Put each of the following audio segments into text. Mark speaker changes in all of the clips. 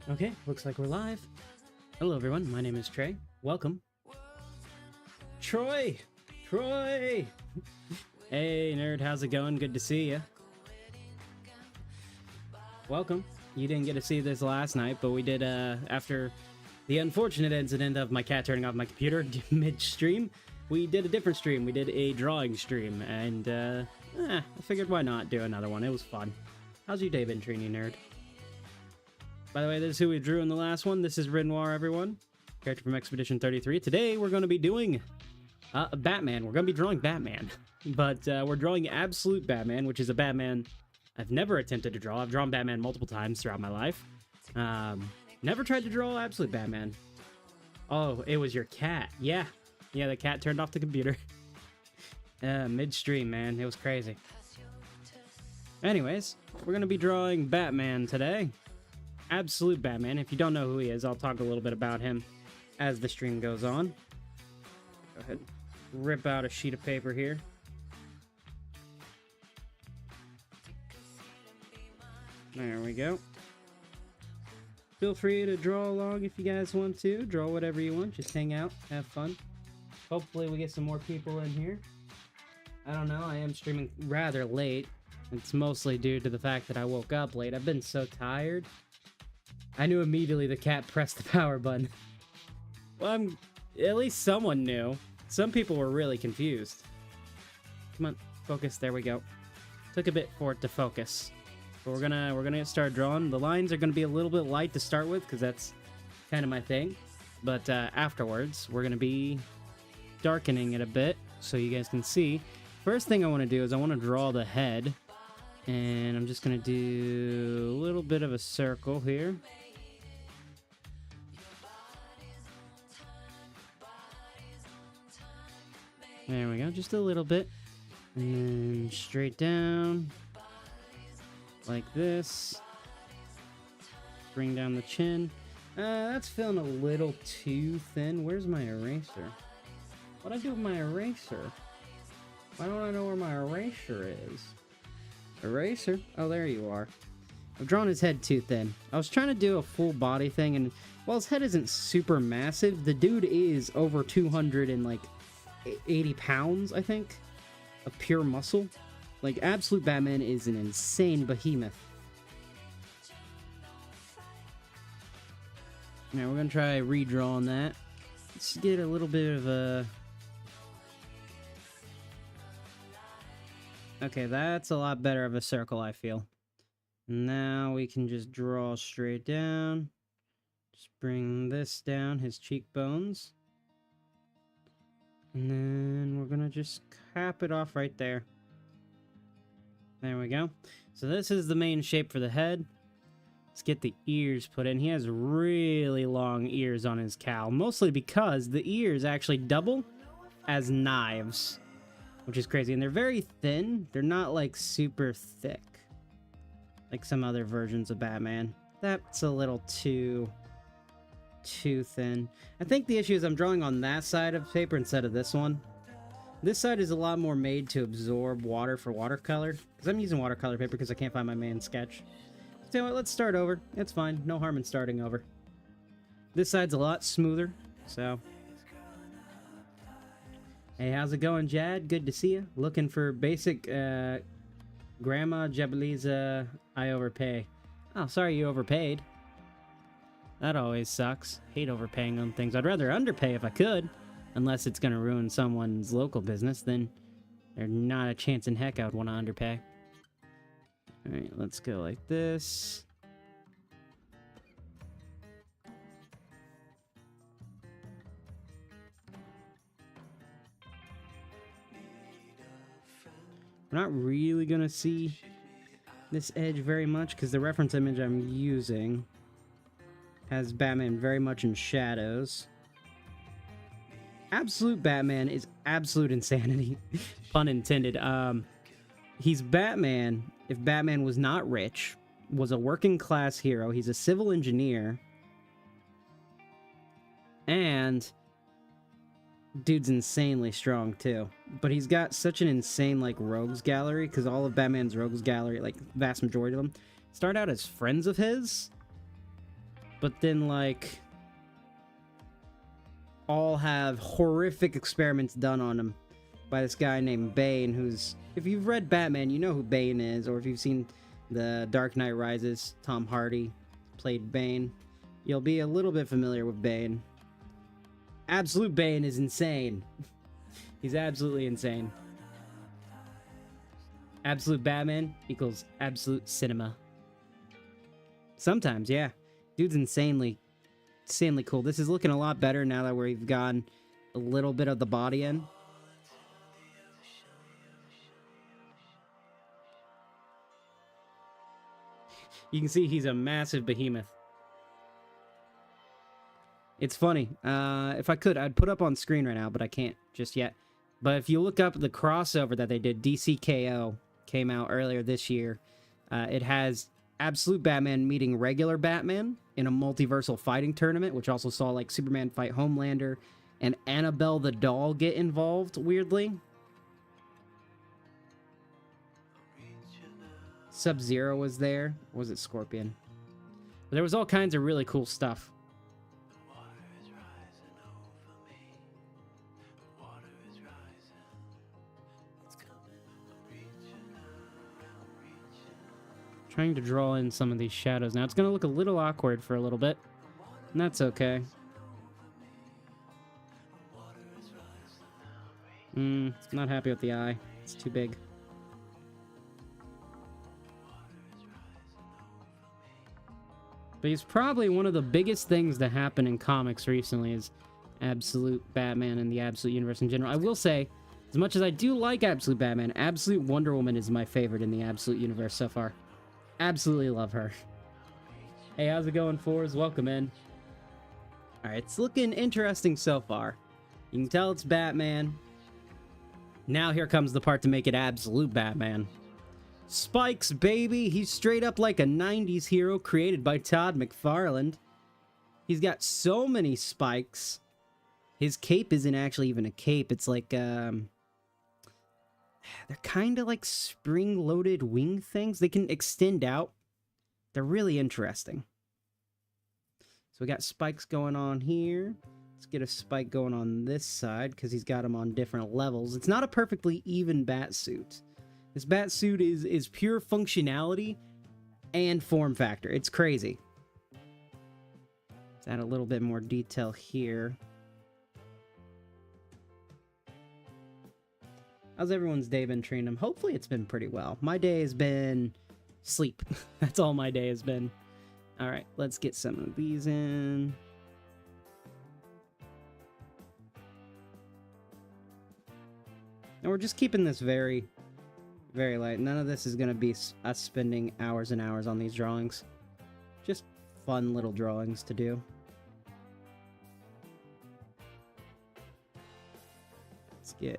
Speaker 1: Okay, looks like we're live. Hello everyone, my name is Trey. Welcome. Troy! Troy! Hey nerd, how's it going? Good to see ya. Welcome. You didn't get to see this last night, but we did, after the unfortunate incident of my cat turning off my computer mid-stream, we did a different stream. We did a drawing stream, and, I figured why not do another one. It was fun. How's your day been treating you, nerd? By the way, this is who we drew in the last one. This is Renoir, everyone. Character from Expedition 33. Today, we're going to be doing Batman. We're going to be drawing Batman. But we're drawing Absolute Batman, which is a Batman I've never attempted to draw. I've drawn Batman multiple times throughout my life. Never tried to draw Absolute Batman. Oh, it was your cat. Yeah. Yeah, the cat turned off the computer. Midstream, man. It was crazy. Anyways, we're going to be drawing Batman today. Absolute Batman. If you don't know who he is, I'll talk a little bit about him as the stream goes on. Go ahead. Rip out a sheet of paper here. There we go. Feel free to draw along if you guys want to. Draw whatever you want. Just hang out. Have fun. Hopefully we get some more people in here. I don't know. I am streaming rather late. It's mostly due to the fact that I woke up late. I've been so tired. I knew immediately the cat pressed the power button. Well, at least someone knew. Some people were really confused. Come on, focus. There we go. Took a bit for it to focus. But we're gonna start drawing. The lines are gonna be a little bit light to start with because that's kind of my thing. But afterwards, we're gonna be darkening it a bit so you guys can see. First thing I want to do is I want to draw the head, and I'm just gonna do a little bit of a circle here. There we go, just a little bit. And then straight down. Like this. Bring down the chin. That's feeling a little too thin. Where's my eraser? What'd I do with my eraser? Why don't I know where my eraser is? Eraser? Oh, there you are. I've drawn his head too thin. I was trying to do a full body thing, and while his head isn't super massive, the dude is over 280 pounds, I think, of pure muscle. Like, Absolute Batman is an insane behemoth. Now, we're gonna try redrawing that. Let's get a little bit of a... Okay, that's a lot better of a circle, I feel. Now we can just draw straight down. Just bring this down, his cheekbones. And then we're gonna just cap it off right there. There we go. So this is the main shape for the head. Let's get the ears put in. He has really long ears on his cowl, mostly because the ears actually double as knives, which is crazy. And they're very thin. They're not like super thick like some other versions of Batman. That's a little too thin. I think the issue is I'm drawing on that side of paper instead of this one. This side is a lot more made to absorb water for watercolor, because I'm using watercolor paper because I can't find my main sketch. So you know what, let's start over. It's fine. No harm in starting over. This side's a lot smoother, so... Hey, how's it going, Jad? Good to see you. Looking for basic, Grandma Jabaliza, I overpay. Oh, sorry you overpaid. That always sucks. Hate overpaying on things. I'd rather underpay if I could. Unless it's gonna ruin someone's local business, then there's not a chance in heck I would want to underpay. Alright, let's go like this. We're not really gonna see this edge very much because the reference image I'm using has Batman very much in shadows. Absolute Batman is absolute insanity. Pun intended. He's Batman if Batman was not rich, was a working class hero. He's a civil engineer. And dude's insanely strong too. But he's got such an insane like rogues gallery, because all of Batman's rogues gallery, like vast majority of them, start out as friends of his. but then, like, all have horrific experiments done on them by this guy named Bane, who's, if you've read Batman, you know who Bane is, or if you've seen The Dark Knight Rises, Tom Hardy played Bane, you'll be a little bit familiar with Bane. Absolute Bane is insane. He's absolutely insane. Absolute Batman equals absolute cinema. Sometimes, yeah. Dude's insanely cool. This is looking a lot better now that we've gotten a little bit of the body in. You can see he's a massive behemoth. It's funny. If I could, I'd put up on screen right now, but I can't just yet. But if you look up the crossover that they did, DCKO came out earlier this year. It has Absolute Batman meeting regular Batman in a multiversal fighting tournament, which also saw like Superman fight Homelander and Annabelle the doll get involved, weirdly. Sub-Zero was there. Or was it Scorpion? But there was all kinds of really cool stuff. Trying to draw in some of these shadows. Now, it's going to look a little awkward for a little bit, and that's okay. Not happy with the eye. It's too big. But he's probably one of the biggest things that happened in comics recently is Absolute Batman and the Absolute Universe in general. I will say, as much as I do like Absolute Batman, Absolute Wonder Woman is my favorite in the Absolute Universe so far. Absolutely love her. Hey, how's it going, Fours? Welcome in. Alright, it's looking interesting so far. You can tell it's Batman. Now here comes the part to make it Absolute Batman. Spikes, baby! He's straight up like a 90s hero created by Todd McFarlane. He's got so many spikes. His cape isn't actually even a cape. It's like, they're kind of like spring-loaded wing things. They can extend out. They're really interesting. So we got spikes going on here. Let's get a spike going on this side because he's got them on different levels. It's not a perfectly even bat suit. This bat suit is pure functionality and form factor. It's crazy. Let's add a little bit more detail here. How's everyone's day been treating them? Hopefully it's been pretty well. My day has been sleep. That's all my day has been. All right, let's get some of these in. And we're just keeping this very, very light. None of this is going to be us spending hours and hours on these drawings. Just fun little drawings to do. Let's get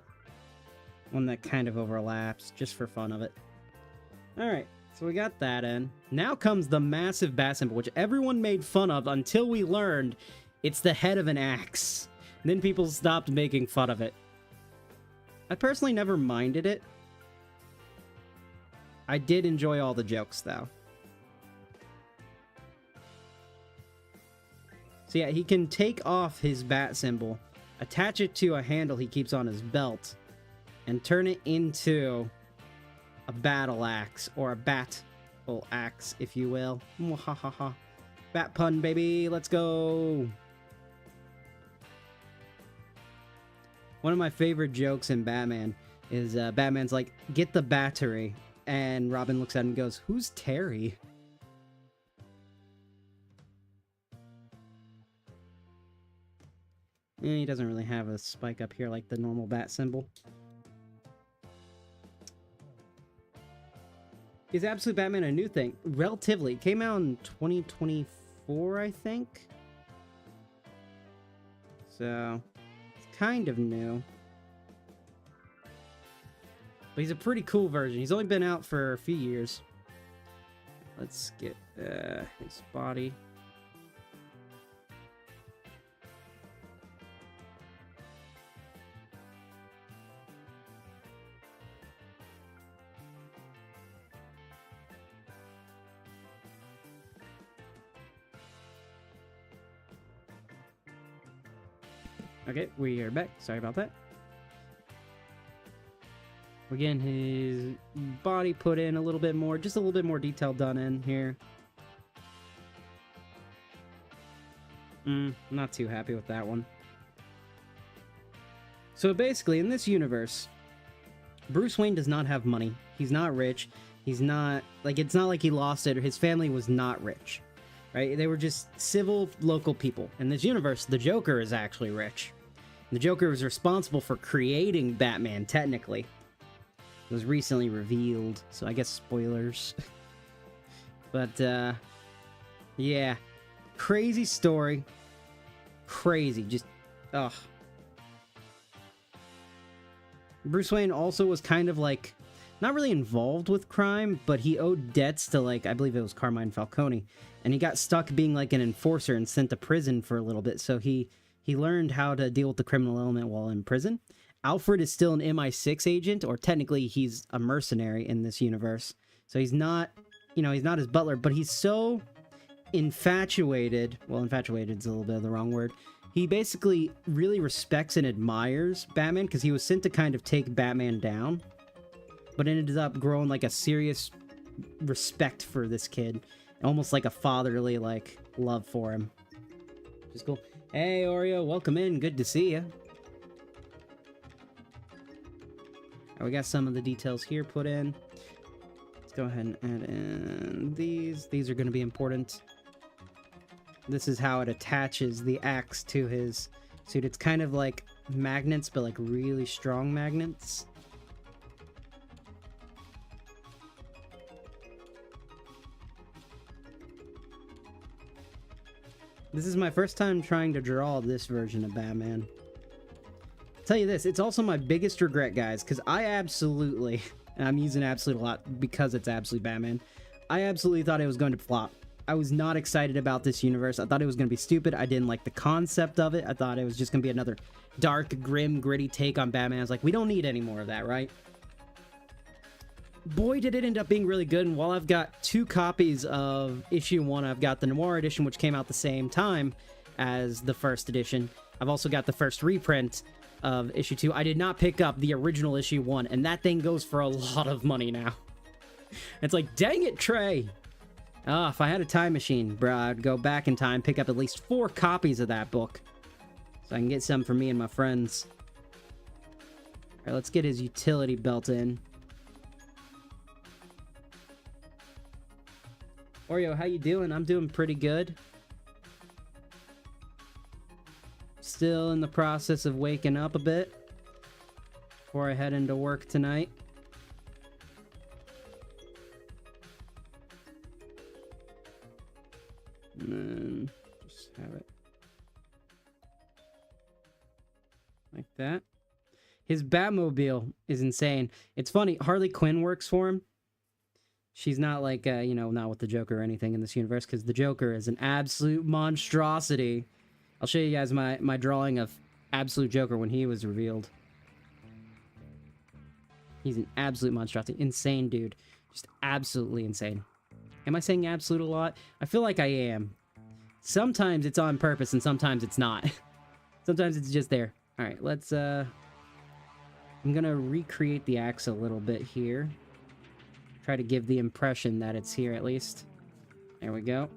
Speaker 1: one that kind of overlaps, just for fun of it. Alright, so we got that in. Now comes the massive bat symbol, which everyone made fun of until we learned it's the head of an axe. And then people stopped making fun of it. I personally never minded it. I did enjoy all the jokes, though. So yeah, he can take off his bat symbol, attach it to a handle he keeps on his belt, and turn it into a battle axe, or a battle axe, if you will. Mwahaha. Bat pun, baby, let's go! One of my favorite jokes in Batman is Batman's like, get the battery, and Robin looks at him and goes, who's Terry? He doesn't really have a spike up here like the normal bat symbol. Is Absolute Batman a new thing? Relatively. It came out in 2024, I think. So, it's kind of new. But he's a pretty cool version. He's only been out for a few years. Let's get his body. Okay, we are back. Sorry about that. We're getting his body put in a little bit more, just a little bit more detail done in here. Not too happy with that one. So basically, in this universe, Bruce Wayne does not have money. He's not rich. He's not, like, it's not like he lost it, or his family was not rich, right? They were just civil, local people. In this universe, the Joker is actually rich. The Joker was responsible for creating Batman, technically. It was recently revealed, so I guess spoilers. But, yeah. Crazy story. Crazy. Just, ugh. Bruce Wayne also was kind of, like, not really involved with crime, but he owed debts to, like, I believe it was Carmine Falcone. And he got stuck being, like, an enforcer and sent to prison for a little bit, so he learned how to deal with the criminal element while in prison. Alfred is still an MI6 agent, or technically he's a mercenary in this universe. So he's not, you know, he's not his butler, but he's so infatuated. Well, infatuated is a little bit of the wrong word. He basically really respects and admires Batman because he was sent to kind of take Batman down, but ended up growing like a serious respect for this kid. Almost like a fatherly, like, love for him. Which is cool. Hey, Oreo, welcome in. Good to see you. Right, we got some of the details here put in. Let's go ahead and add in these. These are going to be important. This is how it attaches the axe to his suit. It's kind of like magnets, but like really strong magnets. This is my first time trying to draw this version of Batman. Tell you this, it's also my biggest regret, guys, because I absolutely, and I'm using absolute a lot because it's absolute Batman, I absolutely thought it was going to flop. I was not excited about this universe. I thought it was going to be stupid. I didn't like the concept of it. I thought it was just going to be another dark, grim, gritty take on Batman. I was like, we don't need any more of that, right? Boy, did it end up being really good, and while I've got 2 copies of issue 1, I've got the Noir edition, which came out the same time as the first edition. I've also got the first reprint of issue 2. I did not pick up the original issue 1, and that thing goes for a lot of money now. It's like, dang it, Trey! Ah, if I had a time machine, bro, I'd go back in time, pick up at least 4 copies of that book, so I can get some for me and my friends. Alright, let's get his utility belt in. Oreo, how you doing? I'm doing pretty good. Still in the process of waking up a bit before I head into work tonight. And then just have it like that. His Batmobile is insane. It's funny, Harley Quinn works for him. She's not like, you know, not with the Joker or anything in this universe, because the Joker is an absolute monstrosity. I'll show you guys my drawing of Absolute Joker when he was revealed. He's an absolute monstrosity. Insane dude. Just absolutely insane. Am I saying absolute a lot? I feel like I am. Sometimes it's on purpose and sometimes it's not. Sometimes it's just there. Alright, let's, I'm gonna recreate the axe a little bit here. Try to give the impression that it's here at least. There we go.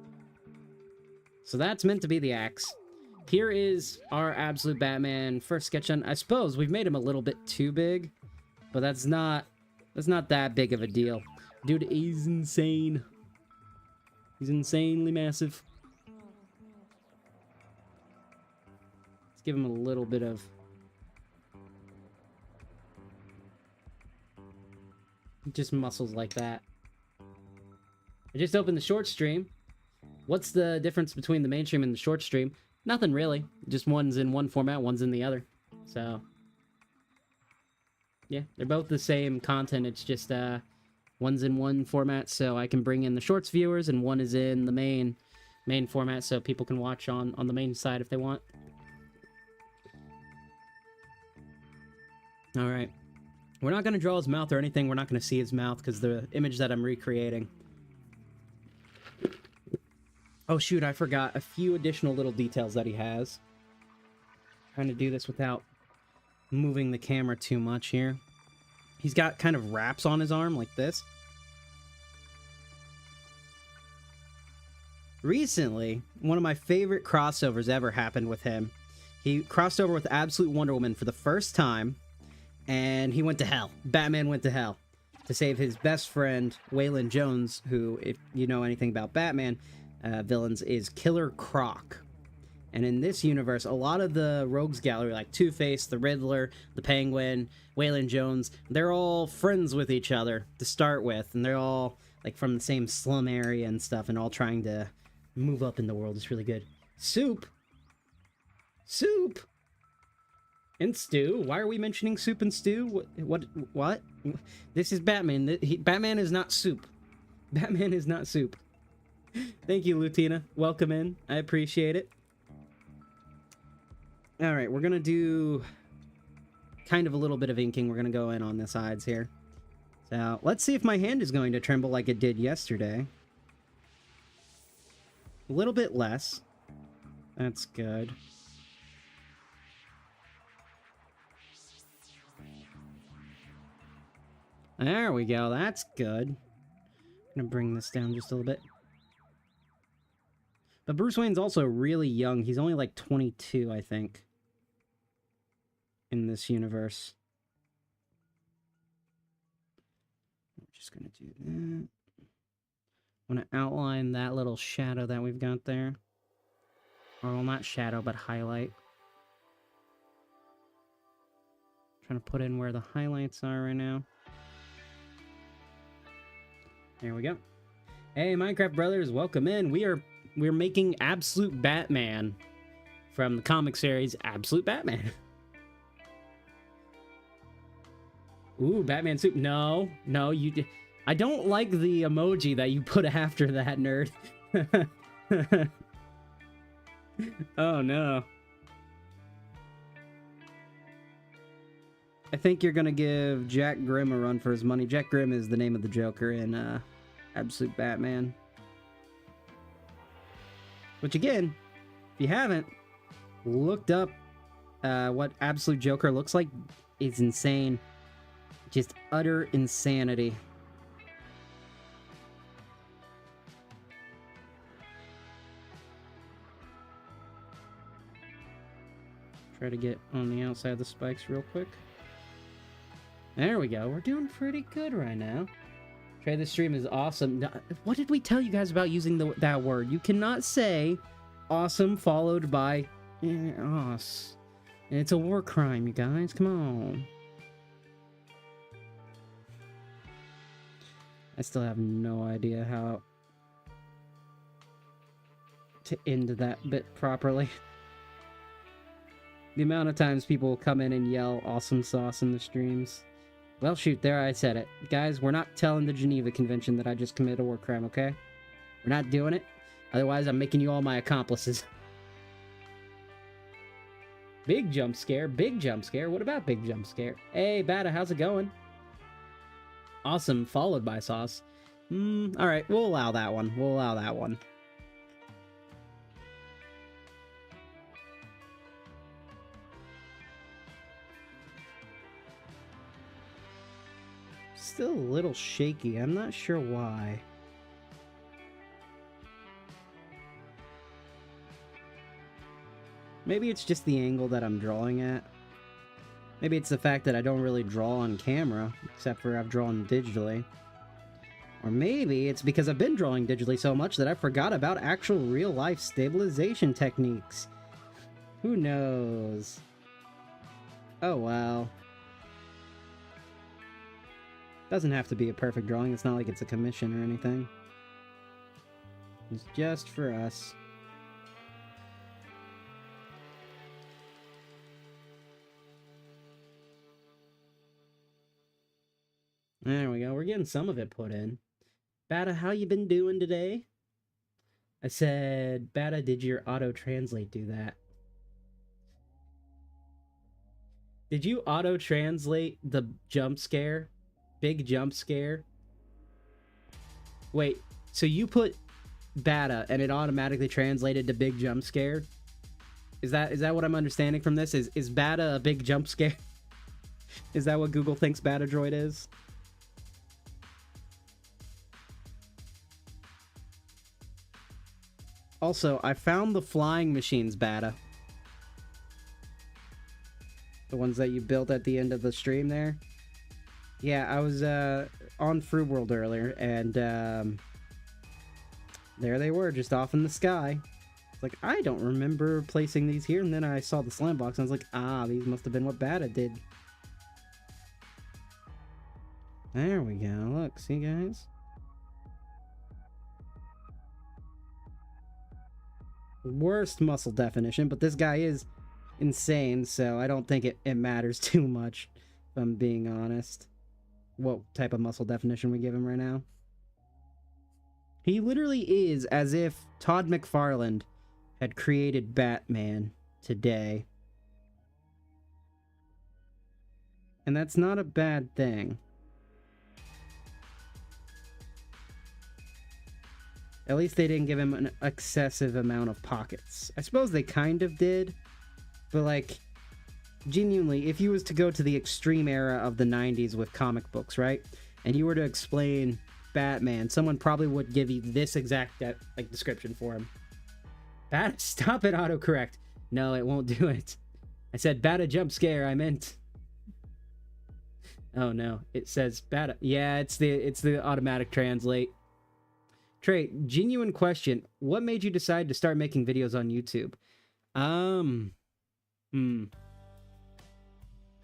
Speaker 1: So that's meant to be the axe. Here is our absolute Batman first sketch done. I suppose we've made him a little bit too big, but that's not that big of a deal. Dude is insane. He's insanely massive. Let's give him a little bit of just muscles like that. I just opened the short stream. What's the difference between the mainstream and the short stream? Nothing really. Just one's in one format, one's in the other. So, yeah, they're both the same content. It's just one's in one format, so I can bring in the shorts viewers, and one is in the main format, so people can watch on the main side if they want. All right. We're not going to draw his mouth or anything. We're not going to see his mouth because the image that I'm recreating. Oh, shoot, I forgot a few additional little details that he has. Trying to do this without moving the camera too much here. He's got kind of wraps on his arm like this. Recently, one of my favorite crossovers ever happened with him. He crossed over with Absolute Wonder Woman for the first time, and he went to hell. Batman went to hell to save his best friend, Waylon Jones, who, if you know anything about Batman villains, is Killer Croc. And in this universe, a lot of the Rogues Gallery, like Two-Face, the Riddler, the Penguin, Waylon Jones, they're all friends with each other to start with, and they're all like from the same slum area and stuff, and all trying to move up in the world. It's really good. Soup? Soup? And Stew? Why are we mentioning Soup and Stew? What? This is Batman. Batman is not Soup. Batman is not Soup. Thank you, Lutina. Welcome in. I appreciate it. Alright, we're gonna do kind of a little bit of inking. We're gonna go in on the sides here. So, let's see if my hand is going to tremble like it did yesterday. A little bit less. That's good. There we go, that's good. I'm gonna bring this down just a little bit. But Bruce Wayne's also really young. He's only like 22, I think, in this universe. I'm just gonna do that. I want to outline that little shadow that we've got there. Or, well, not shadow, but highlight. Trying to put in where the highlights are right now. There we go. Hey, Minecraft brothers, welcome in. We're making Absolute Batman from the comic series Absolute Batman. Ooh, Batman soup. No, you. I don't like the emoji that you put after that, nerd. Oh no. I think you're gonna give Jack Grimm a run for his money. Jack Grimm is the name of the Joker in Absolute Batman. Which again, if you haven't looked up what Absolute Joker looks like, it's insane. Just utter insanity. Try to get on the outside of the spikes real quick. There we go. We're doing pretty good right now. Trey, this stream is awesome. What did we tell you guys about using that word? You cannot say awesome followed by os. It's a war crime, you guys. Come on. I still have no idea how to end that bit properly. The amount of times people come in and yell awesome sauce in the streams. Well, shoot, there I said it. Guys, we're not telling the Geneva Convention that I just committed a war crime, okay? We're not doing it. Otherwise, I'm making you all my accomplices. Big jump scare, big jump scare. What about big jump scare? Hey, Bada, how's it going? Awesome, followed by sauce. Alright, we'll allow that one. We'll allow that one. Still a little shaky. I'm not sure why. Maybe it's just the angle that I'm drawing at. Maybe it's the fact that I don't really draw on camera, except for I've drawn digitally. Or maybe it's because I've been drawing digitally so much that I forgot about actual real-life stabilization techniques. Who knows? Oh, well. Doesn't have to be a perfect drawing. It's not like it's a commission or anything. It's just for us. There we go. We're getting some of it put in. Bada, how you been doing today? I said, Bada, did your auto-translate do that? Did you auto-translate the jump scare? Big jump scare? Wait, so you put Bada and it automatically translated to big jump scare? Is that what I'm understanding from this? Is Bata a big jump scare? Is that what Google thinks Bata Droid is? Also, I found the flying machines, Bata. The ones that you built at the end of the stream there. Yeah, I was on Fruit World earlier, and there they were, just off in the sky. Like, I don't remember placing these here, and then I saw the slime box, and I was like, ah, these must have been what Bata did. There we go. Look, see, guys? Worst muscle definition, but this guy is insane, so I don't think it matters too much, if I'm being honest. What type of muscle definition we give him right now? He literally is as if Todd McFarlane had created Batman today. And that's not a bad thing. At least they didn't give him an excessive amount of pockets. I suppose they kind of did, but like, genuinely, if you was to go to the extreme era of the 90s with comic books, right? And you were to explain Batman, someone probably would give you this exact like description for him. Bat, stop it, autocorrect. No, it won't do it. I said Bata jump scare, I meant. Oh no, it says Bata. Yeah, it's the automatic translate. Tre, genuine question. What made you decide to start making videos on YouTube? I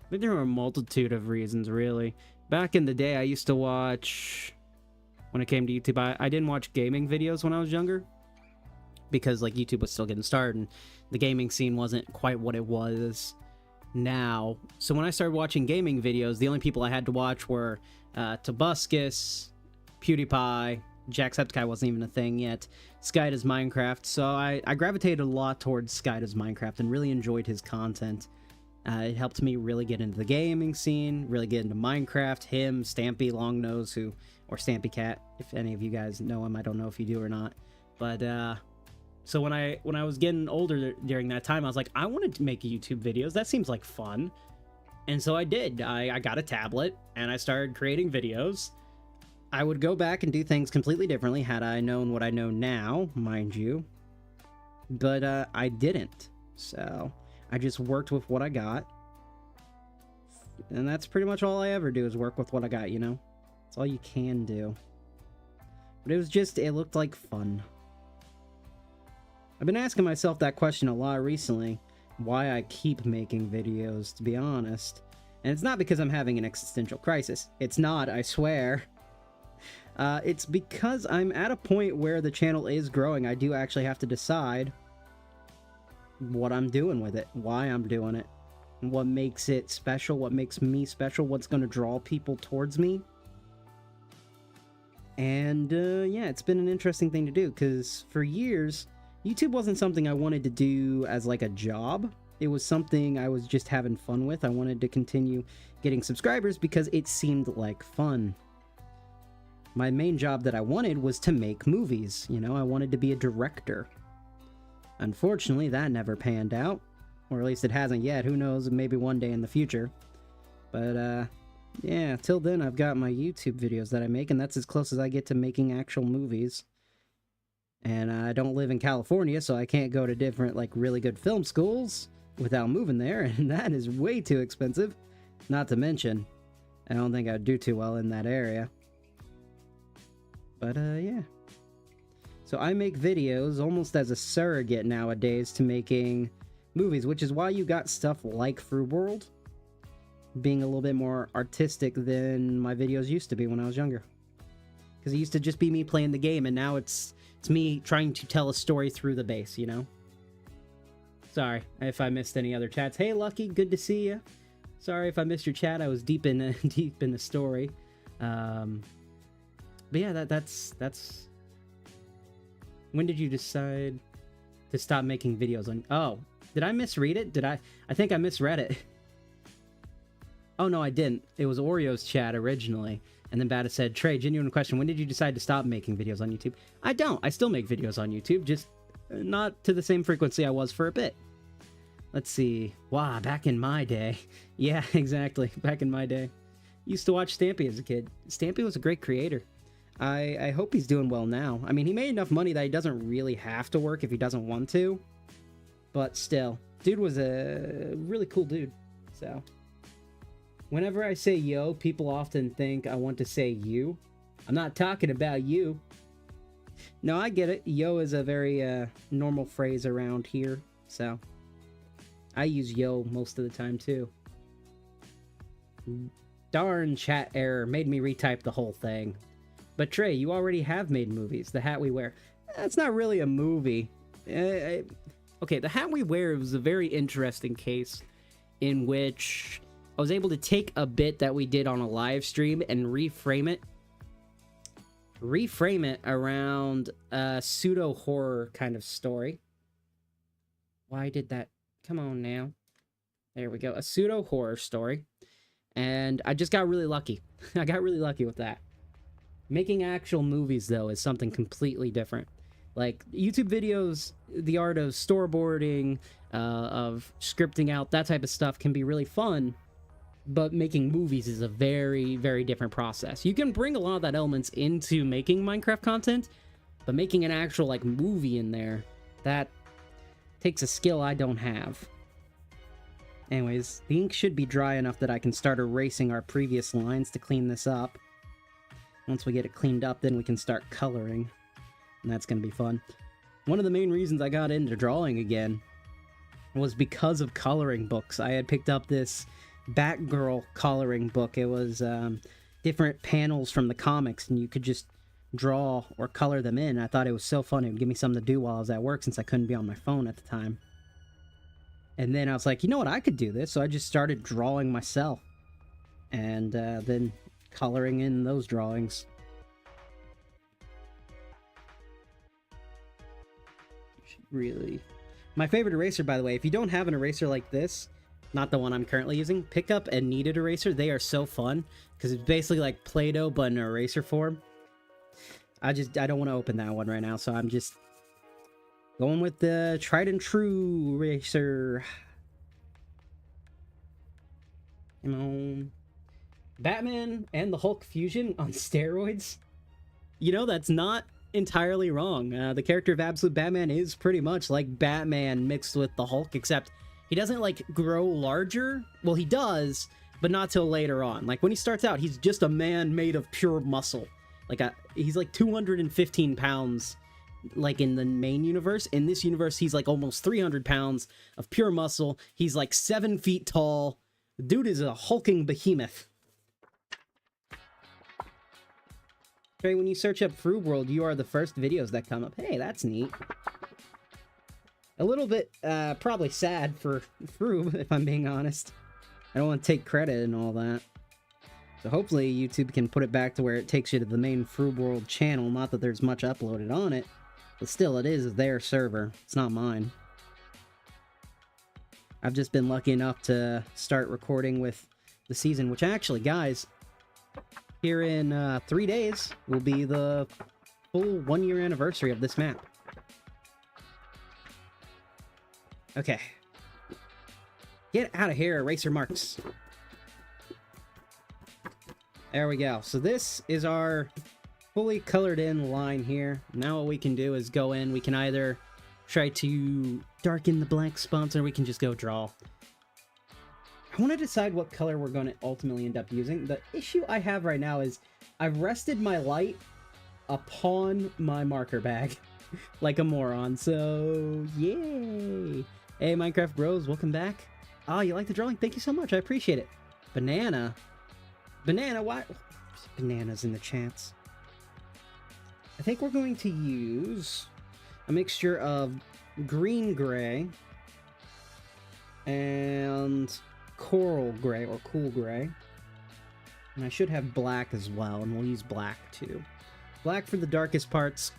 Speaker 1: think there were a multitude of reasons, really. Back in the day, I used to watch, when it came to YouTube, I didn't watch gaming videos when I was younger, because like YouTube was still getting started, and the gaming scene wasn't quite what it was now. So when I started watching gaming videos, the only people I had to watch were Tobuscus, PewDiePie, Jacksepticeye wasn't even a thing yet, Sky Does Minecraft. So I gravitated a lot towards Sky Does Minecraft and really enjoyed his content. It helped me really get into the gaming scene, really get into Minecraft. Him, Stampy Longnose, or Stampy Cat, if any of you guys know him. I don't know if you do or not. But so when I was getting older during that time, I was like, I wanted to make YouTube videos. That seems like fun. And so I did. I got a tablet and I started creating videos. I would go back and do things completely differently had I known what I know now, mind you. But I didn't. So I just worked with what I got. And that's pretty much all I ever do is work with what I got, you know? That's all you can do. But it was just, it looked like fun. I've been asking myself that question a lot recently. Why I keep making videos, to be honest. And it's not because I'm having an existential crisis. It's not, I swear. It's because I'm at a point where the channel is growing. I do actually have to decide what I'm doing with it, why I'm doing it, what makes it special, what makes me special, what's going to draw people towards me. And yeah, it's been an interesting thing to do, because for years, YouTube wasn't something I wanted to do as like a job. It was something I was just having fun with. I wanted to continue getting subscribers because it seemed like fun. My main job that I wanted was to make movies. You know, I wanted to be a director. Unfortunately, that never panned out. Or at least it hasn't yet. Who knows, maybe one day in the future. But, yeah, till then I've got my YouTube videos that I make, and that's as close as I get to making actual movies. And I don't live in California, so I can't go to different, like, really good film schools without moving there, and that is way too expensive. Not to mention, I don't think I'd do too well in that area. But, yeah. So I make videos almost as a surrogate nowadays to making movies, which is why you got stuff like Fruit World being a little bit more artistic than my videos used to be when I was younger. Because it used to just be me playing the game, and now it's me trying to tell a story through the base, you know? Sorry if I missed any other chats. Hey, Lucky, good to see you. Sorry if I missed your chat. I was deep in the story. But yeah, that's. When did you decide to stop making videos on? Oh, did I misread it? I think I misread it. Oh no, I didn't. It was Oreo's chat originally. And then Bata said, Tre, genuine question, when did you decide to stop making videos on YouTube? I don't. I still make videos on YouTube, just not to the same frequency I was for a bit. Let's see. Wow, back in my day. Yeah, exactly. Back in my day. Used to watch Stampy as a kid. Stampy was a great creator. I hope he's doing well now. I mean, he made enough money that he doesn't really have to work if he doesn't want to. But still, dude was a really cool dude. So, whenever I say yo, people often think I want to say you. I'm not talking about you. No, I get it. Yo is a very normal phrase around here. So, I use yo most of the time too. Darn chat error made me retype the whole thing. But Trey, you already have made movies. The Hat We Wear. That's not really a movie. Okay, The Hat We Wear was a very interesting case in which I was able to take a bit that we did on a live stream and reframe it. Reframe it around a pseudo-horror kind of story. Why did that? Come on now. There we go. A pseudo-horror story. And I just got really lucky. I got really lucky with that. Making actual movies, though, is something completely different. Like, YouTube videos, the art of storyboarding, of scripting out, that type of stuff can be really fun, but making movies is a very, very different process. You can bring a lot of that elements into making Minecraft content, but making an actual, like, movie in there, that takes a skill I don't have. Anyways, the ink should be dry enough that I can start erasing our previous lines to clean this up. Once we get it cleaned up, then we can start coloring. And that's going to be fun. One of the main reasons I got into drawing again was because of coloring books. I had picked up this Batgirl coloring book. It was different panels from the comics, and you could just draw or color them in. I thought it was so fun. It would give me something to do while I was at work since I couldn't be on my phone at the time. And then I was like, you know what, I could do this. So I just started drawing myself. And then coloring in those drawings. Really. My favorite eraser, by the way, if you don't have an eraser like this, not the one I'm currently using, pick up a kneaded eraser. They are so fun, because it's basically like Play-Doh, but in eraser form. I don't want to open that one right now, so I'm just going with the tried and true eraser. Come on. Batman and the Hulk fusion on steroids? You know, that's not entirely wrong. The character of Absolute Batman is pretty much like Batman mixed with the Hulk, except he doesn't, like, grow larger. Well, he does, but not till later on. Like, when he starts out, he's just a man made of pure muscle. Like, he's like 215 pounds, like, in the main universe. In this universe, he's like almost 300 pounds of pure muscle. He's like 7 feet tall. The dude is a hulking behemoth. Trey, when you search up Froob World, you are the first videos that come up. Hey, that's neat. A little bit, probably sad for Froob, if I'm being honest. I don't want to take credit and all that. So hopefully YouTube can put it back to where it takes you to the main Froob World channel. Not that there's much uploaded on it, but still, it is their server. It's not mine. I've just been lucky enough to start recording with the season, which actually, guys, here in 3 days will be the full 1-year anniversary of this map. Okay. Get out of here, eraser marks. There we go. So this is our fully colored in line here. Now what we can do is go in. We can either try to darken the blank spots, or we can just go draw. I want to decide what color we're going to ultimately end up using. The issue I have right now is I've rested my light upon my marker bag like a moron. So, yay! Hey, Minecraft bros, welcome back. Oh, you like the drawing? Thank you so much. I appreciate it. Banana. Banana, why? Bananas in the chats. I think we're going to use a mixture of green gray and coral gray or cool gray. And I should have black as well, and we'll use black too. Black for the darkest parts,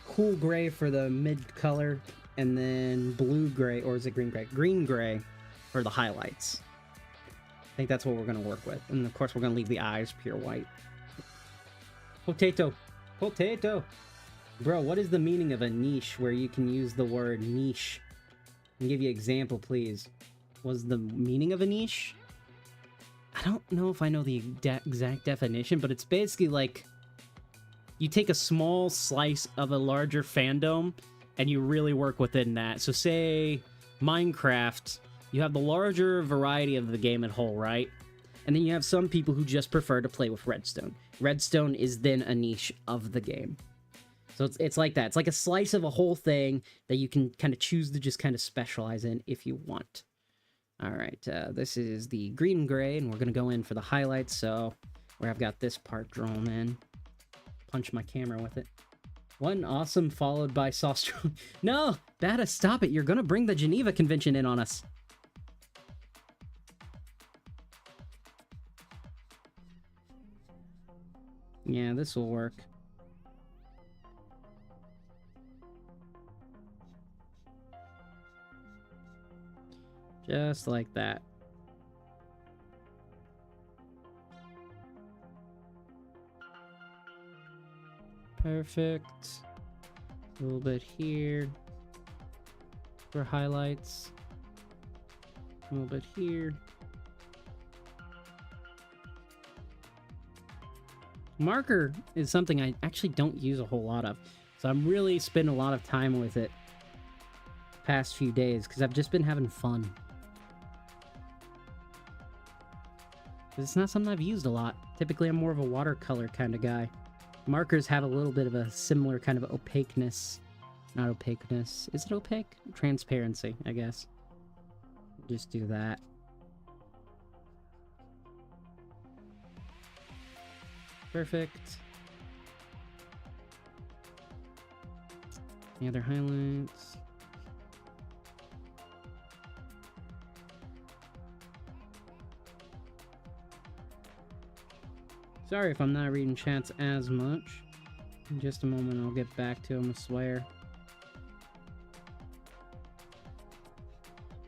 Speaker 1: cool gray for the mid color, and then blue gray, or is it green gray? Green gray for the highlights. I think that's what we're going to work with. And of course, we're going to leave the eyes pure white. Potato. Potato. Bro, what is the meaning of a niche where you can use the word niche? And give you an example, please. Was the meaning of a niche? I don't know if I know the exact definition, but it's basically like you take a small slice of a larger fandom and you really work within that. So say Minecraft, you have the larger variety of the game at whole, right? And then you have some people who just prefer to play with Redstone. Redstone is then a niche of the game. So it's like that. It's like a slice of a whole thing that you can kind of choose to just kind of specialize in if you want. All right, this is the green gray, and we're going to go in for the highlights. So where I've got this part drawn in. Punch my camera with it. One awesome followed by sauce. No, Bada, stop it. You're going to bring the Geneva Convention in on us. Yeah, this will work. Just like that. Perfect. A little bit here for highlights. A little bit here. Marker is something I actually don't use a whole lot of, so I'm really spending a lot of time with it past few days because I've just been having fun. It's not something I've used a lot. Typically, I'm more of a watercolor kind of guy. Markers have a little bit of a similar kind of opaqueness. Not opaqueness. Is it opaque? Transparency, I guess. Just do that. Perfect. Any other highlights? Sorry if I'm not reading chats as much. In just a moment, I'll get back to them, I swear.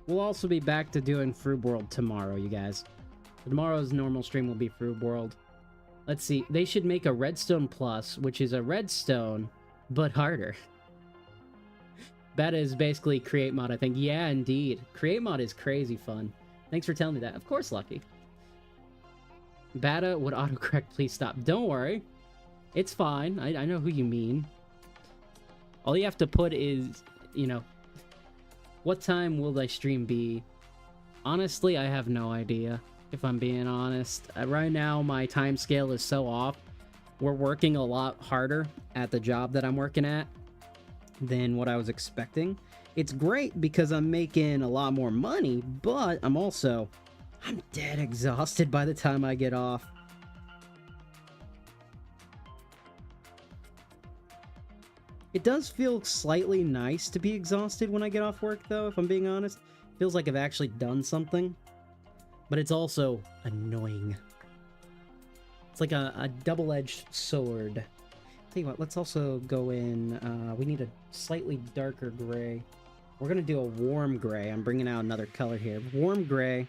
Speaker 1: We'll also be back to doing Fruit World tomorrow, you guys. Tomorrow's normal stream will be Fruit World. Let's see. They should make a Redstone Plus, which is a redstone, but harder. That is basically Create Mod, I think. Yeah, indeed. Create Mod is crazy fun. Thanks for telling me that. Of course, Lucky. Bada, would autocorrect please stop? Don't worry. It's fine. I know who you mean. All you have to put is, you know, what time will thy stream be? Honestly, I have no idea, if I'm being honest. Right now, my time scale is so off. We're working a lot harder at the job that I'm working at than what I was expecting. It's great because I'm making a lot more money, but I'm dead exhausted by the time I get off. It does feel slightly nice to be exhausted when I get off work, though, if I'm being honest. Feels like I've actually done something. But it's also annoying. It's like a double-edged sword. Tell you what, let's also go in... we need a slightly darker gray. We're going to do a warm gray. I'm bringing out another color here. Warm gray,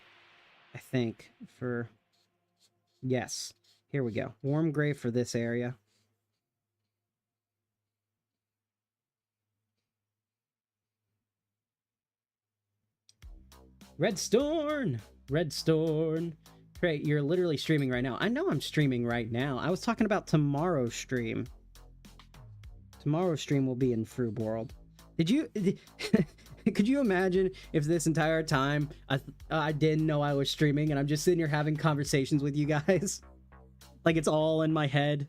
Speaker 1: I think, for... Yes. Here we go. Warm gray for this area. Redstone! Redstone! Great, you're literally streaming right now. I know I'm streaming right now. I was talking about tomorrow's stream. Tomorrow's stream will be in Fruit World. Did you... Could you imagine if this entire time I didn't know I was streaming and I'm just sitting here having conversations with you guys? Like it's all in my head.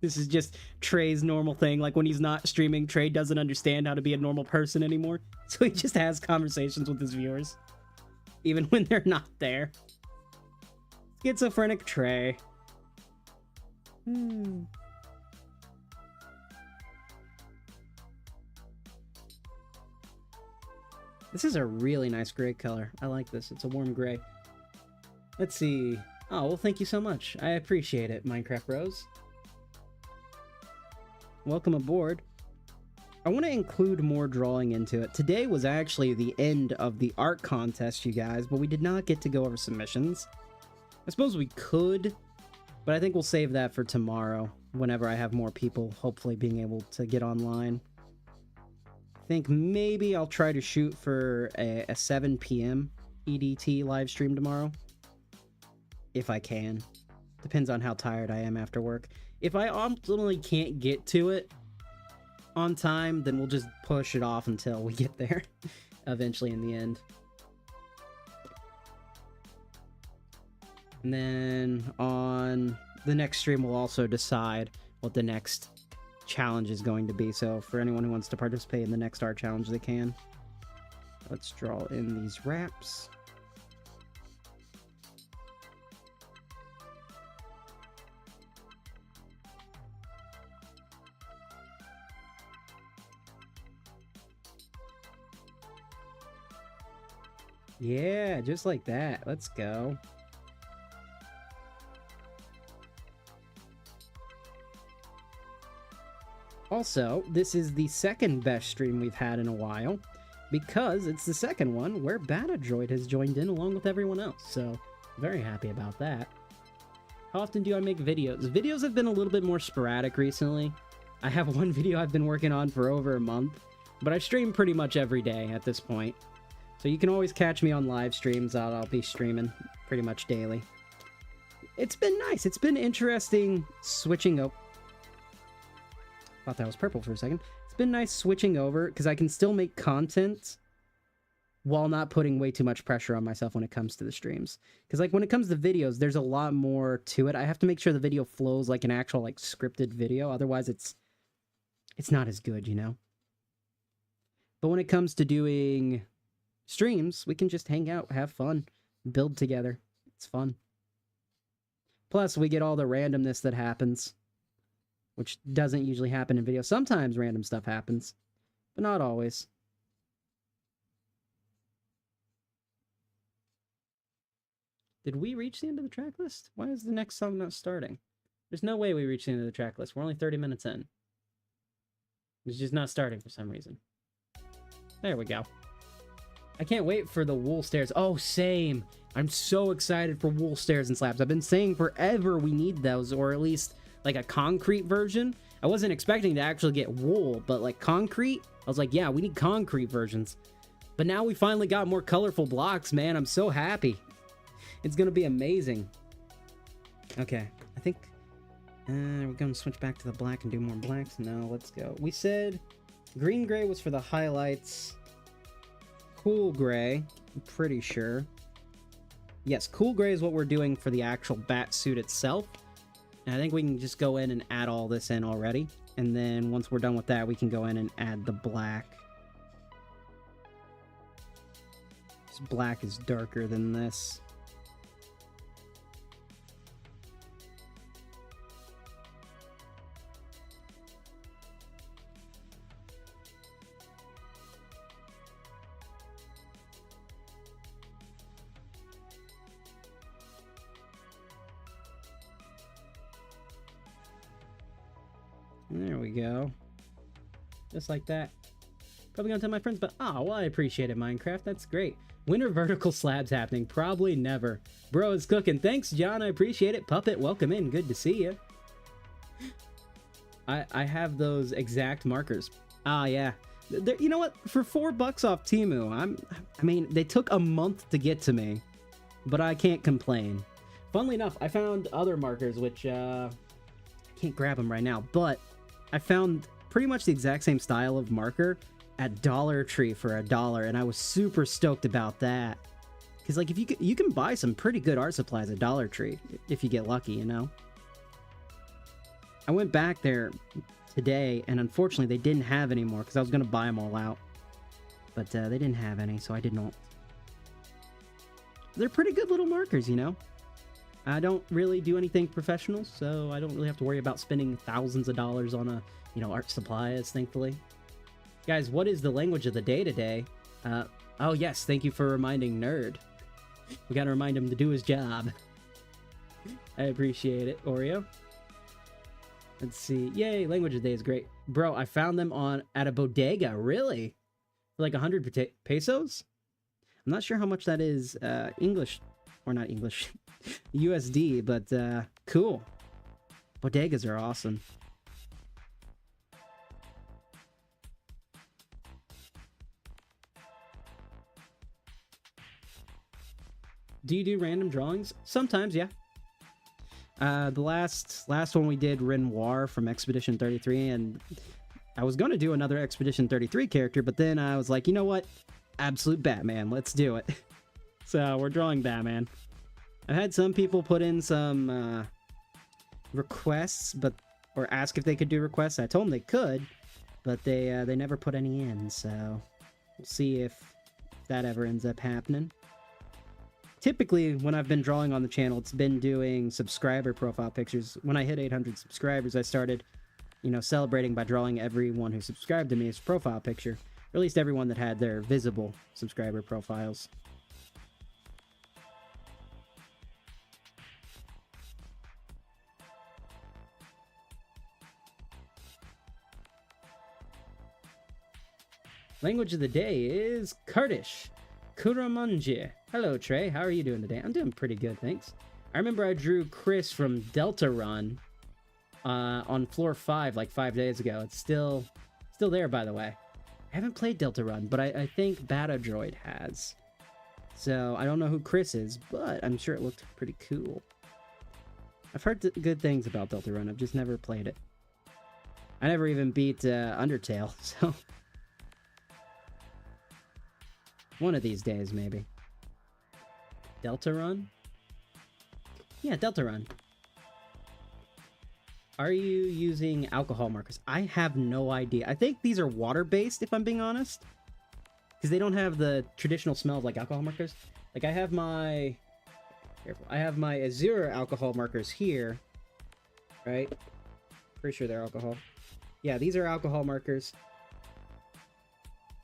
Speaker 1: This is just Tre's normal thing. Like when he's not streaming, Tre doesn't understand how to be a normal person anymore. So he just has conversations with his viewers. Even when they're not there. Schizophrenic Tre. This is a really nice gray color. I like this. It's a warm gray. Let's see. Oh, well, thank you so much. I appreciate it, Minecraft Rose. Welcome aboard. I want to include more drawing into it. Today was actually the end of the art contest, you guys, but we did not get to go over submissions. I suppose we could, but I think we'll save that for tomorrow, whenever I have more people hopefully being able to get online. think maybe I'll try to shoot for a 7 p.m. EDT live stream tomorrow. If I can. Depends on how tired I am after work. If I ultimately can't get to it on time, then we'll just push it off until we get there. Eventually in the end. And then on the next stream, we'll also decide what the next challenge is going to be. So for anyone who wants to participate in the next art challenge, they can. Let's draw in these wraps. Yeah, just like that. Let's go. Also, this is the second best stream we've had in a while, because it's the second one where Batadroid has joined in along with everyone else, so very happy about that. How often do I make videos? Videos have been a little bit more sporadic recently. I have one video I've been working on for over a month, but I stream pretty much every day at this point. So you can always catch me on live streams. I'll be streaming pretty much daily. It's been nice. It's been interesting switching up. Thought that was purple for a second. It's been nice switching over because I can still make content while not putting way too much pressure on myself when it comes to the streams. Because like when it comes to videos, there's a lot more to it. I have to make sure the video flows like an actual like scripted video. Otherwise it's not as good, you know? But when it comes to doing streams, we can just hang out, have fun, build together. It's fun. Plus, we get all the randomness that happens, which doesn't usually happen in video. Sometimes random stuff happens, but not always. Did we reach the end of the track list? Why is the next song not starting? There's no way we reached the end of the track list. We're only 30 minutes in. It's just not starting for some reason. There we go. I can't wait for the wool stairs. Oh, same. I'm so excited for wool stairs and slabs. I've been saying forever we need those, or at least like a concrete version. I wasn't expecting to actually get wool, but like concrete, I was like, yeah, we need concrete versions. But now we finally got more colorful blocks, man. I'm so happy. It's gonna be amazing. Okay, I think we're gonna switch back to the black and do more blacks. No, let's go. We said green gray was for the highlights. Cool gray, I'm pretty sure. Yes, cool gray is what we're doing for the actual bat suit itself. And I think we can just go in and add all this in already. And then once we're done with that, we can go in and add the black. This black is darker than this. There we go. Just like that. Probably gonna tell my friends, but oh, well, I appreciate it, Minecraft. That's great. When are vertical slabs happening? Probably never. Bro is cooking. Thanks, John. I appreciate it. Puppet, welcome in. Good to see you. I have those exact markers. Ah, yeah. You know what? For $4 off Temu, I mean, they took a month to get to me, but I can't complain. Funnily enough, I found other markers, which I can't grab them right now, but I found pretty much the exact same style of marker at Dollar Tree for $1, and I was super stoked about that. Because like if you can buy some pretty good art supplies at Dollar Tree if you get lucky, you know. I went back there today, and unfortunately they didn't have any more because I was gonna buy them all out, but they didn't have any, so I did not. They're pretty good little markers, you know. I don't really do anything professional, so I don't really have to worry about spending thousands of dollars on a, you know, art supplies, thankfully. Guys, what is the language of the day today? Oh yes, thank you for reminding Nerd. We gotta remind him to do his job. I appreciate it, Oreo. Let's see. Yay, language of the day is great. Bro, I found them at a bodega, really? For like 100 pesos? I'm not sure how much that is English, or not English. USD, but cool. Bodegas are awesome. Do you do random drawings? Sometimes, yeah. The last one we did, Renoir from Expedition 33, and I was going to do another Expedition 33 character, but then I was like, you know what? Absolute Batman, let's do it. So we're drawing Batman. I've had some people put in some requests, or ask if they could do requests. I told them they could, but they never put any in, so we'll see if that ever ends up happening. Typically, when I've been drawing on the channel, it's been doing subscriber profile pictures. When I hit 800 subscribers, I started, celebrating by drawing everyone who subscribed to me as profile picture, or at least everyone that had their visible subscriber profiles. Language of the day is Kurdish. Kuramanje. Hello, Trey. How are you doing today? I'm doing pretty good, thanks. I remember I drew Chris from Delta Run on floor 5 like 5 days ago. It's still there, by the way. I haven't played Delta Run, but I think Batadroid has. So I don't know who Chris is, but I'm sure it looked pretty cool. I've heard good things about Delta Run. I've just never played it. I never even beat Undertale, so... one of these days, maybe. Delta Run? Yeah, Delta Run. Are you using alcohol markers? I have no idea. I think these are water-based, if I'm being honest. Because they don't have the traditional smell of, like, alcohol markers. Like, I have my... Careful. I have my Azure alcohol markers here. Right? Pretty sure they're alcohol. Yeah, these are alcohol markers.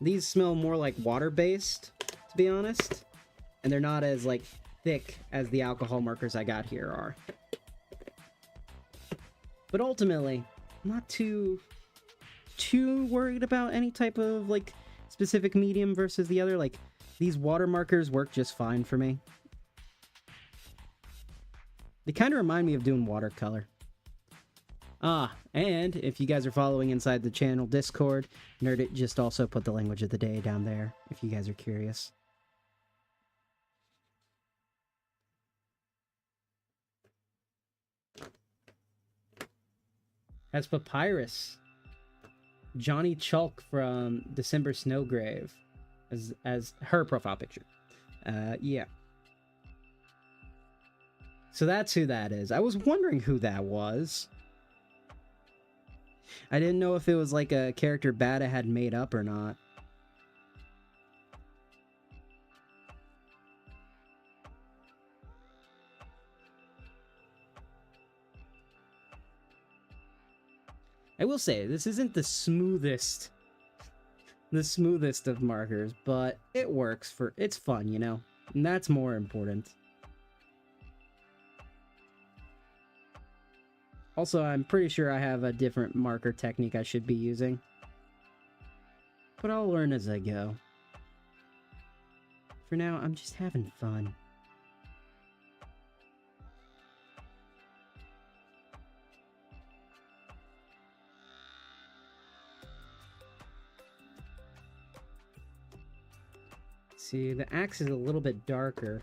Speaker 1: These smell more like water-based, to be honest. And they're not as, like, thick as the alcohol markers I got here are. But ultimately, I'm not too worried about any type of, like, specific medium versus the other. Like, these water markers work just fine for me. They kind of remind me of doing watercolor. Ah, and if you guys are following inside the channel Discord, Nerdit just also put the language of the day down there, if you guys are curious. That's Papyrus. Johnny Chalk from December Snowgrave as her profile picture. Yeah. So that's who that is. I was wondering who that was. I didn't know if it was like a character Bata had made up or not. I will say, this isn't the smoothest of markers, but it works it's fun, you know? And that's more important. Also, I'm pretty sure I have a different marker technique I should be using. But I'll learn as I go. For now, I'm just having fun. See, the axe is a little bit darker.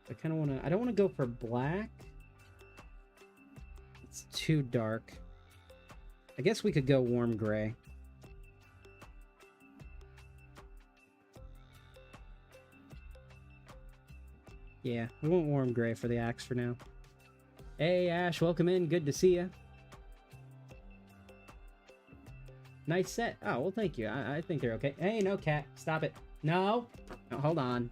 Speaker 1: I kind of want to... I don't want to go for black. It's too dark. I guess we could go warm gray. Yeah, we want warm gray for the axe for now. Hey, Ash, welcome in. Good to see you. Nice set. Oh, well, thank you. I think they're okay. Hey, no, cat. Stop it. No. No, hold on.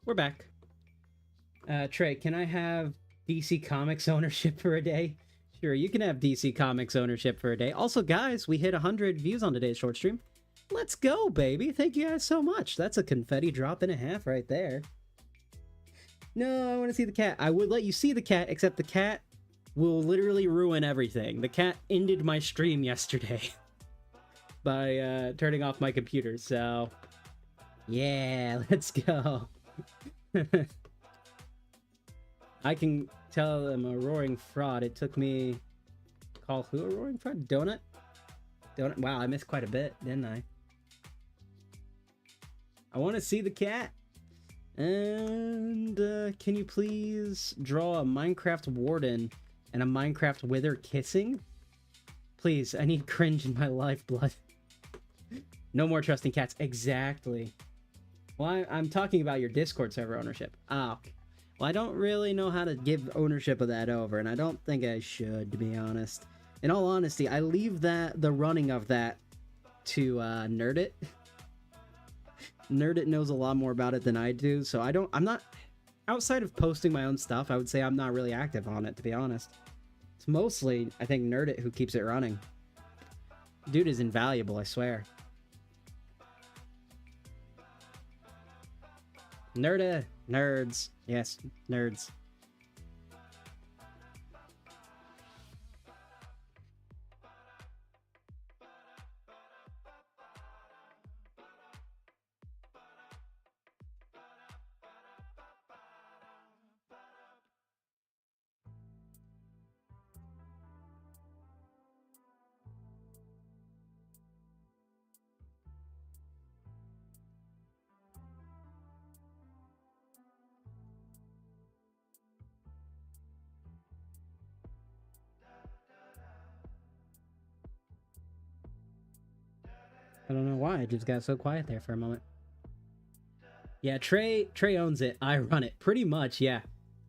Speaker 1: We're back. Trey, can I have DC Comics ownership for a day? Sure, you can have DC Comics ownership for a day. Also, guys, we hit 100 views on today's short stream. Let's go, baby. Thank you guys so much. That's a confetti drop and a half right there. No, I want to see the cat. I would let you see the cat, except the cat will literally ruin everything. The cat ended my stream yesterday by turning off my computer, so... Yeah, let's go. I can tell I'm a roaring fraud. It took me... Call who a roaring fraud? Donut? Donut? Wow, I missed quite a bit, didn't I? I want to see the cat. And can you please draw a Minecraft warden and a Minecraft wither kissing? Please, I need cringe in my lifeblood. No more trusting cats. Exactly. Well, I'm talking about your Discord server ownership. Ah, okay. Well, I don't really know how to give ownership of that over, and I don't think I should, to be honest. In all honesty, I leave the running of that to Nerdit. Nerdit knows a lot more about it than I do, so I'm not... Outside of posting my own stuff, I would say I'm not really active on it, to be honest. It's mostly, I think, Nerdit who keeps it running. Dude is invaluable, I swear. Nerds. Yes, nerds. I don't know why, I just got so quiet there for a moment. Yeah, Trey owns it. I run it. Pretty much, yeah.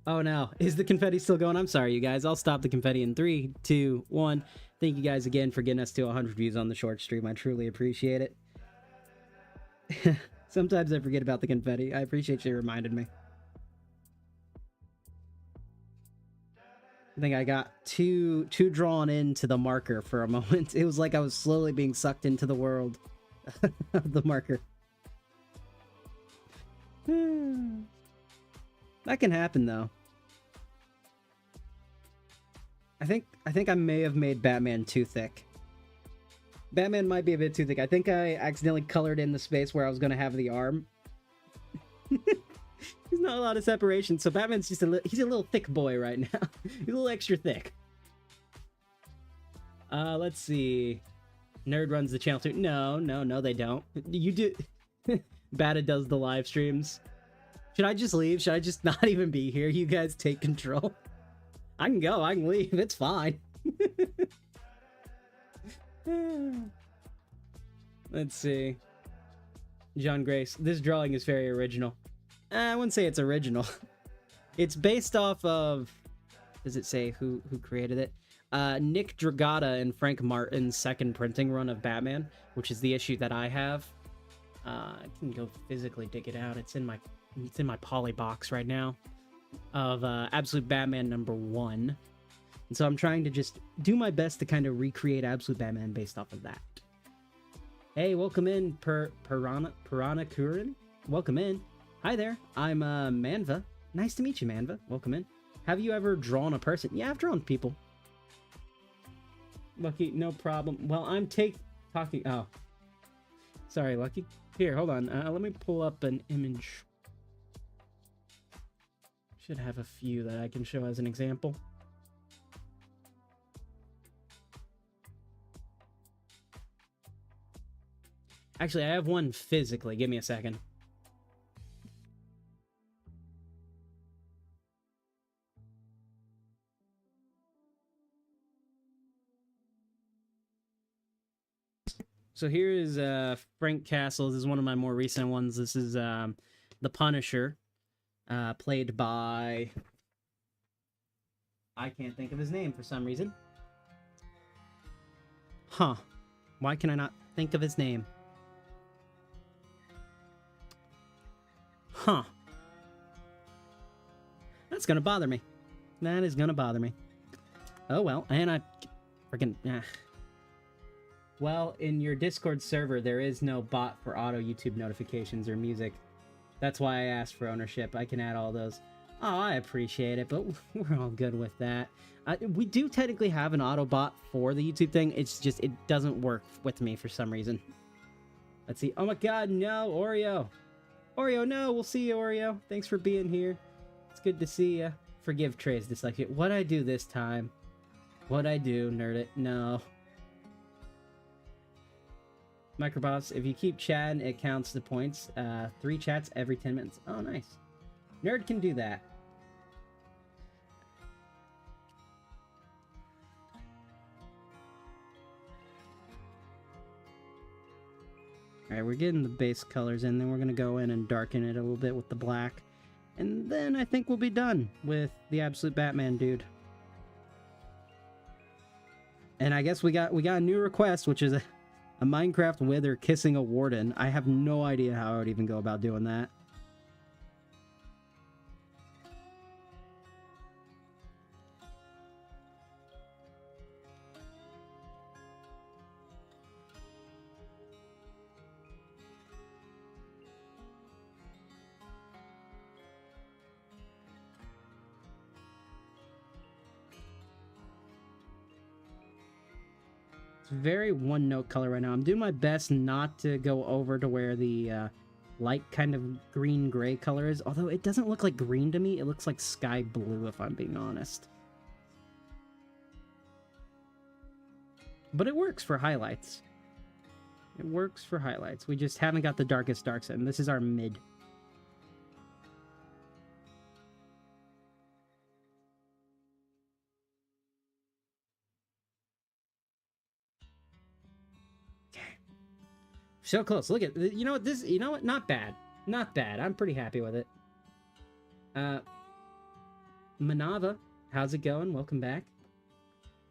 Speaker 1: Oh no, is the confetti still going? I'm sorry, you guys. I'll stop the confetti in 3, 2, 1. Thank you guys again for getting us to 100 views on the short stream. I truly appreciate it. Sometimes I forget about the confetti. I appreciate you reminded me. I think I got too drawn into the marker for a moment. It was like I was slowly being sucked into the world of the marker. That can happen though. I think I may have made Batman too thick. Batman might be a bit too thick. I think I accidentally colored in the space where I was going to have the arm. There's not a lot of separation, so Batman's just he's a little thick boy right now. He's a little extra thick. Let's see. Nerd runs the channel too. No, they don't. You do. Bata does the live streams. Should I just leave? Should I just not even be here? You guys take control. I can go. I can leave. It's fine. Let's see. John Grace. This drawing is very original. I wouldn't say it's original. It's based off of... Does it say who created it? Nick Dragotta and Frank Martin's second printing run of Batman, which is the issue that I have. I can go physically dig it out. It's in my poly box right now of Absolute Batman #1. And so I'm trying to just do my best to kind of recreate Absolute Batman based off of that. Hey, welcome in, Piranha Kurin. Welcome in. Hi there, I'm Manva. Nice to meet you, Manva. Welcome in. Have you ever drawn a person? Yeah, I've drawn people. Lucky, no problem. Well, I'm talking... Oh. Sorry, Lucky. Here, hold on. Let me pull up an image. Should have a few that I can show as an example. Actually, I have one physically. Give me a second. So here is Frank Castle. This is one of my more recent ones. This is the Punisher, played by... I can't think of his name for some reason. Huh. Why can I not think of his name? Huh. That's gonna bother me. That is gonna bother me. Oh well, and I freaking well, in your Discord server, there is no bot for auto YouTube notifications or music. That's why I asked for ownership. I can add all those. Oh, I appreciate it, but we're all good with that. We do technically have an auto bot for the YouTube thing. It's just, it doesn't work with me for some reason. Let's see. Oh my god, no, Oreo. Oreo, no, we'll see you, Oreo. Thanks for being here. It's good to see you. Forgive Tre's dyslexia. What'd I do this time? What'd I do, nerd it? No. Microbots, if you keep chatting, it counts the points. 3 chats every 10 minutes. Oh, nice. Nerd can do that. Alright, we're getting the base colors in, then we're going to go in and darken it a little bit with the black. And then I think we'll be done with the Absolute Batman dude. And I guess we got a new request, which is a Minecraft Wither kissing a warden. I have no idea how I would even go about doing that. It's very one-note color right now. I'm doing my best not to go over to where the light kind of green-gray color is. Although it doesn't look like green to me. It looks like sky blue, if I'm being honest. But it works for highlights. It works for highlights. We just haven't got the darkest darks in. This is our mid. So close. Look at, you know what, this, you know what, not bad. Not bad. I'm pretty happy with it. Manava, how's it going? Welcome back.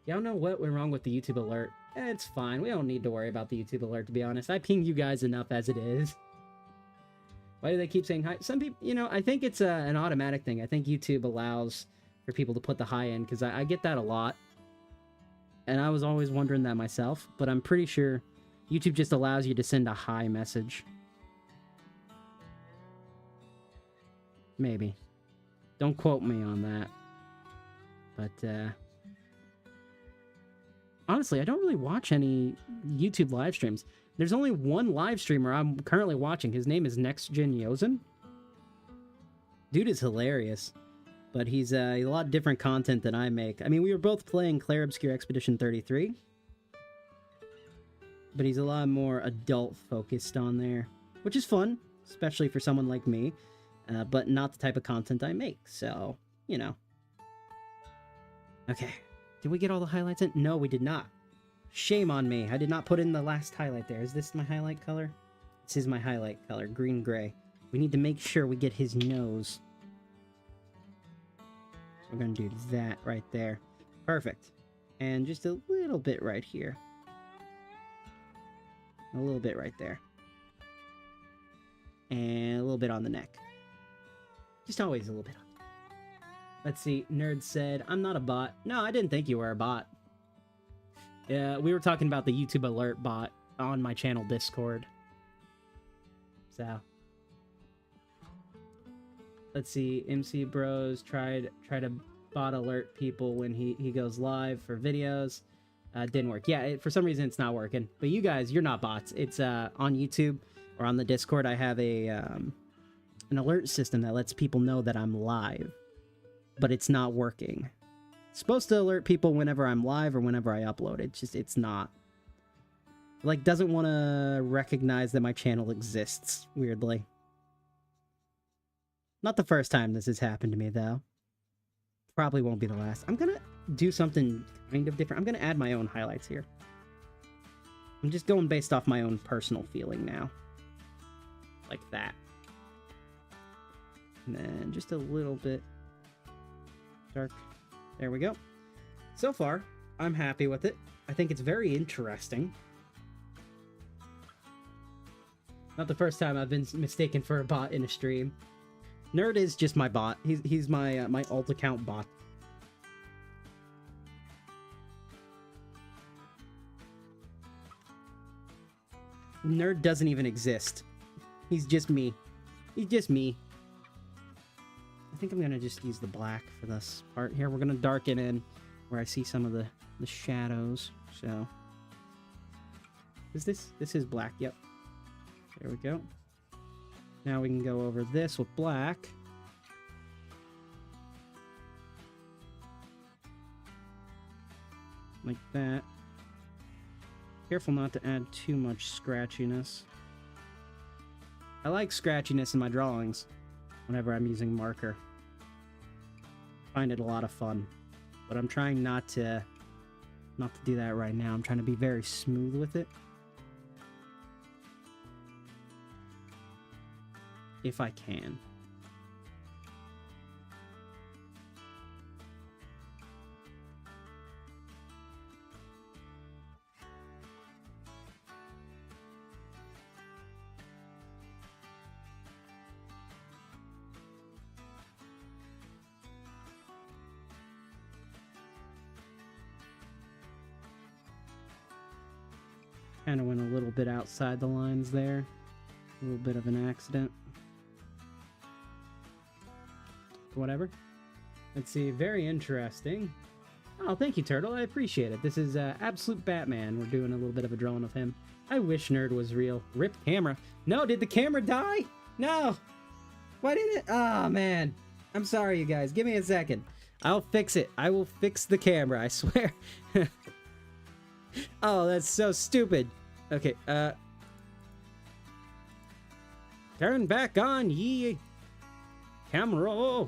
Speaker 1: Y'all know what went wrong with the YouTube alert? It's fine. We don't need to worry about the YouTube alert, to be honest. I ping you guys enough as it is. Why do they keep saying hi? Some people, you know, I think it's an automatic thing. I think YouTube allows for people to put the hi in, because I get that a lot. And I was always wondering that myself, but I'm pretty sure YouTube just allows you to send a hi message. Maybe. Don't quote me on that. But, honestly, I don't really watch any YouTube live streams. There's only one live streamer I'm currently watching. His name is NextGen Yozen. Dude is hilarious. But he's a lot different content than I make. I mean, we were both playing Clair Obscure Expedition 33. But he's a lot more adult-focused on there, which is fun, especially for someone like me, but not the type of content I make, so, you know. Okay, did we get all the highlights in? No, we did not. Shame on me, I did not put in the last highlight there. Is this my highlight color? This is my highlight color, green-gray. We need to make sure we get his nose. So we're gonna do that right there. Perfect. And just a little bit right here. A little bit right there. And a little bit on the neck. Just always a little bit. Let's see. Nerd said, I'm not a bot. No, I didn't think you were a bot. Yeah, we were talking about the YouTube alert bot on my channel Discord. So. Let's see. MC Bros try to bot alert people when he goes live for videos. Didn't work. Yeah, for some reason it's not working. But you guys, you're not bots. It's on YouTube or on the Discord. I have a an alert system that lets people know that I'm live, but it's not working. It's supposed to alert people whenever I'm live or whenever I upload. It's not. Like, doesn't want to recognize that my channel exists, weirdly. Not the first time this has happened to me, though. Probably won't be the last. I'm gonna do something kind of different. I'm gonna add my own highlights here. I'm just going based off my own personal feeling now. Like that. And then just a little bit dark. There we go. So far, I'm happy with it. I think it's very interesting. Not the first time I've been mistaken for a bot in a stream. Nerd is just my bot. He's my my alt account bot. Nerd doesn't even exist. He's just me. He's just me. I think I'm gonna just use the black for this part here. We're gonna darken in where I see some of the shadows. So is this is black? Yep. There we go. Now we can go over this with black. Like that. Careful not to add too much scratchiness. I like scratchiness in my drawings whenever I'm using marker. I find it a lot of fun. But I'm trying not to do that right now. I'm trying to be very smooth with it. If I can. Kind of went a little bit outside the lines there. A little bit of an accident. Whatever. Let's see. Very interesting. Oh, thank you, Turtle. I appreciate it. This is Absolute Batman. We're doing a little bit of a drawing of him. I wish Nerd was real. Rip camera. No, did the camera die? No. Why did it? Oh, man. I'm sorry, you guys. Give me a second. I'll fix it. I will fix the camera, I swear. Oh, that's so stupid. Okay, turn back on, ye camera.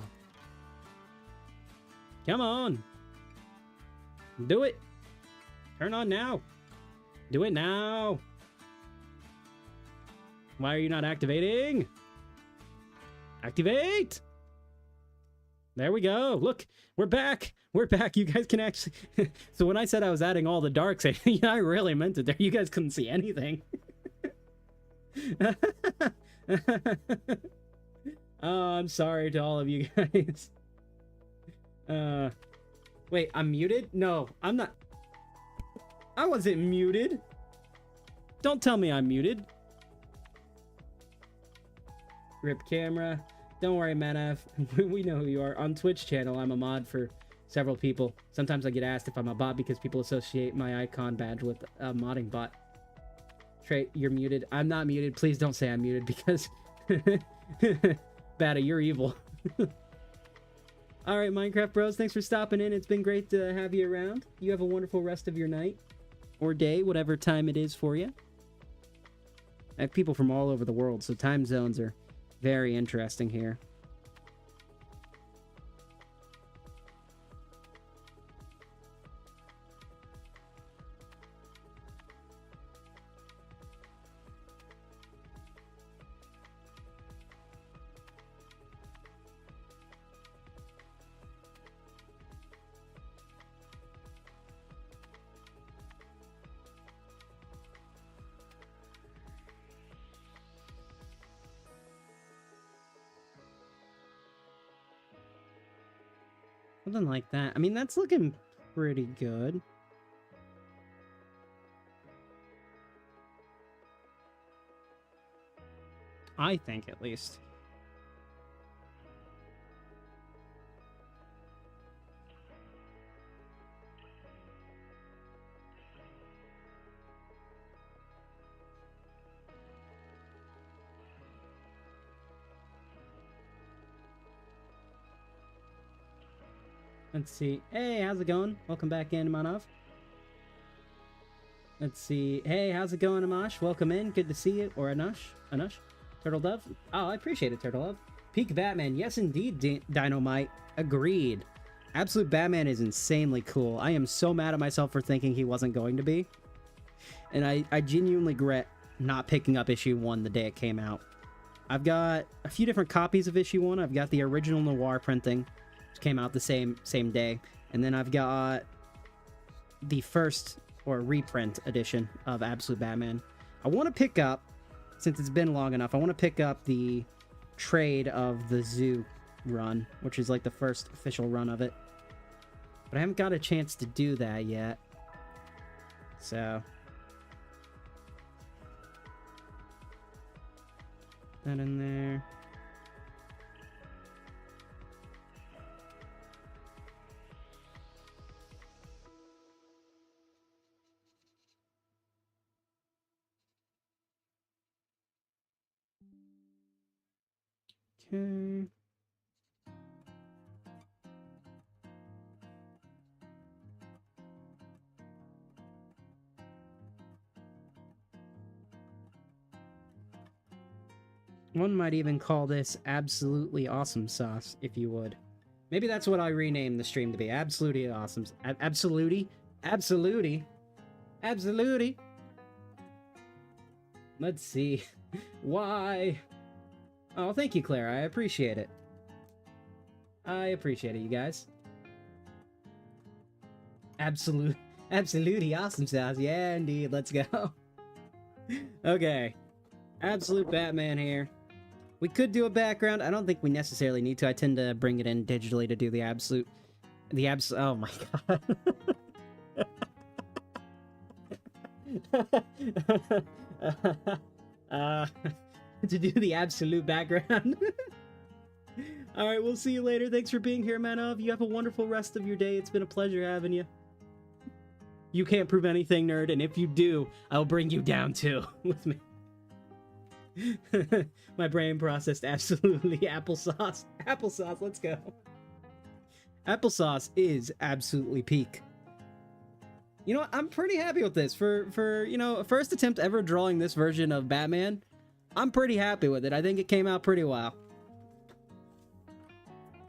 Speaker 1: Come on. Do it. Turn on now. Do it now. Why are you not activating? Activate. There we go. Look, we're back. We're back. You guys can actually... So when I said I was adding all the darks, I really meant it there. You guys couldn't see anything. Oh, I'm sorry to all of you guys. Wait, I'm muted? No, I'm not. I wasn't muted. Don't tell me I'm muted. Rip camera. Don't worry, Manav. We know who you are. On Twitch channel, I'm a mod for several people. Sometimes I get asked if I'm a bot because people associate my icon badge with a modding bot. Tre, you're muted. I'm not muted. Please don't say I'm muted because... Bada, you're evil. Alright, Minecraft bros, thanks for stopping in. It's been great to have you around. You have a wonderful rest of your night. Or day, whatever time it is for you. I have people from all over the world, so time zones are very interesting here. Something like that. I mean, that's looking pretty good. I think, at least. Let's see. Hey, how's it going? Welcome back in, Manov. Let's see. Hey, how's it going, Amash? Welcome in. Good to see you. Or Anush. Anush? Turtle Dove? Oh, I appreciate it, Turtle Dove. Peak Batman. Yes, indeed, Dynamite. Agreed. Absolute Batman is insanely cool. I am so mad at myself for thinking he wasn't going to be. And I genuinely regret not picking up issue 1 the day it came out. I've got a few different copies of issue 1. I've got the original Noir printing, which came out the same day. And then I've got the first or reprint edition of Absolute Batman. I want to pick up, since it's been long enough, I want to pick up the trade of the zoo run, which is like the first official run of it. But I haven't got a chance to do that yet. So... that in there. Okay. One might even call this absolutely awesome sauce, if you would. Maybe that's what I rename the stream to be. Absolutely awesome. Absolutely. Absolutely. Absolutely. Let's see. Why? Oh, thank you, Claire. I appreciate it. I appreciate it, you guys. Absolutely awesome sauce. Yeah, indeed. Let's go. Okay. Absolute Batman here. We could do a background. I don't think we necessarily need to. I tend to bring it in digitally to do the absolute... oh my god. To do the absolute background. Alright, we'll see you later. Thanks for being here, Manov. You have a wonderful rest of your day. It's been a pleasure having you. You can't prove anything, nerd, and if you do, I'll bring you down too with me. My brain processed absolutely applesauce. Applesauce, let's go. Applesauce is absolutely peak. You know what? I'm pretty happy with this. For you know, first attempt ever drawing this version of Batman, I'm pretty happy with it. I think it came out pretty well.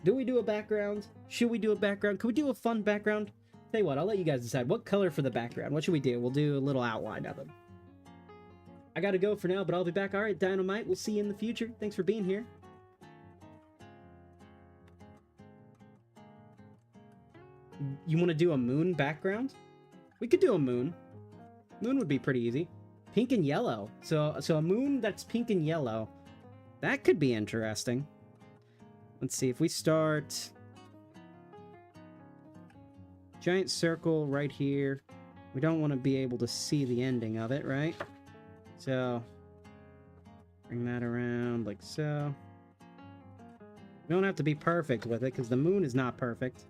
Speaker 1: Do we do a background? Should we do a background? Could we do a fun background? Tell you what, I'll let you guys decide. What color for the background? What should we do? We'll do a little outline of them. I gotta go for now, but I'll be back. Alright, Dynamite, we'll see you in the future. Thanks for being here. You want to do a moon background? We could do a moon. Moon would be pretty easy. Pink and yellow. So a moon that's pink and yellow. That could be interesting. Let's see, if we start... giant circle right here. We don't want to be able to see the ending of it, right? So, bring that around like so. We don't have to be perfect with it, because the moon is not perfect.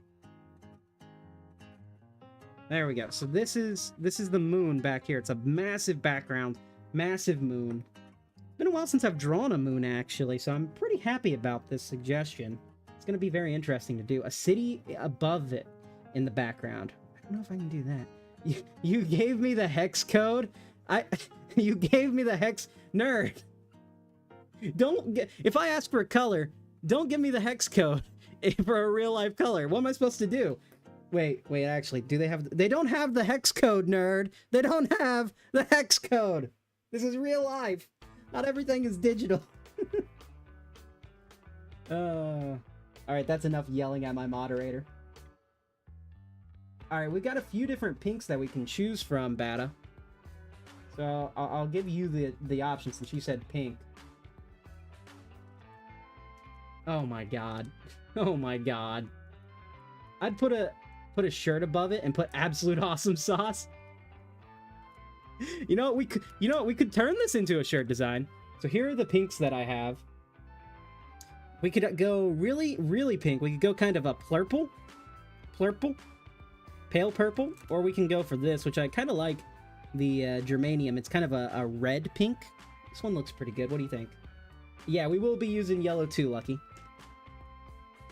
Speaker 1: There we go. So this is the moon back here. It's a massive background, massive moon. Been a while since I've drawn a moon, actually, so I'm pretty happy about this suggestion. It's going to be very interesting to do. A city above it in the background. I don't know if I can do that. You gave me the hex code? You gave me the hex... Nerd! If I ask for a color, don't give me the hex code for a real-life color. What am I supposed to do? Wait, actually, do they have... They don't have the hex code, nerd! They don't have the hex code! This is real life! Not everything is digital. Alright, that's enough yelling at my moderator. Alright, we got a few different pinks that we can choose from, Bata. So, I'll give you the option since you said pink. Oh my god. Oh my god. I'd put a shirt above it and put absolute awesome sauce. You know what, we could turn this into a shirt design. So here are the pinks that I have. We could go really, really pink. We could go kind of a purple, pale purple, or we can go for this, which I kind of like, the germanium. It's kind of a red pink. This one looks pretty good. What do you think? Yeah, we will be using yellow too, Lucky.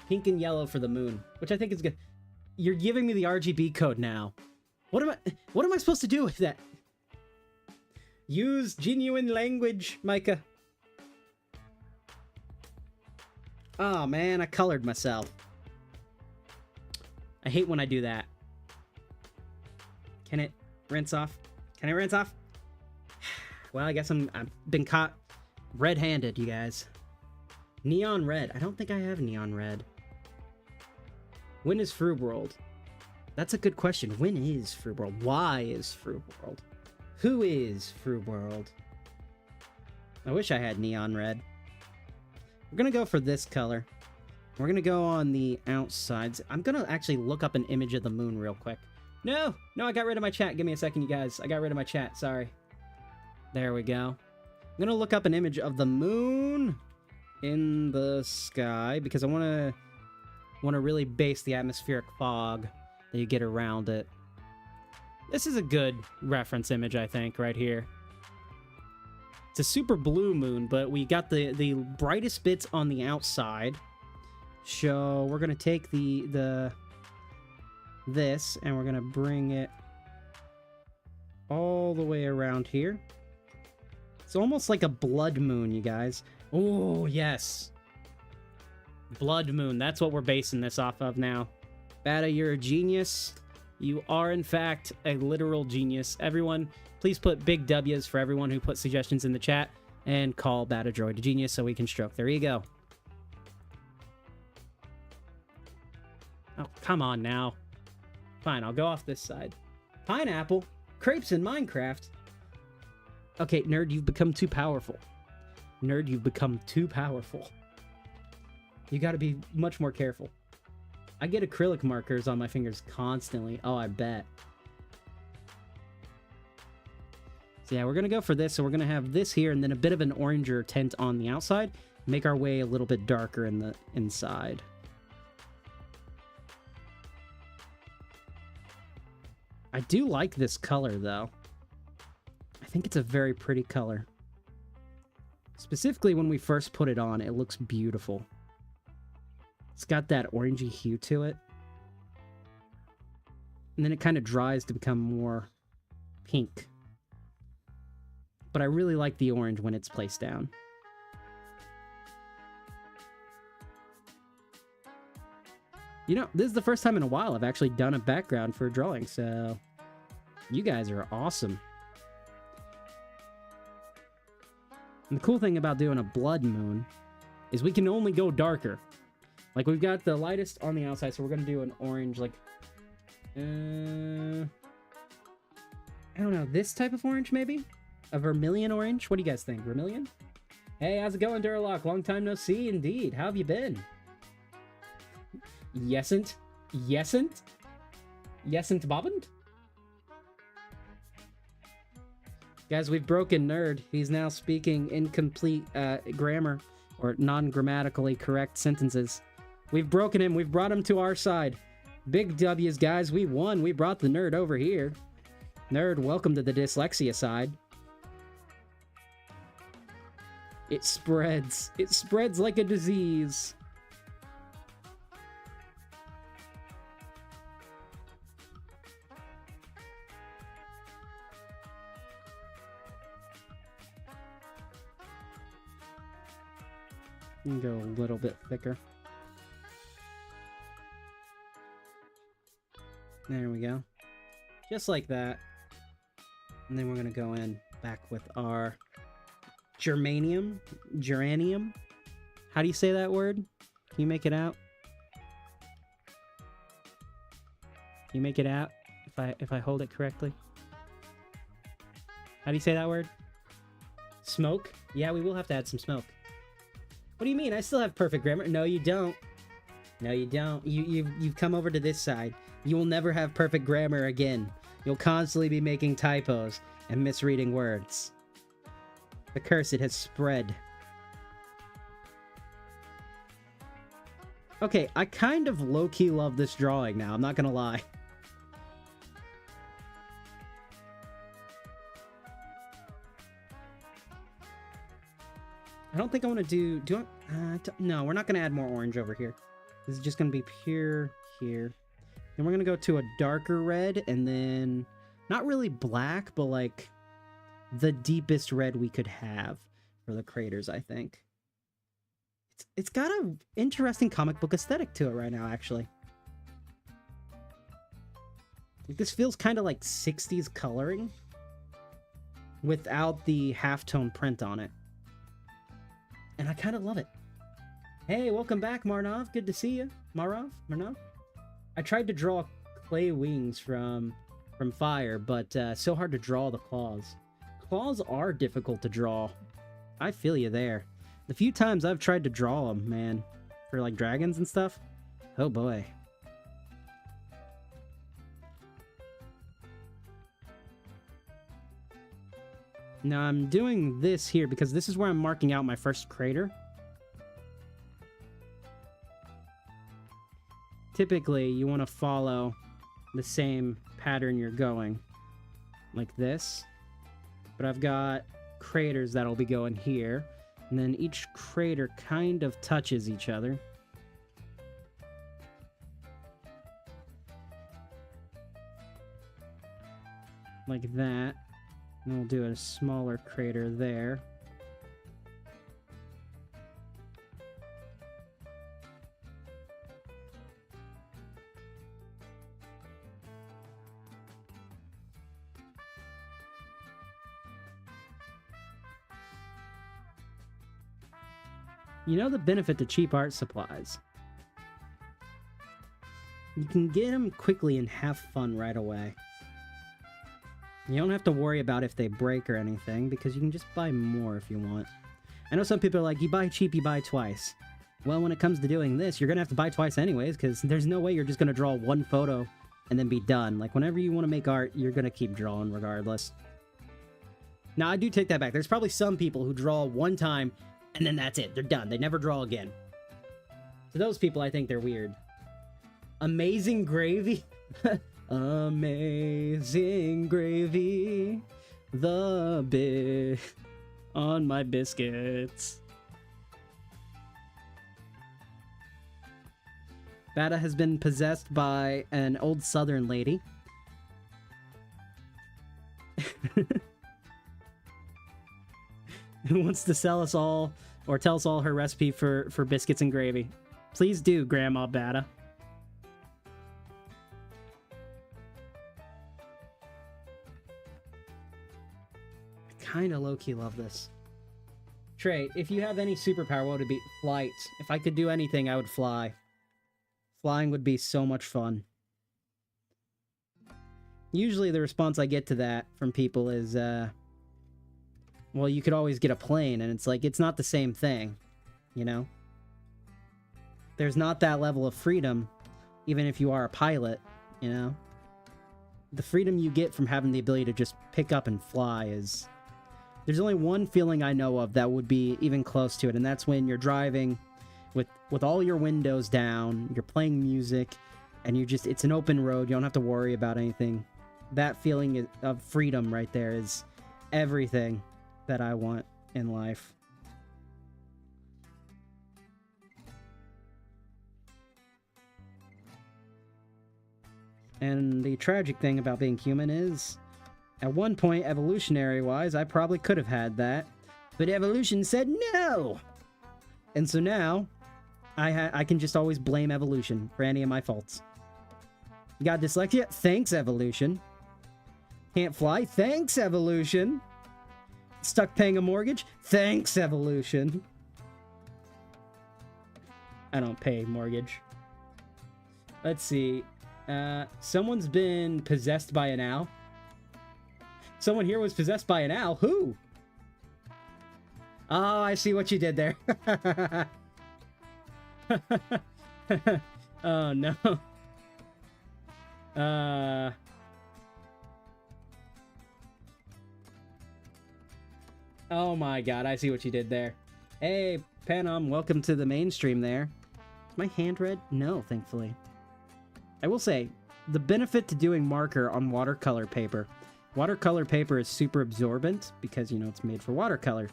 Speaker 1: Pink and yellow for the moon, which I think is good. You're giving me the RGB code now. What am I supposed to do with that? Use genuine language, Micah. Oh man, I colored myself. I hate when I do that. Can it rinse off? Can I rinse off? Well, I guess I've been caught red-handed, you guys. Neon red. I don't think I have neon red. When is Fruit World? That's a good question. When is Fruit World? Why is Fruit World? Who is Fruit World? I wish I had neon red. We're gonna go for this color. We're gonna go on the outsides. I'm gonna actually look up an image of the moon real quick. No, I got rid of my chat. Give me a second, you guys. I got rid of my chat. Sorry. There we go. I'm gonna look up an image of the moon in the sky because I want to really base the atmospheric fog that you get around it. This is a good reference image, I think, right here. It's a super blue moon, but we got the brightest bits on the outside. So we're gonna take this and we're gonna bring it all the way around here. It's almost like a blood moon, you guys. Oh, yes. Blood moon. That's what we're basing this off of now. Bada, you're a genius. You are, in fact, a literal genius. Everyone, please put big W's for everyone who put suggestions in the chat and call Bada Droid a genius so we can stroke their ego. Oh, come on now. Fine, I'll go off this side. Pineapple? Crepes in Minecraft? Okay, nerd, you've become too powerful. Nerd, you've become too powerful. You gotta be much more careful. I get acrylic markers on my fingers constantly. Oh, I bet. So yeah, we're gonna go for this. So we're gonna have this here and then a bit of an oranger tint on the outside. Make our way a little bit darker in the inside. I do like this color, though. I think it's a very pretty color. Specifically, when we first put it on, it looks beautiful. It's got that orangey hue to it. And then it kind of dries to become more pink. But I really like the orange when it's placed down. You know, this is the first time in a while I've actually done a background for a drawing, so you guys are awesome. And the cool thing about doing a blood moon is we can only go darker. Like, we've got the lightest on the outside, so we're going to do an orange, like, I don't know, this type of orange, maybe? A vermilion orange? What do you guys think? Vermilion? Hey, how's it going, Durlock? Long time no see, indeed. How have you been? Yesn't? Yesn't? Yesn't bobbined? Guys, we've broken Nerd. He's now speaking incomplete grammar or non-grammatically correct sentences. We've broken him. We've brought him to our side. Big W's, guys. We won. We brought the Nerd over here. Nerd, welcome to the dyslexia side. It spreads. It spreads like a disease. You can go a little bit thicker. There we go. Just like that. And then we're going to go in back with our germanium. Geranium. How do you say that word? Can you make it out? Can you make it out if I hold it correctly? How do you say that word? Smoke? Yeah, we will have to add some smoke. What do you mean? I still have perfect grammar. No, you don't. No, you don't. You've come over to this side. You will never have perfect grammar again. You'll constantly be making typos and misreading words. The curse, it has spread. Okay, I kind of low-key love this drawing now. I'm not gonna lie. I don't think I want to do... no, we're not going to add more orange over here. This is just going to be pure here. Then we're going to go to a darker red, and then... not really black, but like... the deepest red we could have for the craters, I think. It's got an interesting comic book aesthetic to it right now, actually. This feels kind of like 60s coloring. Without the halftone print on it. And I kind of love it. Hey, welcome back, Marnov. Good to see you. Marnov? I tried to draw clay wings from fire, but so hard to draw the claws. Claws are difficult to draw. I feel you there. The few times I've tried to draw them, man, for like dragons and stuff, oh boy. Now I'm doing this here because this is where I'm marking out my first crater. Typically, you want to follow the same pattern you're going, like this. But I've got craters that'll be going here, and then each crater kind of touches each other. Like that. And we'll do a smaller crater there. You know the benefit to cheap art supplies? You can get them quickly and have fun right away. You don't have to worry about if they break or anything, because you can just buy more if you want. I know some people are like, you buy cheap, you buy twice. Well, when it comes to doing this, you're going to have to buy twice anyways, because there's no way you're just going to draw one photo and then be done. Like, whenever you want to make art, you're going to keep drawing regardless. Now, I do take that back. There's probably some people who draw one time, and then that's it. They're done. They never draw again. To those people, I think they're weird. Amazing gravy? Amazing gravy, the bit on my biscuits. Bada has been possessed by an old southern lady. Who wants to sell us all, or tell us all her recipe for biscuits and gravy. Please do, Grandma Bada. Kind of low-key love this. Trey, if you have any superpower, what would it be? Flight. If I could do anything, I would fly. Flying would be so much fun. Usually the response I get to that from people is, well, you could always get a plane, and it's like, it's not the same thing, you know? There's not that level of freedom, even if you are a pilot, you know? The freedom you get from having the ability to just pick up and fly is... There's only one feeling I know of that would be even close to it, and that's when you're driving with all your windows down, you're playing music, and you just, it's an open road, you don't have to worry about anything. That feeling of freedom right there is everything that I want in life. And the tragic thing about being human is, at one point, evolutionary-wise, I probably could have had that, but evolution said no! And so now, I can just always blame evolution for any of my faults. You got dyslexia? Thanks, evolution. Can't fly? Thanks, evolution. Stuck paying a mortgage? Thanks, evolution. I don't pay mortgage. Let's see. Someone's been possessed by an owl. Someone here was possessed by an owl. Who? Oh, I see what you did there. Oh, no. Oh my god, I see what you did there. Hey, Panom, welcome to the mainstream there. Is my hand red? No, thankfully. I will say, the benefit to doing marker on watercolor paper. Watercolor paper is super absorbent because, you know, it's made for watercolor.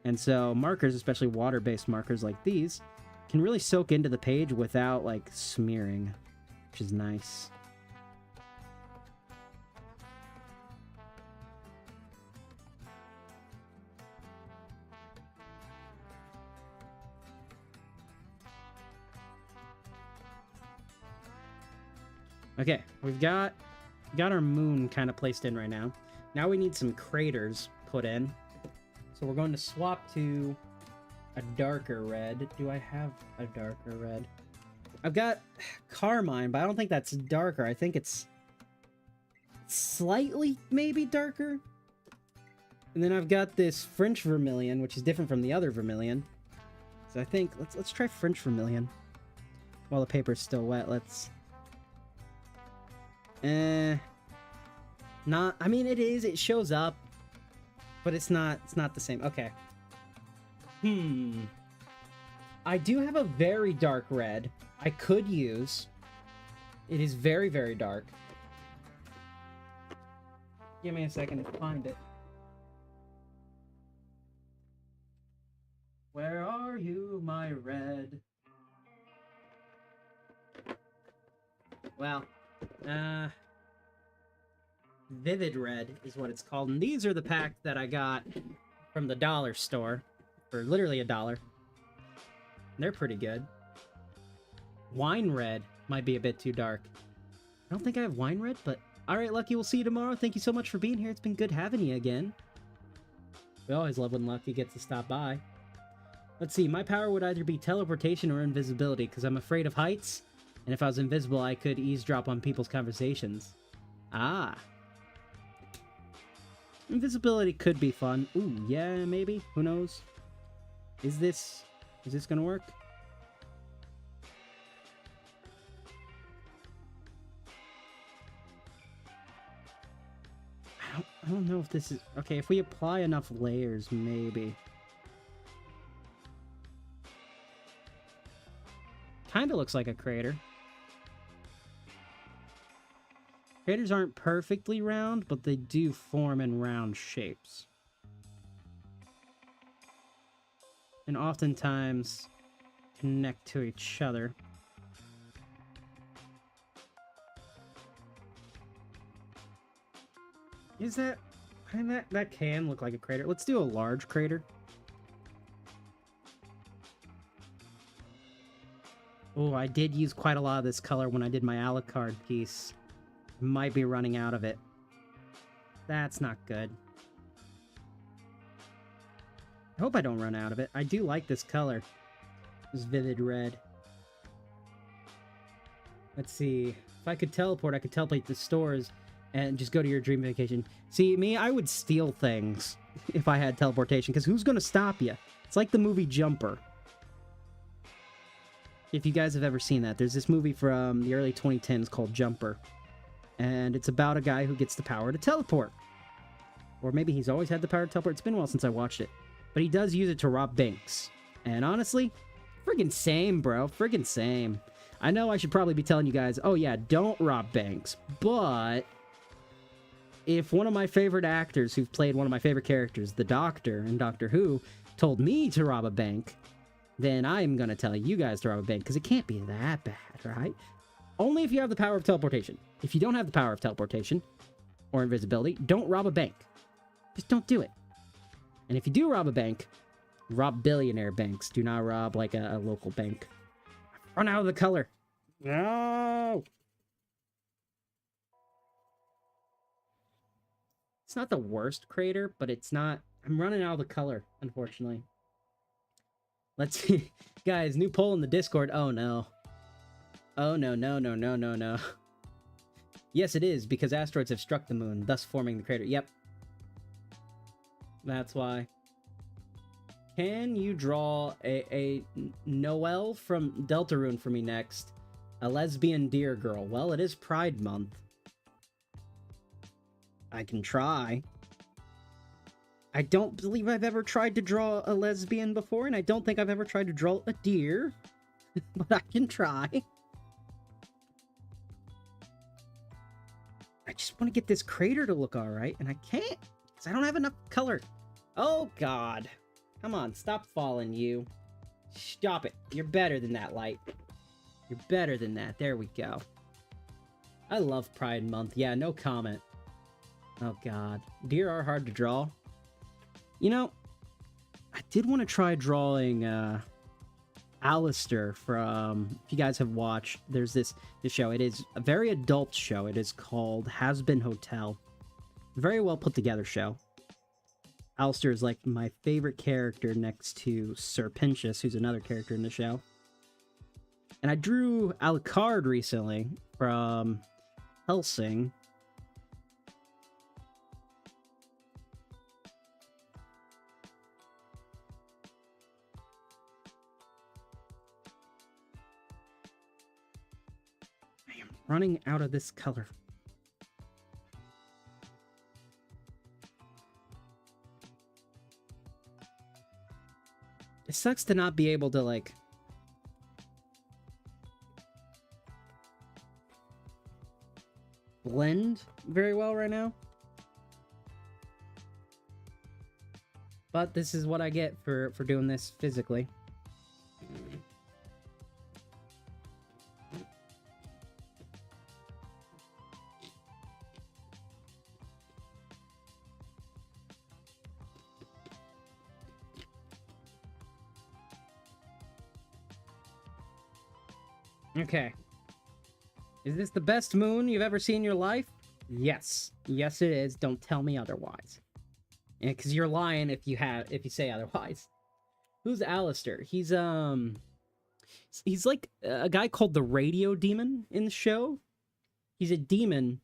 Speaker 1: And so markers, especially water-based markers like these, can really soak into the page without, like, smearing, which is nice. Okay, we've got our moon kind of placed in right now. Now we need some craters put in. So we're going to swap to a darker red. Do I have a darker red? I've got carmine, but I don't think that's darker. I think it's slightly maybe darker. And then I've got this French vermilion, which is different from the other vermilion. So I think let's try French Vermilion. While the paper's still wet, let's... Not... I mean, it is. It shows up. But it's not the same. Okay. I do have a very dark red I could use. It is very, very dark. Give me a second to find it. Where are you, my red? Well, Vivid Red is what it's called. And these are the packs that I got from the dollar store for literally $1. They're pretty good. Wine Red might be a bit too dark. I don't think I have Wine Red, but alright, Lucky, we'll see you tomorrow. Thank you so much for being here. It's been good having you again. We always love when Lucky gets to stop by. Let's see, my power would either be teleportation or invisibility, because I'm afraid of heights, and if I was invisible, I could eavesdrop on people's conversations. Ah. Invisibility could be fun. Ooh, yeah, maybe. Who knows? Is this gonna work? I don't know if this is... Okay, if we apply enough layers, maybe. Kinda looks like a crater. Craters aren't perfectly round, but they do form in round shapes. And oftentimes connect to each other. Is that... I mean, that can look like a crater. Let's do a large crater. Oh, I did use quite a lot of this color when I did my Alucard piece. Might be running out of it. That's not good. I hope I don't run out of it. I do like this color. This Vivid Red. Let's see. If I could teleport, I could teleport to stores and just go to your dream vacation. See, me, I would steal things if I had teleportation, because who's going to stop you? It's like the movie Jumper. If you guys have ever seen that, there's this movie from the early 2010s called Jumper. And it's about a guy who gets the power to teleport. Or maybe he's always had the power to teleport. It's been a while since I watched it. But he does use it to rob banks. And honestly, friggin' same, bro. Friggin' same. I know I should probably be telling you guys, oh yeah, don't rob banks. But if one of my favorite actors who've played one of my favorite characters, the Doctor in Doctor Who, told me to rob a bank, then I'm gonna tell you guys to rob a bank, because it can't be that bad, right? Only if you have the power of teleportation. If you don't have the power of teleportation or invisibility, don't rob a bank. Just don't do it. And if you do rob a bank, rob billionaire banks. Do not rob, like, a local bank. Run out of the color. No! It's not the worst crater, but it's not... I'm running out of the color, unfortunately. Let's see. Guys, new poll in the Discord. Oh, no. Oh, no, no, no, no, no, no. Yes, it is, because asteroids have struck the moon, thus forming the crater. Yep. That's why. Can you draw a Noelle from Deltarune for me next? A lesbian deer girl. Well, it is Pride Month. I can try. I don't believe I've ever tried to draw a lesbian before, and I don't think I've ever tried to draw a deer. But I can try. I just want to get this crater to look alright, and I can't, because I don't have enough color. Oh, God. Come on, stop falling, you. Stop it. You're better than that, Light. You're better than that. There we go. I love Pride Month. Yeah, no comment. Oh, God. Deer are hard to draw. You know, I did want to try drawing, Alistair from, if you guys have watched, there's this show. It is a very adult show. It is called Has Been Hotel. Very well put together show. Alistair is like my favorite character next to Sir Pinchus, who's another character in the show. And I drew Alucard recently from Helsing. running out of this color. It sucks to not be able to, like... blend very well right now. But this is what I get for doing this physically. Okay. Is this the best moon you've ever seen in your life? Yes. Yes, it is. Don't tell me otherwise. Yeah, because you're lying if you say otherwise. Who's Alistair? He's like a guy called the Radio Demon in the show. He's a demon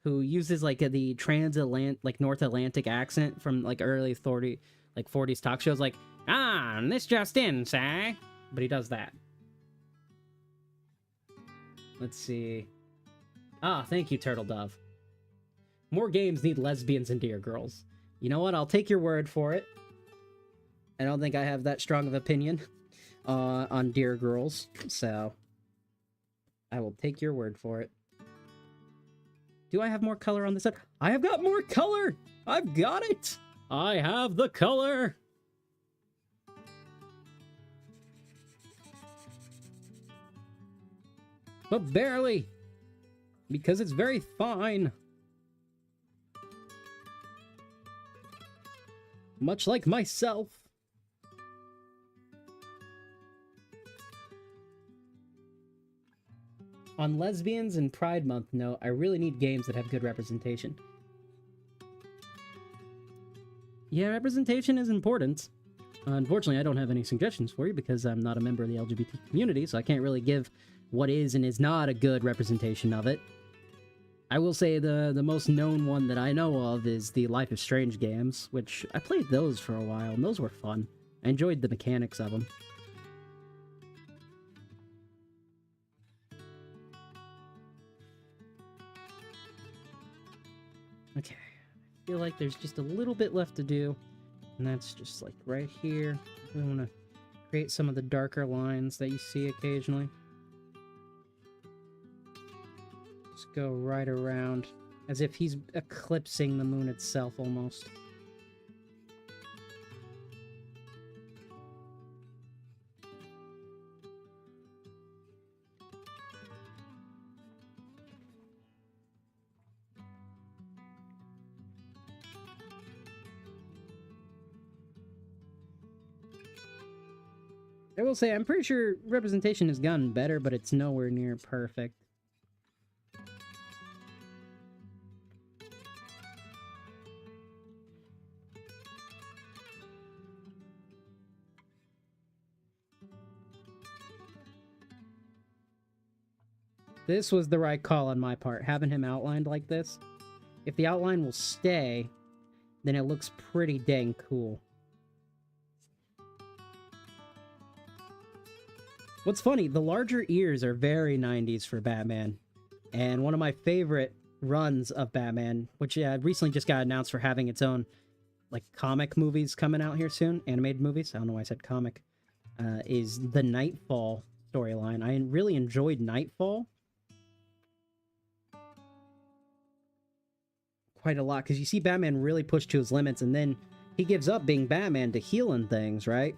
Speaker 1: who uses like the transatlantic, North Atlantic accent from like early 40s talk shows, like, this just in, sir. But he does that. Let's see. Thank you, Turtle Dove. More games need lesbians and dear girls. You know what? I'll take your word for it. I don't think I have that strong of opinion on dear girls, so I will take your word for it. Do I have more color on this side? I have got more color! I've got it! I have the color! But barely! Because it's very fine. Much like myself. On Lesbians and Pride Month note, I really need games that have good representation. Yeah, representation is important. Unfortunately, I don't have any suggestions for you because I'm not a member of the LGBT community, so I can't really give what is and is not a good representation of it. I will say the most known one that I know of is the Life is Strange games, which I played those for a while, and those were fun. I enjoyed the mechanics of them. Okay, I feel like there's just a little bit left to do, and that's just like right here. We want to create some of the darker lines that you see occasionally. Just go right around, as if he's eclipsing the moon itself, almost. I will say, I'm pretty sure representation has gotten better, but it's nowhere near perfect. This was the right call on my part, having him outlined like this. If the outline will stay, then it looks pretty dang cool. What's funny, the larger ears are very 90s for Batman. And one of my favorite runs of Batman, which recently just got announced for having its own like comic movies coming out here soon, animated movies, I don't know why I said comic, is the Nightfall storyline. I really enjoyed Nightfall quite a lot, because you see Batman really push to his limits, and then he gives up being Batman to healing things, right?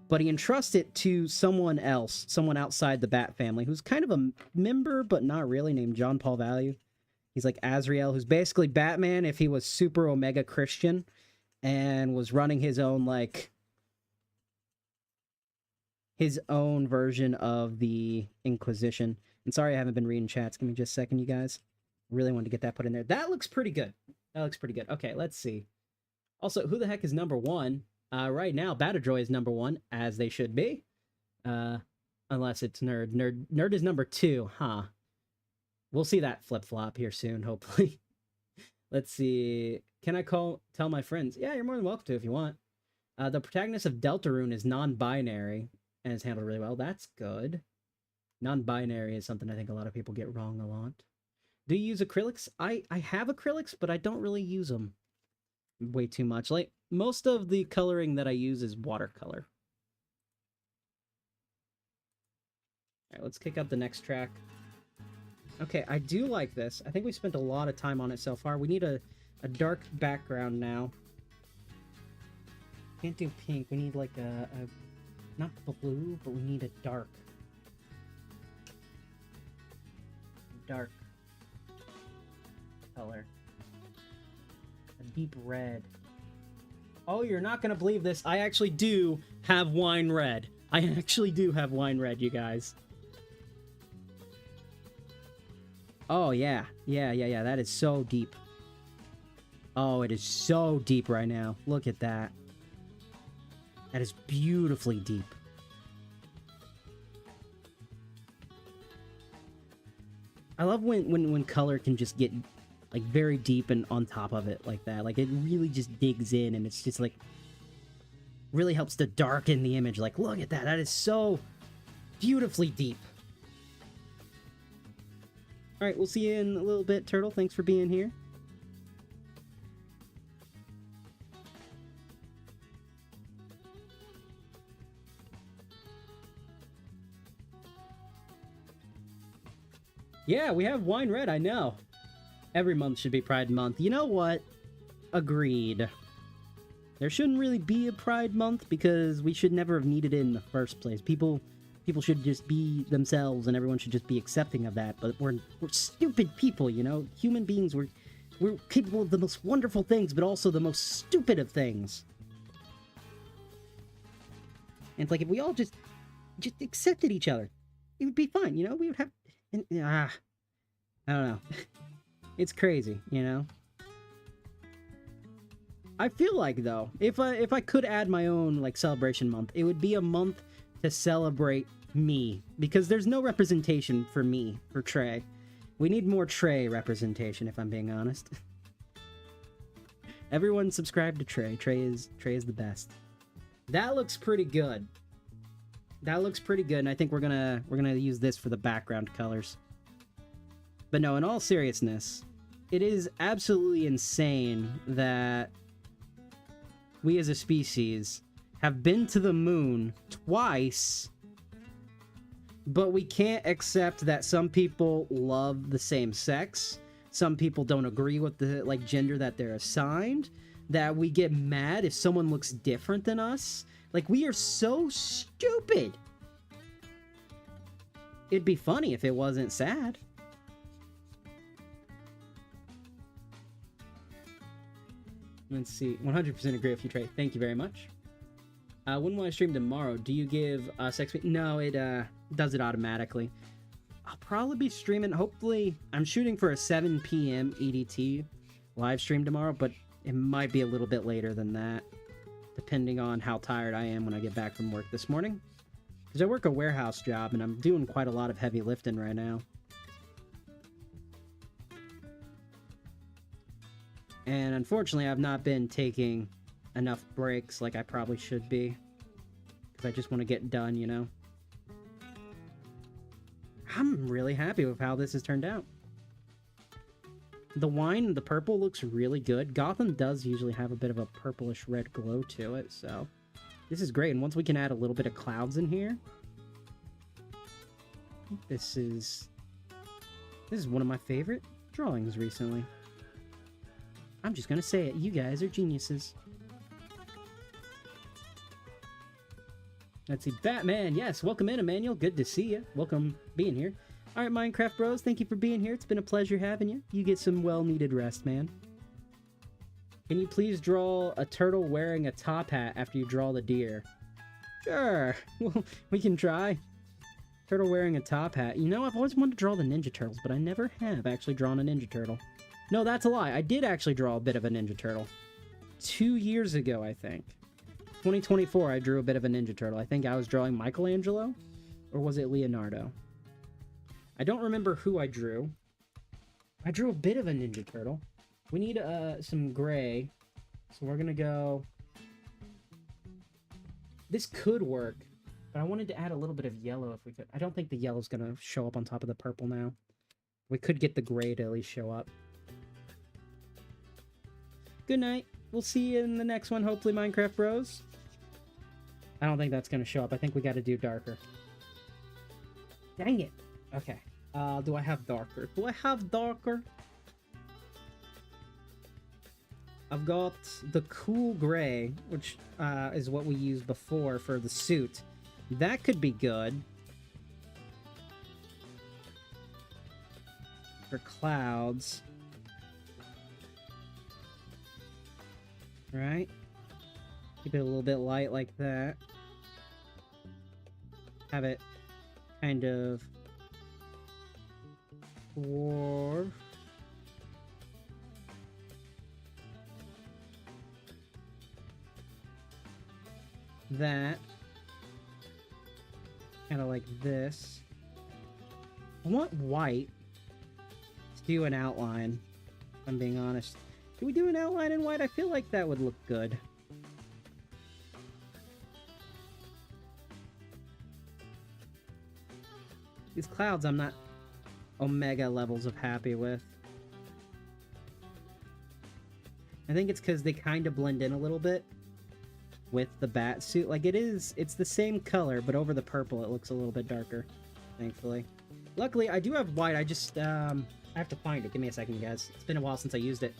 Speaker 1: But he entrusts it to someone else, someone outside the Bat family, who's kind of a member, but not really, named John Paul Value. He's like Azrael, who's basically Batman if he was super Omega Christian, and was running his own, like, his own version of the Inquisition. And sorry I haven't been reading chats. Give me just a second, you guys. Really wanted to get that put in there. That looks pretty good. That looks pretty good. Okay, let's see. Also, who the heck is number one? Right now, Batadroy is number one, as they should be. Unless it's Nerd. Nerd is number two, huh? We'll see that flip-flop here soon, hopefully. Let's see. Can I tell my friends? Yeah, you're more than welcome to if you want. The protagonist of Deltarune is non-binary and is handled really well. That's good. Non-binary is something I think a lot of people get wrong a lot. Do you use acrylics? I have acrylics, but I don't really use them way too much. Like, most of the coloring that I use is watercolor. Alright, let's kick out the next track. Okay, I do like this. I think we spent a lot of time on it so far. We need a dark background now. Can't do pink. We need like a not blue, but we need a dark color. A deep red. Oh, you're not gonna believe this. I actually do have wine red. I actually do have wine red, you guys. Oh, yeah. Yeah. That is so deep. Oh, it is so deep right now. Look at that. That is beautifully deep. I love when color can just get, like, very deep and on top of it like that. Like, it really just digs in, and it's just, like, really helps to darken the image. Like, look at that. That is so beautifully deep. All right, we'll see you in a little bit, Turtle. Thanks for being here. Yeah, we have wine red, I know. Every month should be Pride Month. You know what? Agreed. There shouldn't really be a Pride Month because we should never have needed it in the first place. People should just be themselves and everyone should just be accepting of that. But we're stupid people, you know? Human beings, we're capable of the most wonderful things, but also the most stupid of things. And it's like, if we all just accepted each other, it would be fine, you know? We would have... I don't know. It's crazy, you know? I feel like, though, if I could add my own, like, celebration month, it would be a month to celebrate me. Because there's no representation for me, for Tre. We need more Tre representation, if I'm being honest. Everyone subscribe to Tre. Tre is the best. That looks pretty good. That looks pretty good, and I think we're gonna use this for the background colors. But no, in all seriousness, it is absolutely insane that we as a species have been to the moon twice, but we can't accept that some people love the same sex, some people don't agree with the, like, gender that they're assigned, that we get mad if someone looks different than us. Like, we are so stupid. It'd be funny if it wasn't sad. Let's see. 100% agree with you, Tre. Thank you very much. When will I stream tomorrow? Do you give sex... No, it does it automatically. I'll probably be streaming... Hopefully, I'm shooting for a 7 p.m. EDT live stream tomorrow, but it might be a little bit later than that, depending on how tired I am when I get back from work this morning. Because I work a warehouse job, and I'm doing quite a lot of heavy lifting right now. And unfortunately, I've not been taking enough breaks like I probably should be. Because I just want to get done, you know? I'm really happy with how this has turned out. The wine, the purple, looks really good. Gotham does usually have a bit of a purplish red glow to it, so... This is great, and once we can add a little bit of clouds in here... This is one of my favorite drawings recently. I'm just gonna say it, you guys are geniuses. Let's see, Batman, yes, welcome in, Emmanuel, good to see you. Welcome being here. Alright, Minecraft Bros, thank you for being here. It's been a pleasure having you. You get some well-needed rest, man. Can you please draw a turtle wearing a top hat after you draw the deer? Sure, well, we can try. Turtle wearing a top hat. You know, I've always wanted to draw the Ninja Turtles, but I never have actually drawn a Ninja Turtle. No, that's a lie. I did actually draw a bit of a Ninja Turtle. 2 years ago, I think. 2024, I drew a bit of a Ninja Turtle. I think I was drawing Michelangelo, or was it Leonardo? I don't remember who I drew. I drew a bit of a Ninja Turtle. We need some gray, so we're gonna go... This could work. But I wanted to add a little bit of yellow if we could. I don't think the yellow's going to show up on top of the purple now. We could get the gray to at least show up. Good night. We'll see you in the next one, hopefully, Minecraft Bros. I don't think that's going to show up. I think we got to do darker. Dang it. Okay. Do I have darker? Do I have darker? I've got the cool gray, which is what we used before for the suit. That could be good. For clouds. Right? Keep it a little bit light like that. Have it kind of dwarf. That. Kind of like this. I want white to do an outline, if I'm being honest. Can we do an outline in white? I feel like that would look good. These clouds I'm not omega levels of happy with. I think it's because they kind of blend in a little bit with the bat suit. Like it's the same color, but over the purple it looks a little bit darker, thankfully. Luckily, I do have white. I just, I have to find it. Give me a second, guys. It's been a while since I used it.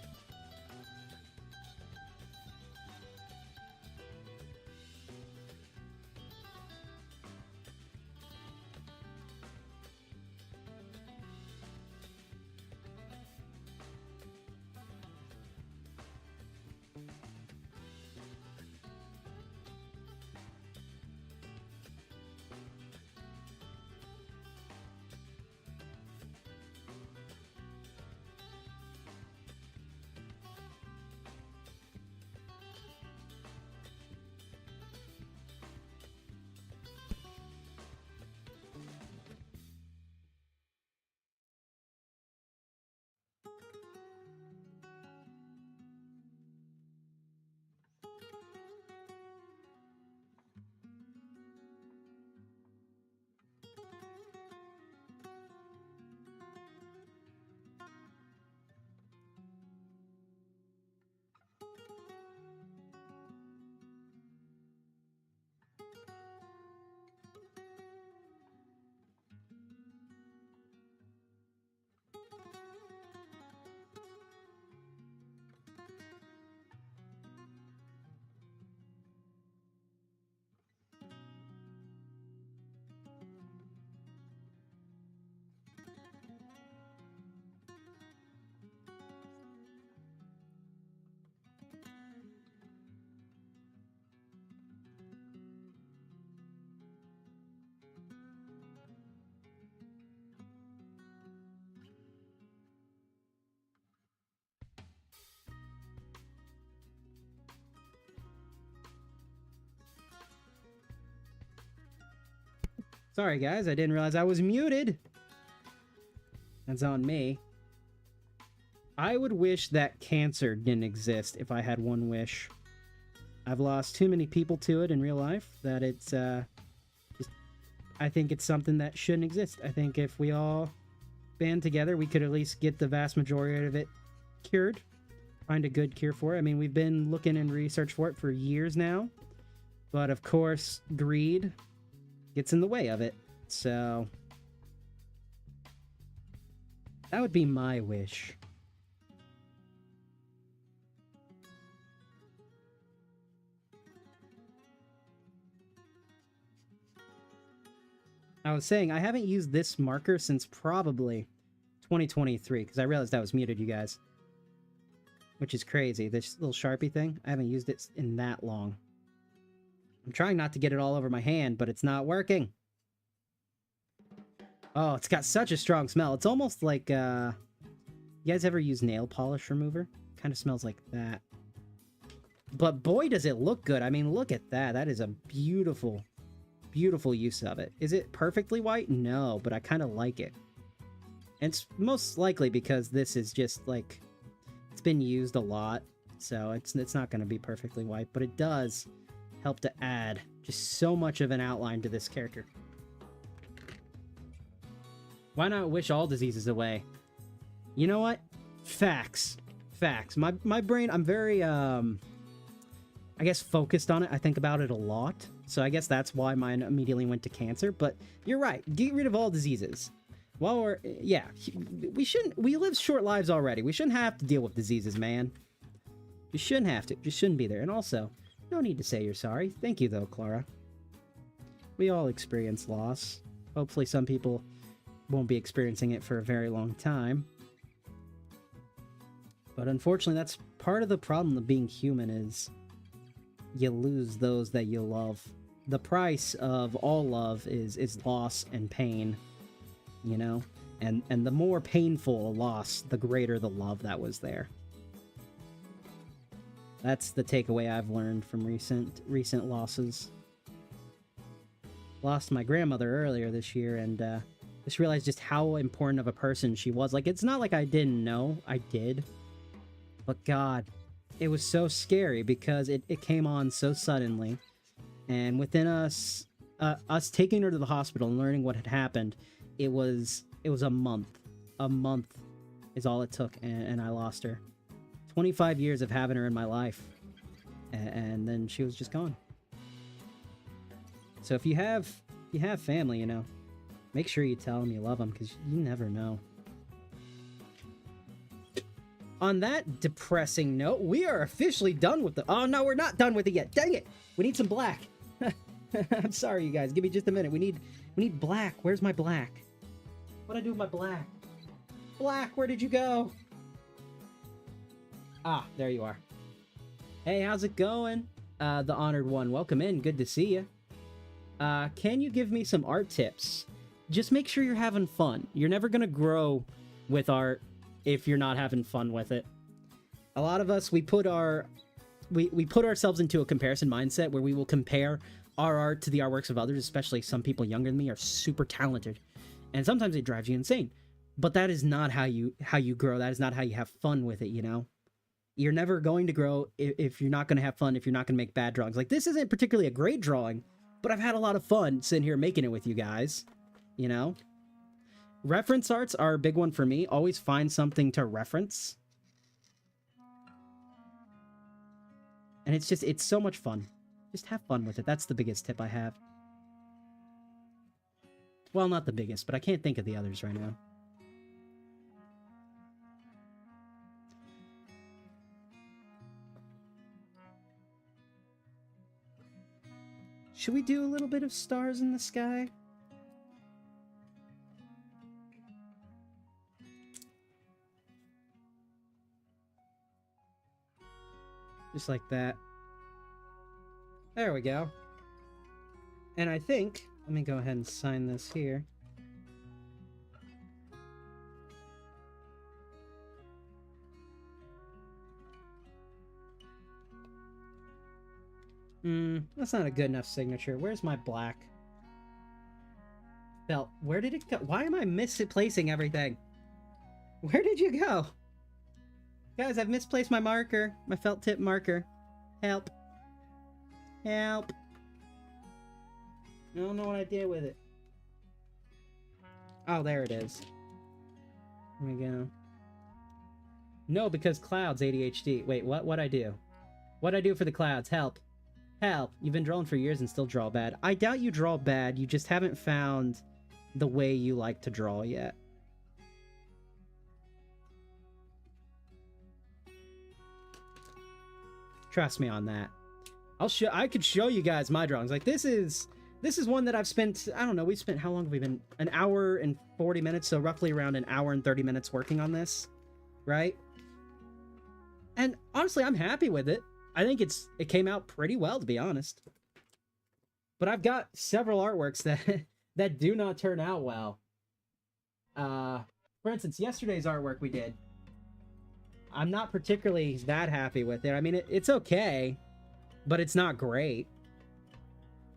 Speaker 1: Sorry, guys. I didn't realize I was muted. That's on me. I would wish that cancer didn't exist if I had one wish. I've lost too many people to it in real life that it's, just... I think it's something that shouldn't exist. I think if we all band together, we could at least get the vast majority of it cured. Find a good cure for it. I mean, we've been looking and research for it for years now. But, of course, greed gets in the way of it. So that would be my wish. I was saying, I haven't used this marker since probably 2023, because I realized I was muted, you guys. Which is crazy. This little Sharpie thing, I haven't used it in that long. I'm trying not to get it all over my hand, but it's not working. Oh, it's got such a strong smell. It's almost like, you guys ever use nail polish remover? Kind of smells like that. But boy, does it look good. I mean, look at that. That is a beautiful, beautiful use of it. Is it perfectly white? No, but I kind of like it. And it's most likely because this is just, like, it's been used a lot. So it's not going to be perfectly white, but it does help to add Just so much of an outline to this character. Why not wish all diseases away? You know what? Facts. Facts. My brain, I'm very, I guess, focused on it. I think about it a lot. So I guess that's why mine immediately went to cancer. But you're right. Get rid of all diseases. Well, yeah, we live short lives already. We shouldn't have to deal with diseases, man. You shouldn't have to. You shouldn't be there. And also, no need to say you're sorry. Thank you, though, Clara. We all experience loss. Hopefully some people won't be experiencing it for a very long time. But unfortunately, that's part of the problem of being human is you lose those that you love. The price of all love is loss and pain, you know? And the more painful a loss, the greater the love that was there. That's the takeaway I've learned from recent losses. Lost my grandmother earlier this year, and just realized just how important of a person she was. Like, it's not like I didn't know. I did. But God, it was so scary because it came on so suddenly. And within us taking her to the hospital and learning what had happened, it was a month. A month is all it took, and I lost her. 25 years of having her in my life, and then she was just gone. So if you have family, you know, make sure you tell them you love them, because you never know. On that depressing note, we are officially done with the... Oh, no, we're not done with it yet. Dang it! We need some black. I'm sorry, you guys. Give me just a minute. We need black. Where's my black? What'd I do with my black? Black, where did you go? Ah, there you are. Hey, how's it going? The honored one. Welcome in. Good to see you. Can you give me some art tips? Just make sure you're having fun. You're never gonna grow with art if you're not having fun with it. A lot of us, we put ourselves into a comparison mindset where we will compare our art to the artworks of others, especially some people younger than me are super talented. And sometimes it drives you insane. But that is not how you grow. That is not how you have fun with it, you know? You're never going to grow if you're not going to have fun, if you're not going to make bad drawings. Like, this isn't particularly a great drawing, but I've had a lot of fun sitting here making it with you guys, you know? Reference arts are a big one for me. Always find something to reference. And it's so much fun. Just have fun with it. That's the biggest tip I have. Well, not the biggest, but I can't think of the others right now. Should we do a little bit of stars in the sky? Just like that. There we go. And I think, let me go ahead and sign this here. That's not a good enough signature. Where's my black? Felt. Where did it go? Why am I misplacing everything? Where did you go? Guys, I've misplaced my marker. My felt tip marker. Help. Help. I don't know what I did with it. Oh, there it is. There we go. No, because clouds, ADHD. Wait, what'd I do? What'd I do for the clouds? Help. Help. You've been drawing for years and still draw bad. I doubt you draw bad. You just haven't found the way you like to draw yet. Trust me on that. I could show you guys my drawings. Like, this is one that I've spent, I don't know, we've spent, how long have we been? An hour and 40 minutes, so roughly around an hour and 30 minutes working on this, right? And honestly, I'm happy with it. I think it came out pretty well, to be honest. But I've got several artworks that do not turn out well. For instance, yesterday's artwork we did. I'm not particularly that happy with it. I mean, it's okay, but it's not great.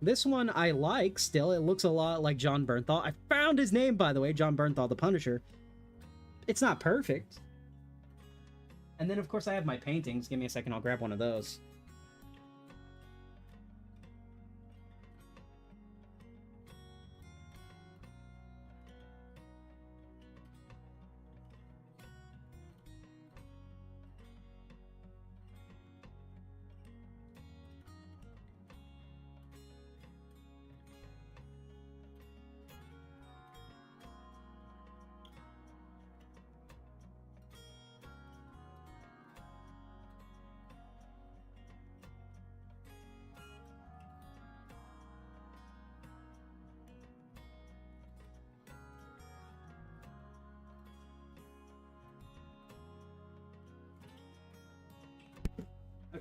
Speaker 1: This one I like still. It looks a lot like John Bernthal. I found his name, by the way, John Bernthal, the Punisher. It's not perfect. And then, of course, I have my paintings. Give me a second, I'll grab one of those.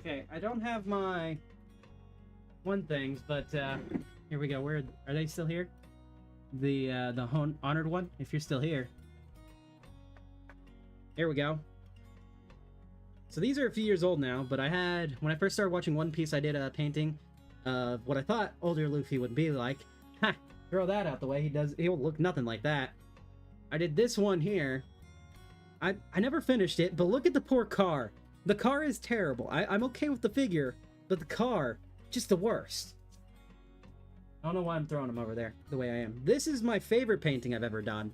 Speaker 1: Okay, I don't have my one things, but here we go. Where are they still here? The honored one, if you're still here. Here we go. So these are a few years old now, but when I first started watching One Piece, I did a painting of what I thought older Luffy would be like. Ha! Throw that out the way. He'll look nothing like that. I did this one here. I never finished it, but look at the poor car. The car is terrible. I'm okay with the figure, but the car, just the worst. I don't know why I'm throwing him over there the way I am. This is my favorite painting I've ever done.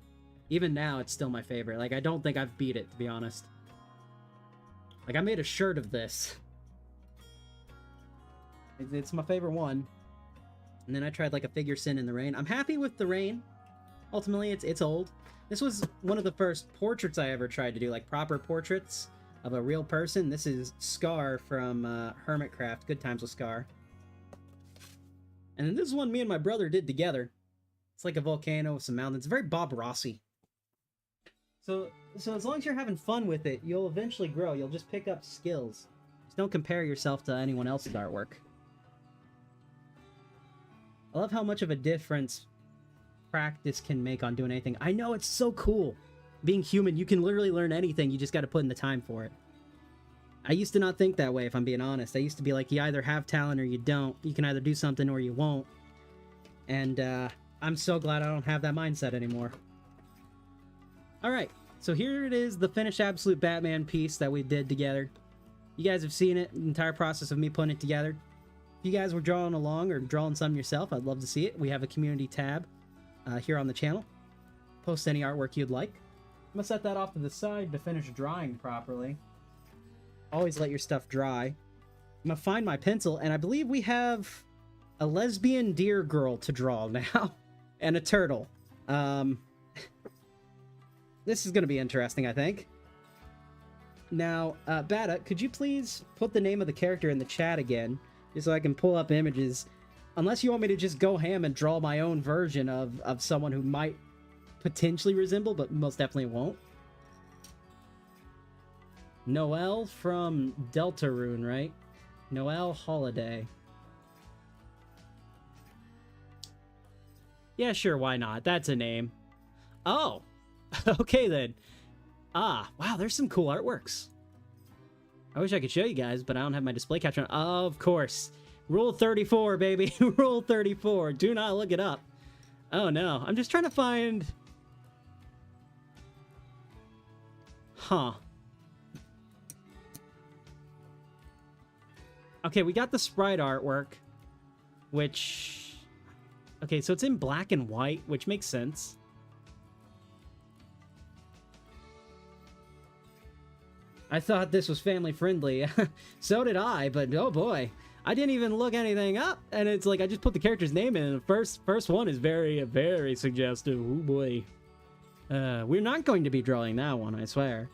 Speaker 1: Even now, it's still my favorite. Like, I don't think I've beat it, to be honest. Like, I made a shirt of this. It's my favorite one. And then I tried, like, a figure Sin in the Rain. I'm happy with the Rain. Ultimately, it's old. This was one of the first portraits I ever tried to do, like, proper portraits of a real person. This is Scar from Hermitcraft. Good Times with Scar. And then this is one me and my brother did together. It's like a volcano with some mountains. Very Bob Rossy. So as long as you're having fun with it, you'll eventually grow. You'll just pick up skills. Just don't compare yourself to anyone else's artwork. I love how much of a difference practice can make on doing anything. I know, it's so cool. Being human, you can literally learn anything. You just got to put in the time for it. I used to not think that way, if I'm being honest. I used to be like, you either have talent or you don't. You can either do something or you won't. And I'm so glad I don't have that mindset anymore. Alright, so here it is, the finished Absolute Batman piece that we did together. You guys have seen it, the entire process of me putting it together. If you guys were drawing along or drawing some yourself, I'd love to see it. We have a community tab here on the channel. Post any artwork you'd like. I'm going to set that off to the side to finish drawing properly. Always let your stuff dry. I'm going to find my pencil, and I believe we have a lesbian deer girl to draw now. And a turtle. This is going to be interesting, I think. Now, Bata, could you please put the name of the character in the chat again, just so I can pull up images? Unless you want me to just go ham and draw my own version of someone who might potentially resemble, but most definitely won't. Noelle from Deltarune, right? Noelle Holiday. Yeah, sure, why not? That's a name. Oh! Okay, then. Ah, wow, there's some cool artworks. I wish I could show you guys, but I don't have my display capture on. Of course. Rule 34, baby. Rule 34. Do not look it up. Oh, no. I'm just trying to find... Huh. Okay, we got the sprite artwork, which... Okay, so it's in black and white, which makes sense. I thought this was family friendly. So did I, but oh boy. I didn't even look anything up, and it's like I just put the character's name in, and the first one is very, very suggestive. Oh boy. We're not going to be drawing that one, I swear.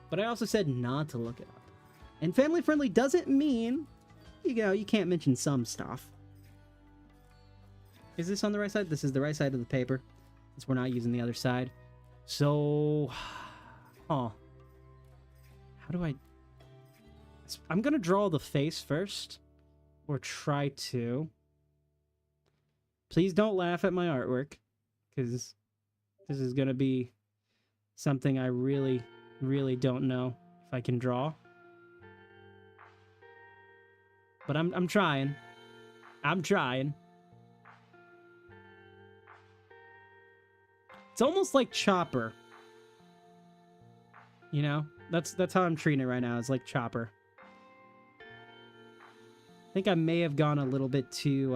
Speaker 1: But I also said not to look it up. And family friendly doesn't mean, you can't mention some stuff. Is this on the right side? This is the right side of the paper, since we're not using the other side. So, how do I'm gonna draw the face first, or try to. Please don't laugh at my artwork, because this is gonna be something I really, really don't know if I can draw. But I'm trying. I'm trying. It's almost like Chopper. You know? That's how I'm treating it right now. It's like Chopper. I think I may have gone a little bit too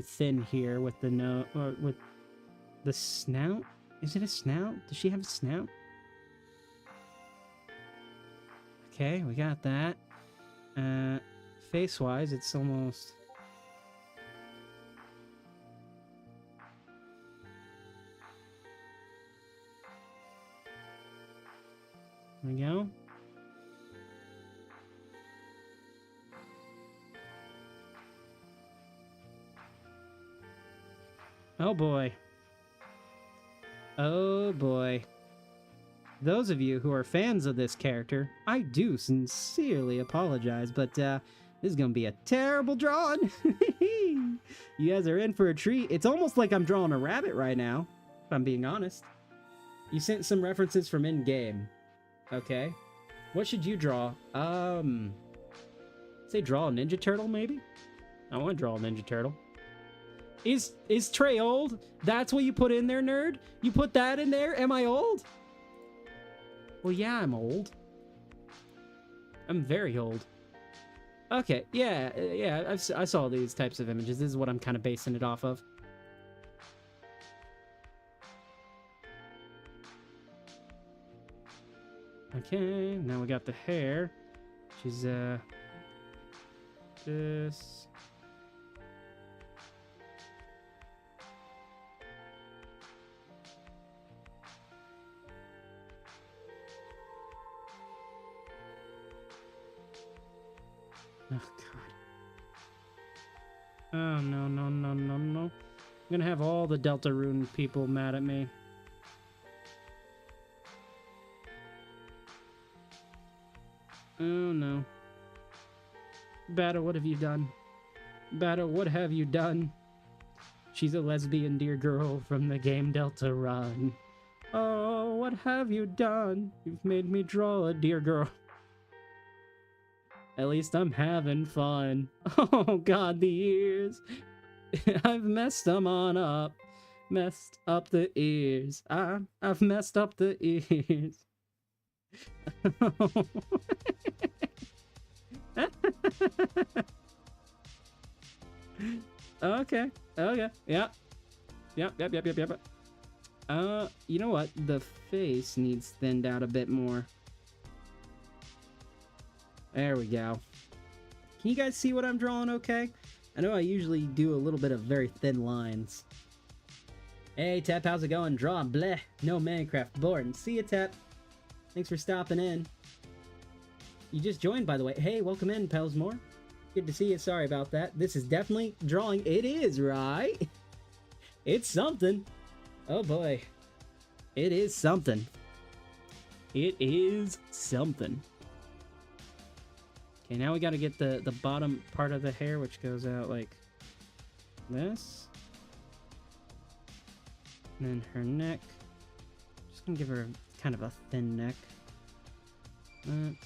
Speaker 1: thin here with the with the snout. Is it a snout? Does she have a snout? Okay, we got that. Face-wise, it's almost... There we go. Oh boy. Oh boy. those of you who are fans of this character, I do sincerely apologize, but this is gonna be a terrible drawing. You guys are in for a treat. It's almost like I'm drawing a rabbit right now, if I'm being honest. You sent some references from in-game. Okay. What should you draw? Say draw a Ninja Turtle, maybe? I want to draw a Ninja Turtle. Is Tre old? That's what you put in there, nerd? You put that in there? Am I old? Well, yeah, I'm old. I'm very old. Okay, yeah, I saw these types of images. This is what I'm kind of basing it off of. Okay, now we got the hair. She's, this... Oh, God. Oh, no, no, no, no, no. I'm gonna have all the Deltarune people mad at me. Oh, no. Battle, what have you done? Battle, what have you done? She's a lesbian dear girl from the game Deltarune. Oh, what have you done? You've made me draw a dear girl. At least I'm having fun. Oh, God, the ears. I've messed them on up. Messed up the ears. I've messed up the ears. Okay. Okay. Yeah. Yep. You know what? The face needs thinned out a bit more. There we go. Can you guys see what I'm drawing okay? I know I usually do a little bit of very thin lines. Hey, Tep, how's it going? Drawing bleh. No Minecraft bored. See ya, Tep. Thanks for stopping in. You just joined, by the way. Hey, welcome in, Pelsmore. Good to see you. Sorry about that. This is definitely drawing. It is, right? It's something. Oh, boy. It is something. It is something. Okay, now we got to get the bottom part of the hair, which goes out like this. And then her neck. Just gonna give her kind of a thin neck. That.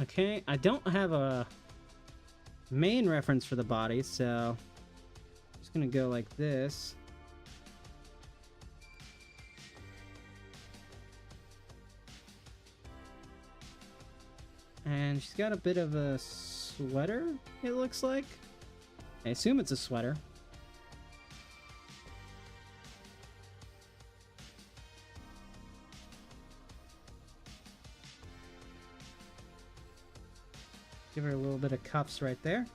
Speaker 1: Okay, I don't have a main reference for the body, so I'm just gonna go like this. And she's got a bit of a sweater, it looks like. I assume it's a sweater. Give her a little bit of cuffs right there.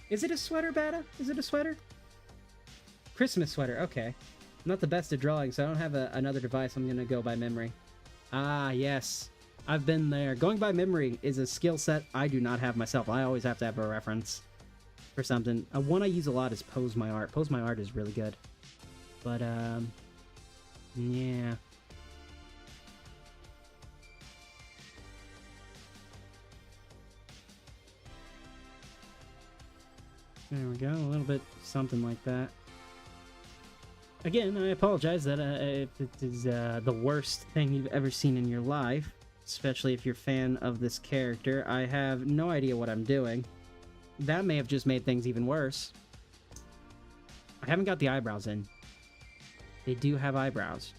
Speaker 1: Is it a sweater, Bata? Is it a sweater? Christmas sweater, okay. I'm not the best at drawing, so I don't have another device. I'm gonna go by memory. Ah, yes. I've been there. Going by memory is a skill set I do not have myself. I always have to have a reference for something. One I use a lot is Pose My Art. Pose My Art is really good. But, yeah. There we go, a little bit something like that. Again, I apologize that if it is the worst thing you've ever seen in your life, especially if you're a fan of this character. I have no idea what I'm doing. That may have just made things even worse. I haven't got the eyebrows in. They do have eyebrows.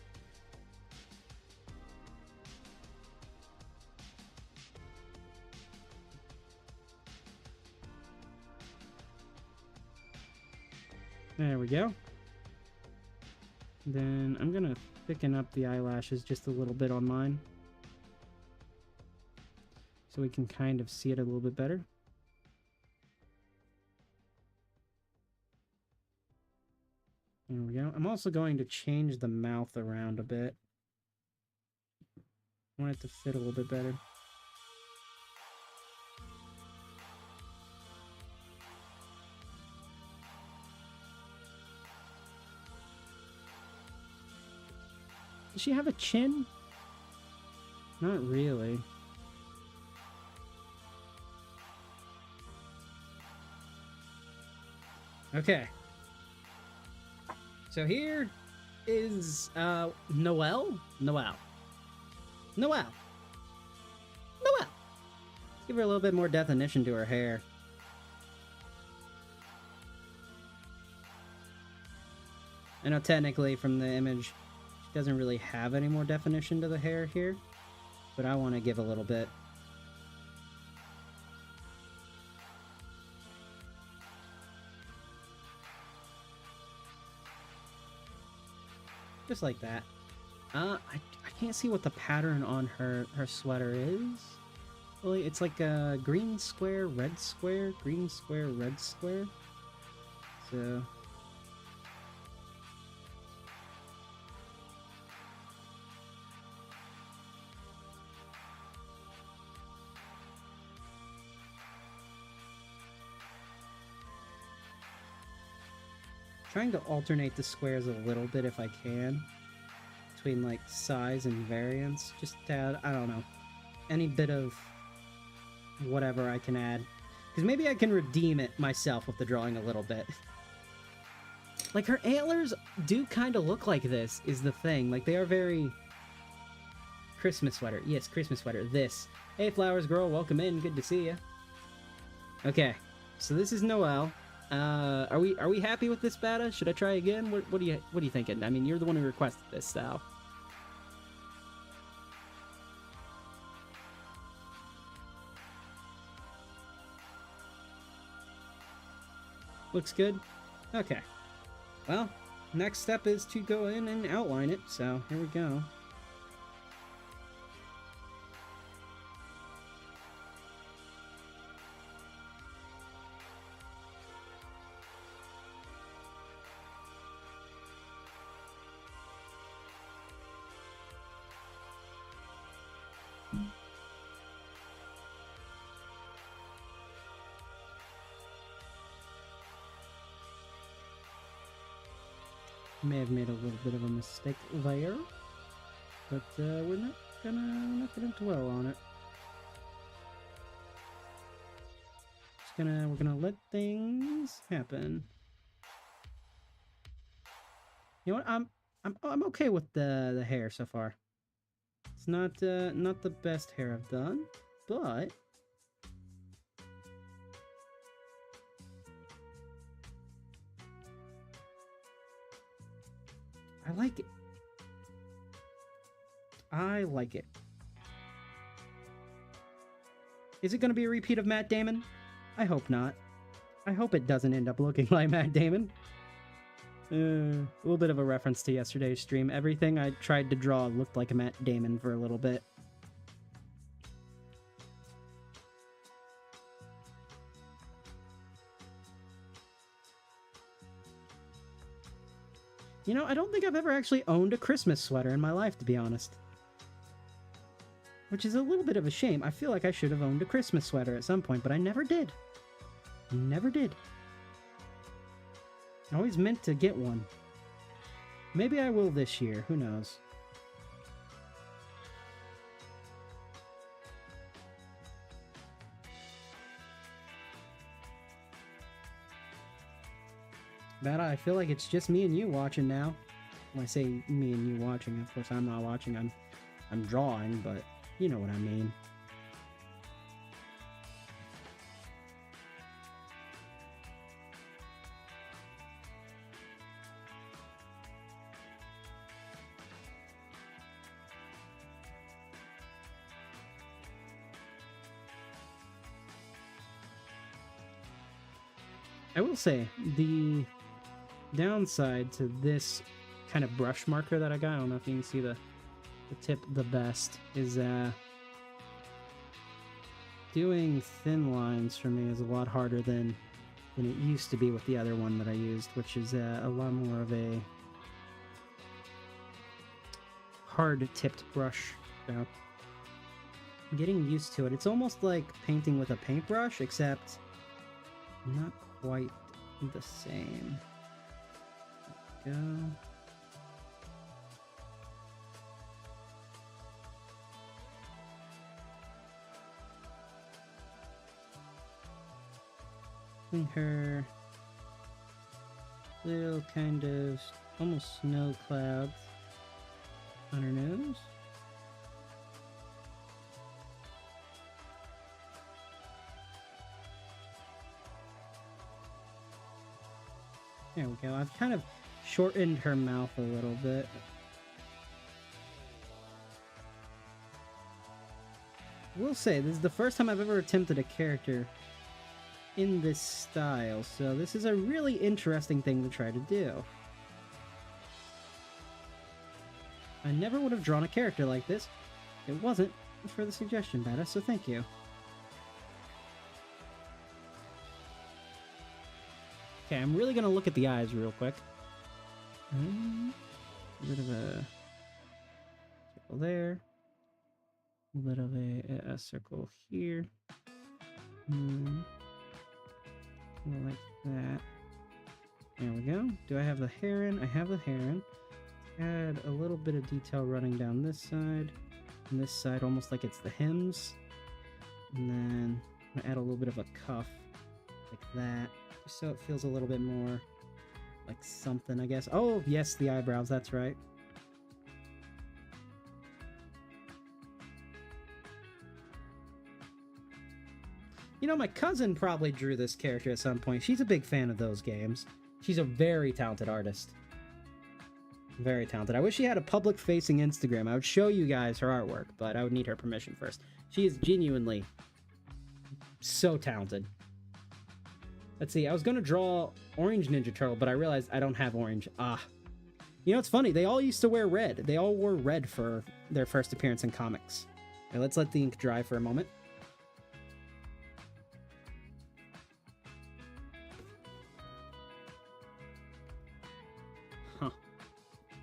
Speaker 1: There we go. Then I'm gonna thicken up the eyelashes just a little bit on mine, so we can kind of see it a little bit better. There we go. I'm also going to change the mouth around a bit. I want it to fit a little bit better. Does she have a chin? Not really. Okay. So here is Noelle? Noelle. Noelle. Noelle. Let's give her a little bit more definition to her hair. I know technically from the image she doesn't really have any more definition to the hair here, but I want to give a little bit. Just like that. I can't see what the pattern on her sweater is. Well, it's like a green square, red square, green square, red square. So trying to alternate the squares a little bit if I can, between like size and variance, just to add, I don't know, any bit of whatever I can add. Because maybe I can redeem it myself with the drawing a little bit. Like, her antlers do kind of look like this, is the thing. Like, they are very... Christmas sweater. Yes, Christmas sweater. This. Hey, Flowers Girl, welcome in. Good to see you. Okay, so this is Noelle. Are we happy with this beta? Should I try again? What are you thinking? I mean, you're the one who requested this, so. Looks good? Okay. Well, next step is to go in and outline it, so here we go. May have made a little bit of a mistake there, but we're not gonna dwell on it. We're gonna let things happen. You know what? I'm okay with the hair so far. It's not the best hair I've done, but I like it. I like it. Is it going to be a repeat of Matt Damon? I hope not. I hope it doesn't end up looking like Matt Damon. A little bit of a reference to yesterday's stream. Everything I tried to draw looked like a Matt Damon for a little bit. You know, I don't think I've ever actually owned a Christmas sweater in my life, to be honest. Which is a little bit of a shame. I feel like I should have owned a Christmas sweater at some point, but I never did. Never did. I always meant to get one. Maybe I will this year. Who knows? Bada, I feel like it's just me and you watching now. When I say me and you watching, of course I'm not watching, I'm drawing, but you know what I mean. I will say, the downside to this kind of brush marker that I got, I don't know if you can see the tip the best, is doing thin lines for me is a lot harder than it used to be with the other one that I used, which is a lot more of a hard-tipped brush. So I'm getting used to it. It's almost like painting with a paintbrush, except not quite the same. There we go. Her little kind of almost snow clouds on her nose. There we go. I've kind of shortened her mouth a little bit. Will say, this is the first time I've ever attempted a character in this style, so this is a really interesting thing to try to do. I never would have drawn a character like this. It wasn't for the suggestion, Beta, so thank you. Okay, I'm really gonna look at the eyes real quick. A bit of a circle there. A bit of a circle here. Like that. There we go. Do I have the heron? I have the heron. Add a little bit of detail running down this side. And this side almost like it's the hems. And then I'm gonna add a little bit of a cuff. Like that. So it feels a little bit more like something, I guess. Oh, yes, the eyebrows, that's right. You know, my cousin probably drew this character at some point. She's a big fan of those games. She's a very talented artist. Very talented. I wish she had a public-facing Instagram. I would show you guys her artwork, but I would need her permission first. She is genuinely so talented. Let's see, I was going to draw Orange Ninja Turtle, but I realized I don't have orange. You know, it's funny. They all used to wear red. They all wore red for their first appearance in comics. Okay, let's let the ink dry for a moment. Huh.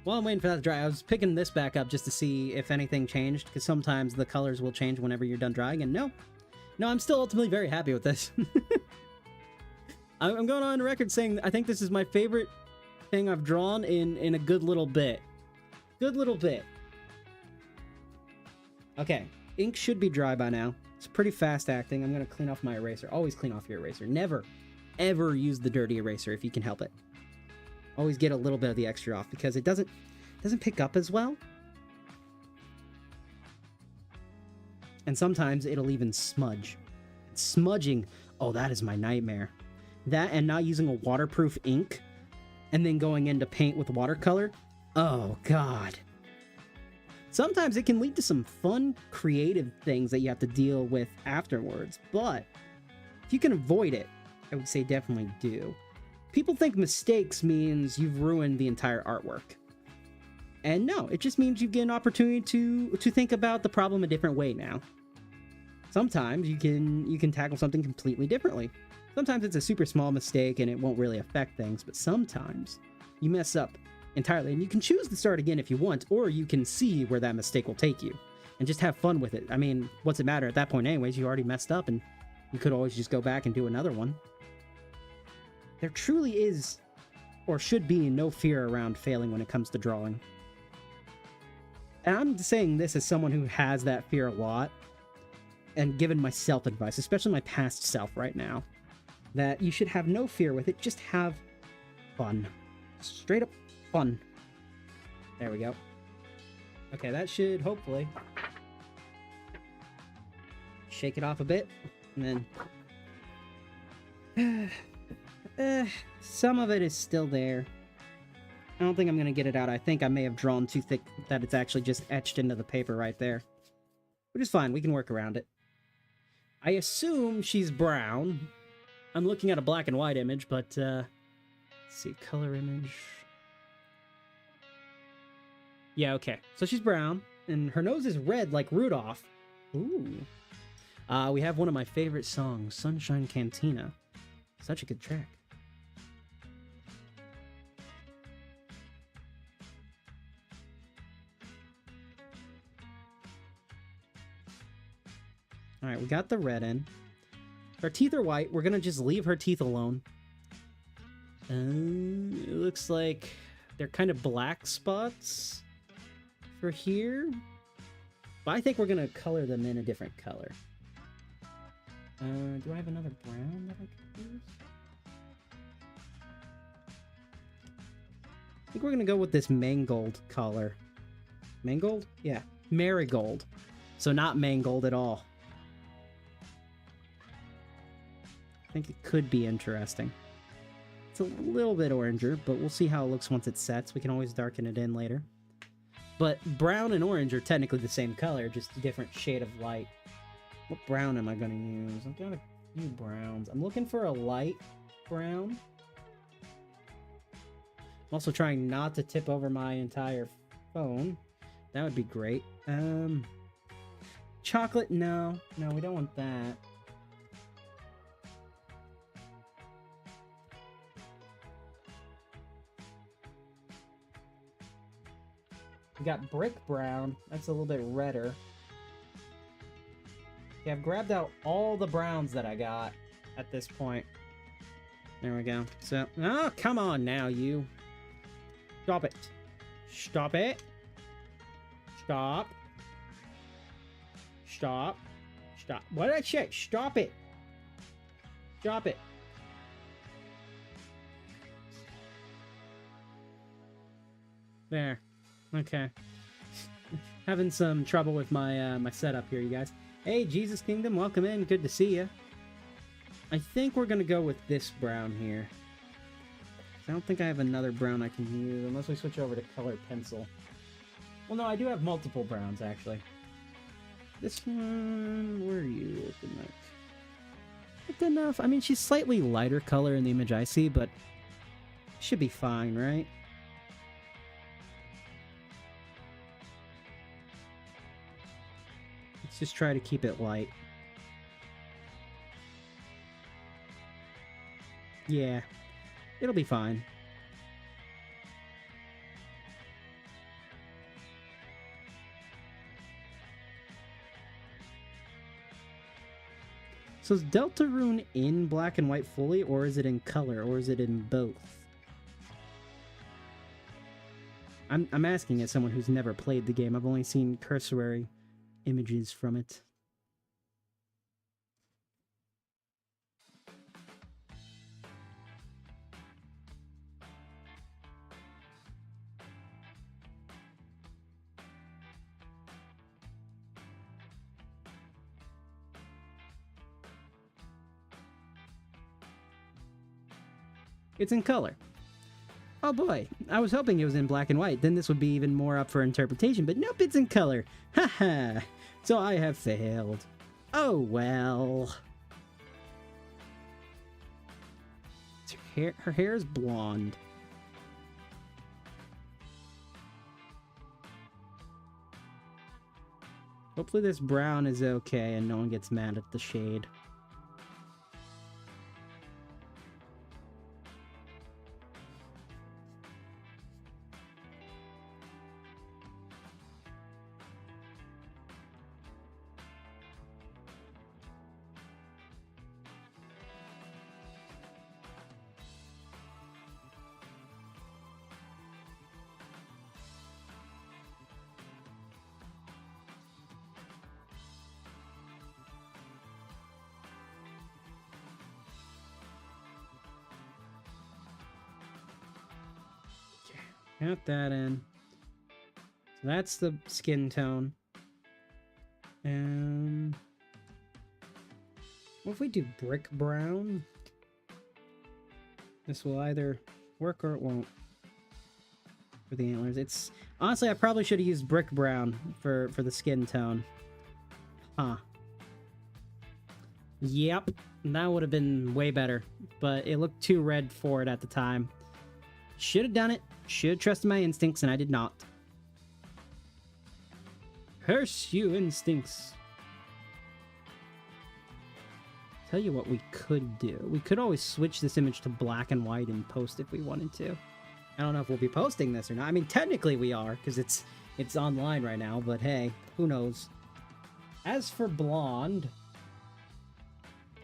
Speaker 1: While I'm waiting for that to dry, I was picking this back up just to see if anything changed, because sometimes the colors will change whenever you're done drying, and no, I'm still ultimately very happy with this. I'm going on record saying I think this is my favorite thing I've drawn in a good little bit. Good little bit. Okay, ink should be dry by now. It's pretty fast acting. I'm going to clean off my eraser. Always clean off your eraser. Never, ever use the dirty eraser if you can help it. Always get a little bit of the extra off because it doesn't pick up as well. And sometimes it'll even smudge. Smudging, oh, that is my nightmare. That and not using a waterproof ink and then going into paint with watercolor. Oh, God. Sometimes it can lead to some fun, creative things that you have to deal with afterwards, but if you can avoid it, I would say definitely do. People think mistakes means you've ruined the entire artwork. And no, it just means you get an opportunity to think about the problem a different way now. Sometimes you can tackle something completely differently. Sometimes it's a super small mistake and it won't really affect things, but sometimes you mess up entirely and you can choose to start again if you want, or you can see where that mistake will take you and just have fun with it. I mean, what's it matter at that point anyways? You already messed up and you could always just go back and do another one. There truly is, or should be, no fear around failing when it comes to drawing. And I'm saying this as someone who has that fear a lot and given myself advice, especially my past self right now, that you should have no fear with it. Just have fun. Straight up fun. There we go. Okay, that should hopefully shake it off a bit. And then some of it is still there. I don't think I'm going to get it out. I think I may have drawn too thick that it's actually just etched into the paper right there. Which is fine. We can work around it. I assume she's brown. I'm looking at a black and white image, but, let's see, color image. Yeah, okay. So she's brown, and her nose is red like Rudolph. Ooh. We have one of my favorite songs, Sunshine Cantina. Such a good track. All right, we got the red in. Her teeth are white. We're gonna just leave her teeth alone. It looks like they're kind of black spots for here. But I think we're gonna color them in a different color. Do I have another brown that I could use? I think we're gonna go with this mangold color. Mangold? Yeah, marigold. So not mangold at all. I think it could be interesting. It's a little bit oranger, but we'll see how it looks once it sets. We can always darken it in later. But brown and orange are technically the same color, just a different shade of light. What brown am I going to use? I've got a few browns. I'm looking for a light brown. I'm also trying not to tip over my entire phone. That would be great. Chocolate? No. No, we don't want that. We got brick brown. That's a little bit redder. Okay, I've grabbed out all the browns that I got at this point. There we go. So, oh, come on now, you. Stop it. Stop it. Stop. Stop. Stop. What did I say? Stop it. Stop it. There. Okay. Having some trouble with my my setup here, you guys. Hey, Jesus Kingdom, welcome in. Good to see you. I think we're gonna go with this brown here. I don't think I have another brown I can use unless we switch over to colored pencil. Well, no, I do have multiple browns actually. This one, where are you looking like? Good enough. I mean, she's slightly lighter color in the image I see, but should be fine, right? Let's just try to keep it light. Yeah, it'll be fine. So is Deltarune in black and white fully, or is it in color, or is it in both? I'm asking as someone who's never played the game. I've only seen cursory images from it. It's in color. Oh boy, I was hoping it was in black and white, then this would be even more up for interpretation, but nope, it's in color. Haha, so I have failed. Oh well. Her hair is blonde. Hopefully this brown is okay and no one gets mad at the shade. Got that in. So that's the skin tone. And what if we do brick brown? This will either work or it won't for the antlers. It's honestly, I probably should have used brick brown for the skin tone. Huh. Yep, that would have been way better, but it looked too red for it at the time. Should have done it. Should have trusted my instincts, and I did not. Curse you, instincts. Tell you what we could do. We could always switch this image to black and white and post if we wanted to. I don't know if we'll be posting this or not. I mean, technically we are, because it's online right now, but hey, who knows. As for blonde,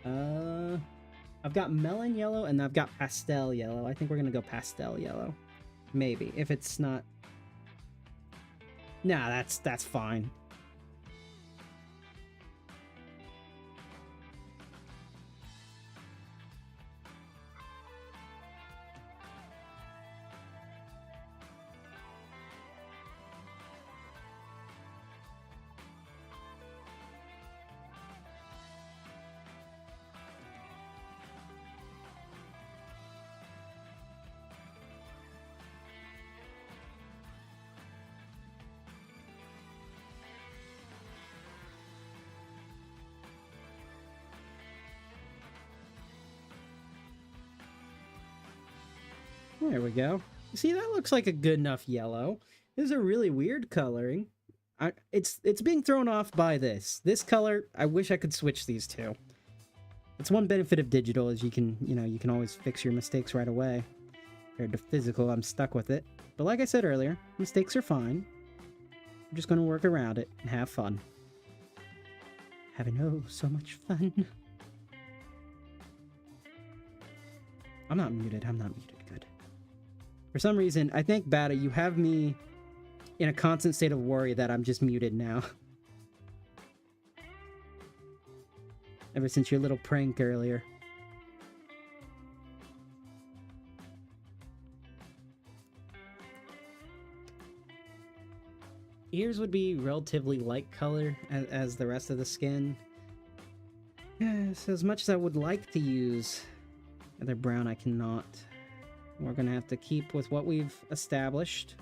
Speaker 1: I've got melon yellow and I've got pastel yellow. I think we're gonna go pastel yellow. Maybe. If it's not... Nah, that's fine. There we go. See, that looks like a good enough yellow. This is a really weird coloring. It's being thrown off by this. This color, I wish I could switch these two. It's one benefit of digital is you can always fix your mistakes right away. Compared to physical, I'm stuck with it. But like I said earlier, mistakes are fine. I'm just going to work around it and have fun. Having oh so much fun. I'm not muted. Good. For some reason, I think, Bata, you have me in a constant state of worry that I'm just muted now. Ever since your little prank earlier. Ears would be relatively light color as the rest of the skin. Yes, as much as I would like to use other brown, I cannot. We're gonna have to keep with what we've established.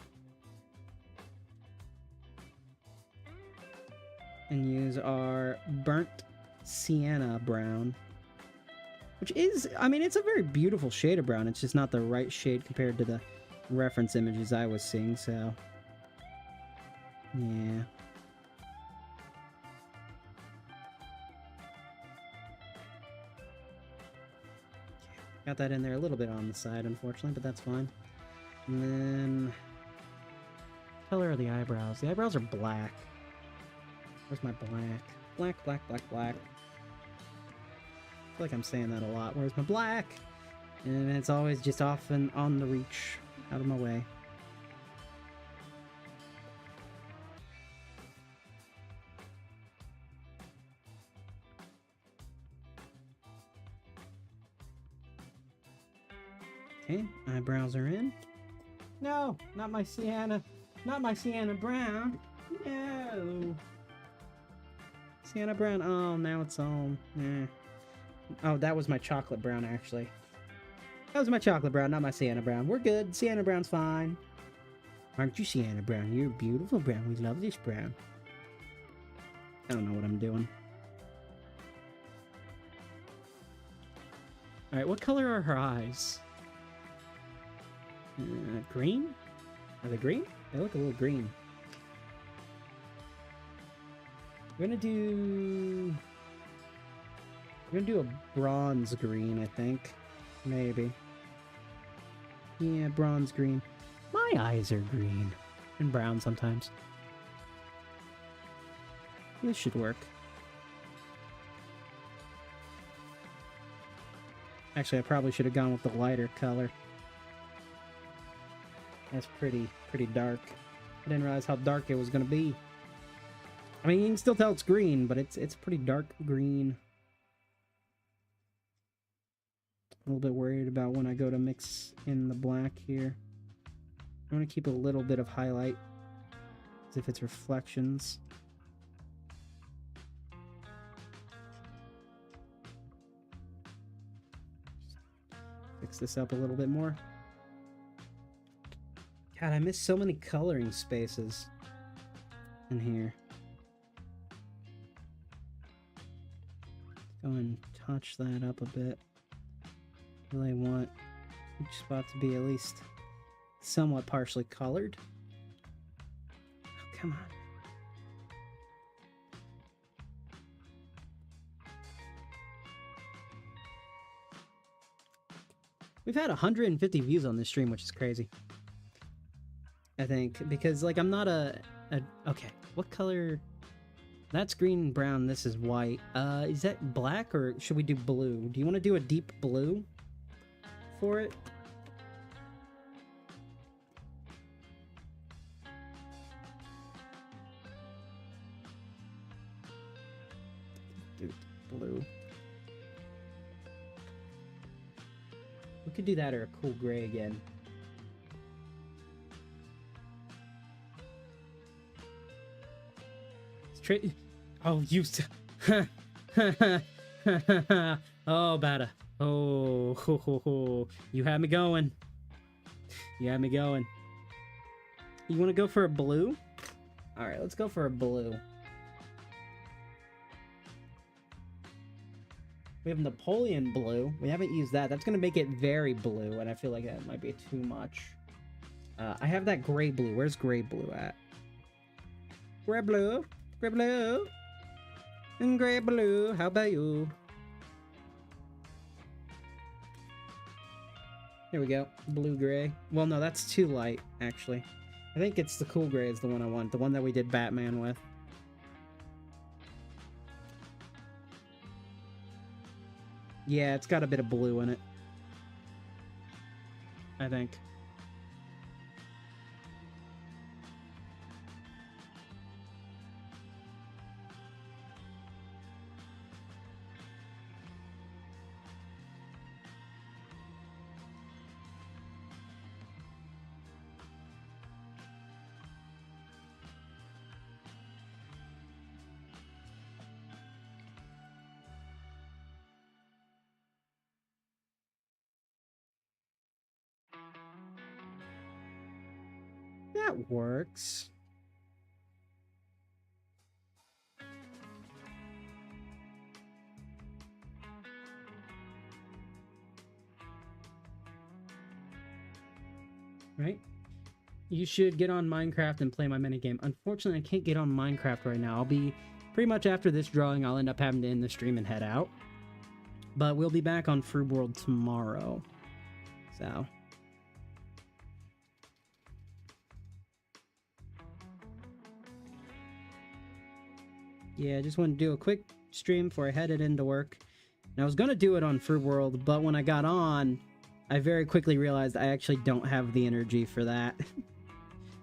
Speaker 1: And use our burnt sienna brown. Which is, I mean, it's a very beautiful shade of brown. It's just not the right shade compared to the reference images I was seeing, so... yeah. Got that in there a little bit on the side, unfortunately, but that's fine. And then... color of the eyebrows. The eyebrows are black. Where's my black? Black. I feel like I'm saying that a lot. Where's my black? And it's always just off and on the reach. Out of my way. Okay, eyebrows are in. No, not my sienna. Not my sienna brown. No. Sienna brown. Oh, now it's on. Oh, that was my chocolate brown, actually. That was my chocolate brown, not my sienna brown. We're good. Sienna brown's fine. Aren't you sienna brown? You're beautiful brown. We love this brown. I don't know what I'm doing. Alright, what color are her eyes? Green? Are they green? They look a little green. We're gonna do a bronze green, I think. Maybe. Yeah, bronze green. My eyes are green. And brown sometimes. This should work. Actually, I probably should have gone with the lighter color. That's pretty dark. I didn't realize how dark it was gonna be. I mean, you can still tell it's green, but it's pretty dark green. A little bit worried about when I go to mix in the black here. I want to keep a little bit of highlight, as if it's reflections. Fix this up a little bit more. God, I miss so many coloring spaces in here. Go and touch that up a bit. Really want each spot to be at least somewhat partially colored. Oh, come on. We've had 150 views on this stream, which is crazy. I think, because, like, I'm not okay, what color... That's green and brown. This is white. Is that black or should we do blue? Do you want to do a deep blue for it? Do blue. We could do that or a cool gray again. Straight. Oh, you. Oh, bada. Oh, ho, ho, ho. You had me going. You had me going. You want to go for a blue? All right, let's go for a blue. We have Napoleon blue. We haven't used that. That's going to make it very blue, and I feel like that might be too much. I have that gray blue. Where's gray blue at? Gray blue. Gray blue. And gray blue. How about you? Here we go. Blue gray. Well, no, that's too light, actually. I think it's the cool gray is the one I want. The one that we did Batman with. Yeah, it's got a bit of blue in it. I think. That works. Right? You should get on Minecraft and play my minigame. Unfortunately, I can't get on Minecraft right now. I'll be pretty much after this drawing, I'll end up having to end the stream and head out. But we'll be back on Free World tomorrow. So. Yeah, I just wanted to do a quick stream before I headed into work. And I was going to do it on Free World, but when I got on, I very quickly realized I actually don't have the energy for that.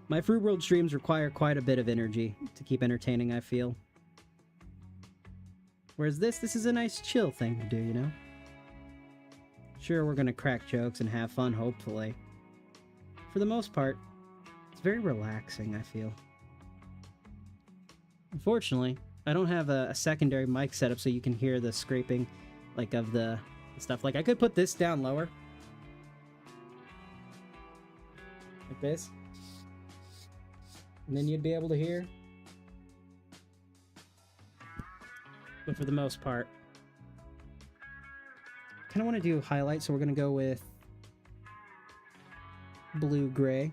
Speaker 1: My Free World streams require quite a bit of energy to keep entertaining, I feel. Whereas this is a nice chill thing to do, you know? Sure, we're going to crack jokes and have fun, hopefully. For the most part, it's very relaxing, I feel. Unfortunately, I don't have a secondary mic setup so you can hear the scraping, like, of the stuff. Like, I could put this down lower. Like this. And then you'd be able to hear. But for the most part, I kind of want to do highlights, so we're going to go with blue-gray.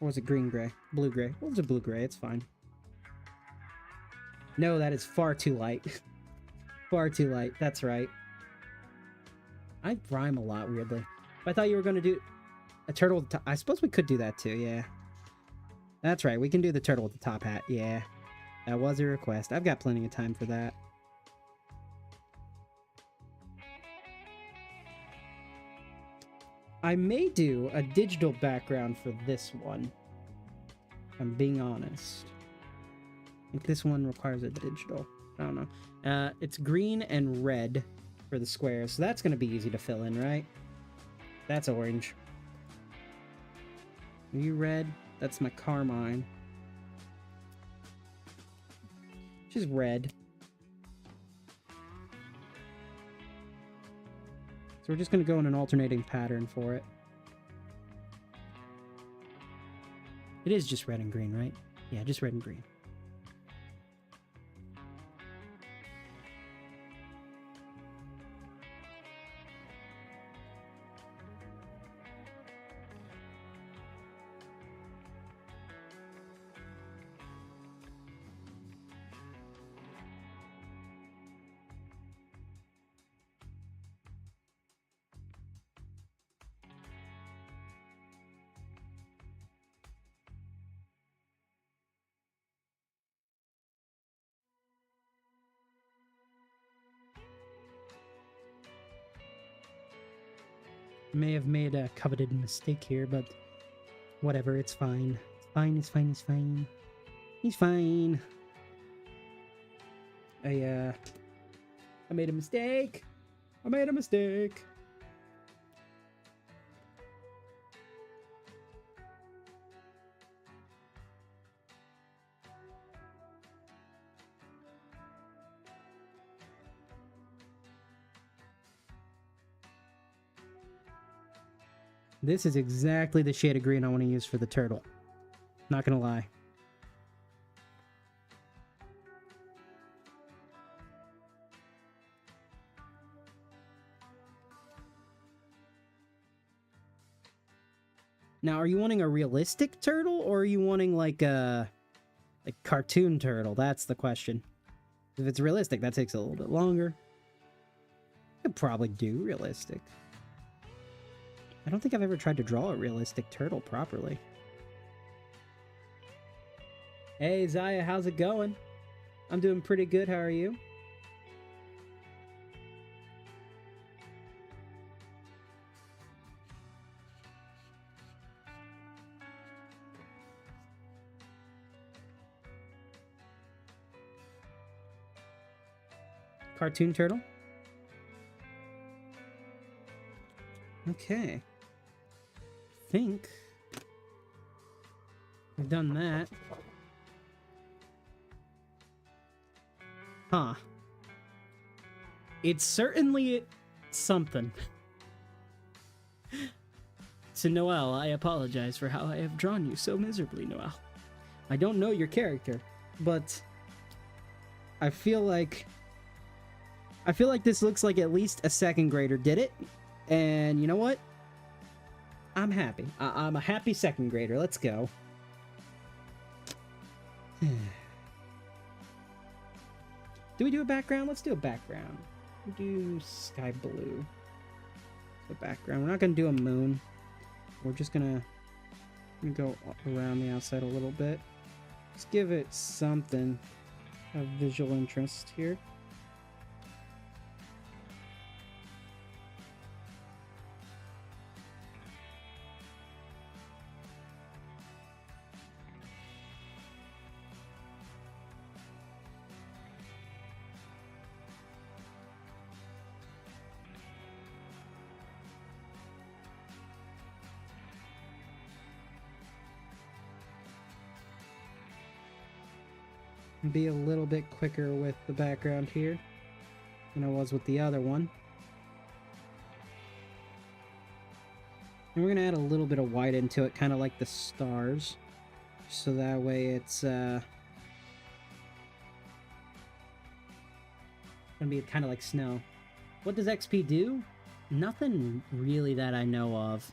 Speaker 1: Or was it green-gray? Blue-gray. What was it blue-gray? It's fine. No, that is far too light. Far too light. That's right. I rhyme a lot, weirdly. But I thought you were going to do a turtle with the top. I suppose we could do that, too, yeah. That's right, we can do the turtle with the top hat, yeah. That was a request. I've got plenty of time for that. I may do a digital background for this one. If I'm being honest. I think this one requires a digital. I don't know. It's green and red for the squares, so that's going to be easy to fill in, right? That's orange. Are you red? That's my Carmine. She's red. So we're just going to go in an alternating pattern for it. It is just red and green, right? Yeah, just red and green. May have made a coveted mistake here, but whatever, it's fine. It's fine, it's fine, it's fine. He's fine. I made a mistake. I made a mistake. This is exactly the shade of green I want to use for the turtle. Not gonna lie. Now, are you wanting a realistic turtle, or are you wanting like a cartoon turtle? That's the question. If it's realistic, that takes a little bit longer. I could probably do realistic. I don't think I've ever tried to draw a realistic turtle properly. Hey, Zaya, how's it going? I'm doing pretty good. How are you? Cartoon turtle? Okay. I think I've done that. Huh. It's certainly something. So, Noelle, I apologize for how I have drawn you so miserably, Noelle. I don't know your character, but I feel like this looks like at least a second grader did it. And you know what? I'm happy. I'm a happy second grader. Let's go. Do we do a background? Let's do a background. We'll do sky blue. The background. We're not going to do a moon. We're just going to go around the outside a little bit. Let's give it something of visual interest here. Be a little bit quicker with the background here than I was with the other one. And we're going to add a little bit of white into it, kind of like the stars. So that way it's going to be kind of like snow. What does XP do? Nothing really that I know of.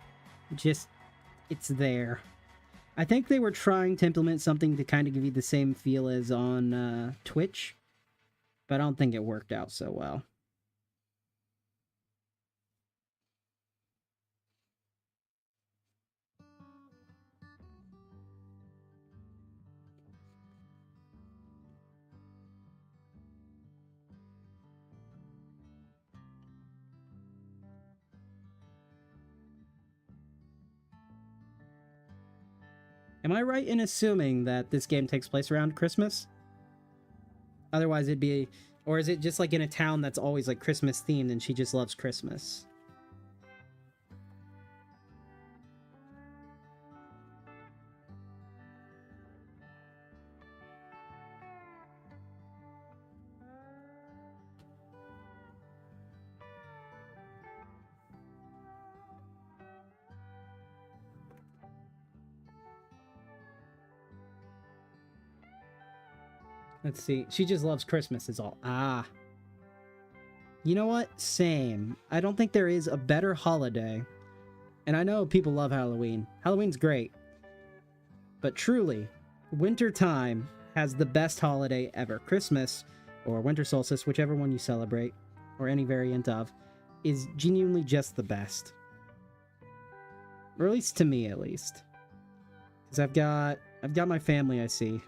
Speaker 1: Just, it's there. I think they were trying to implement something to kind of give you the same feel as on Twitch, but I don't think it worked out so well. Am I right in assuming that this game takes place around Christmas? Otherwise it'd be... Or is it just like in a town that's always like Christmas themed and she just loves Christmas? Let's see. She just loves Christmas is all. Ah. You know what? Same. I don't think there is a better holiday. And I know people love Halloween. Halloween's great. But truly, winter time has the best holiday ever. Christmas, or winter solstice, whichever one you celebrate, or any variant of, is genuinely just the best. Or at least to me, at least. Because I've got my family, I see.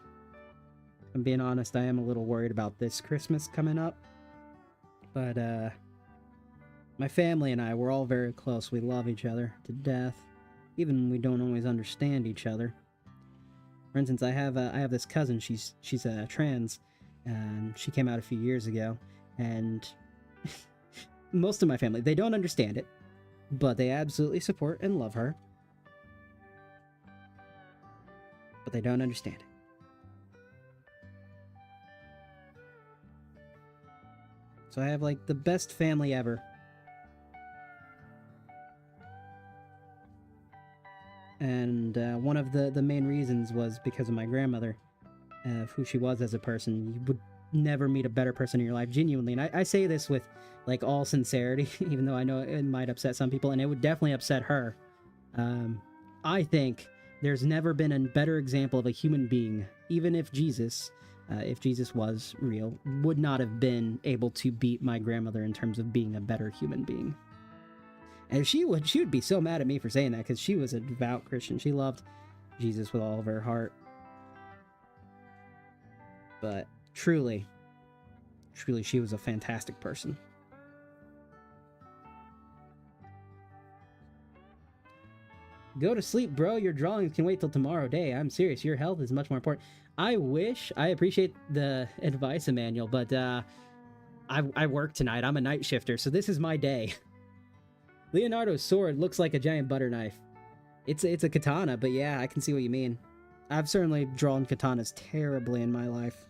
Speaker 1: I'm being honest, I am a little worried about this Christmas coming up. But, My family and I, we're all very close. We love each other to death, even when we don't always understand each other. For instance, I have this cousin. She's trans, and she came out a few years ago. And most of my family, they don't understand it, but they absolutely support and love her. But they don't understand it. So I have like the best family ever. And one of the main reasons was because of my grandmother, of who she was as a person. You would never meet a better person in your life, genuinely. And I say this with like all sincerity, even though I know it might upset some people, and it would definitely upset her. I think there's never been a better example of a human being, even if Jesus was real, would not have been able to beat my grandmother in terms of being a better human being. And she would be so mad at me for saying that, because she was a devout Christian. She loved Jesus with all of her heart. But truly, she was a fantastic person. Go to sleep, bro. Your drawings can wait till tomorrow day. I'm serious. Your health is much more important. I wish. I appreciate the advice, Emmanuel, but I work tonight. I'm a night shifter, so this is my day. Leonardo's sword looks like a giant butter knife. It's a katana, but yeah, I can see what you mean. I've certainly drawn katanas terribly in my life.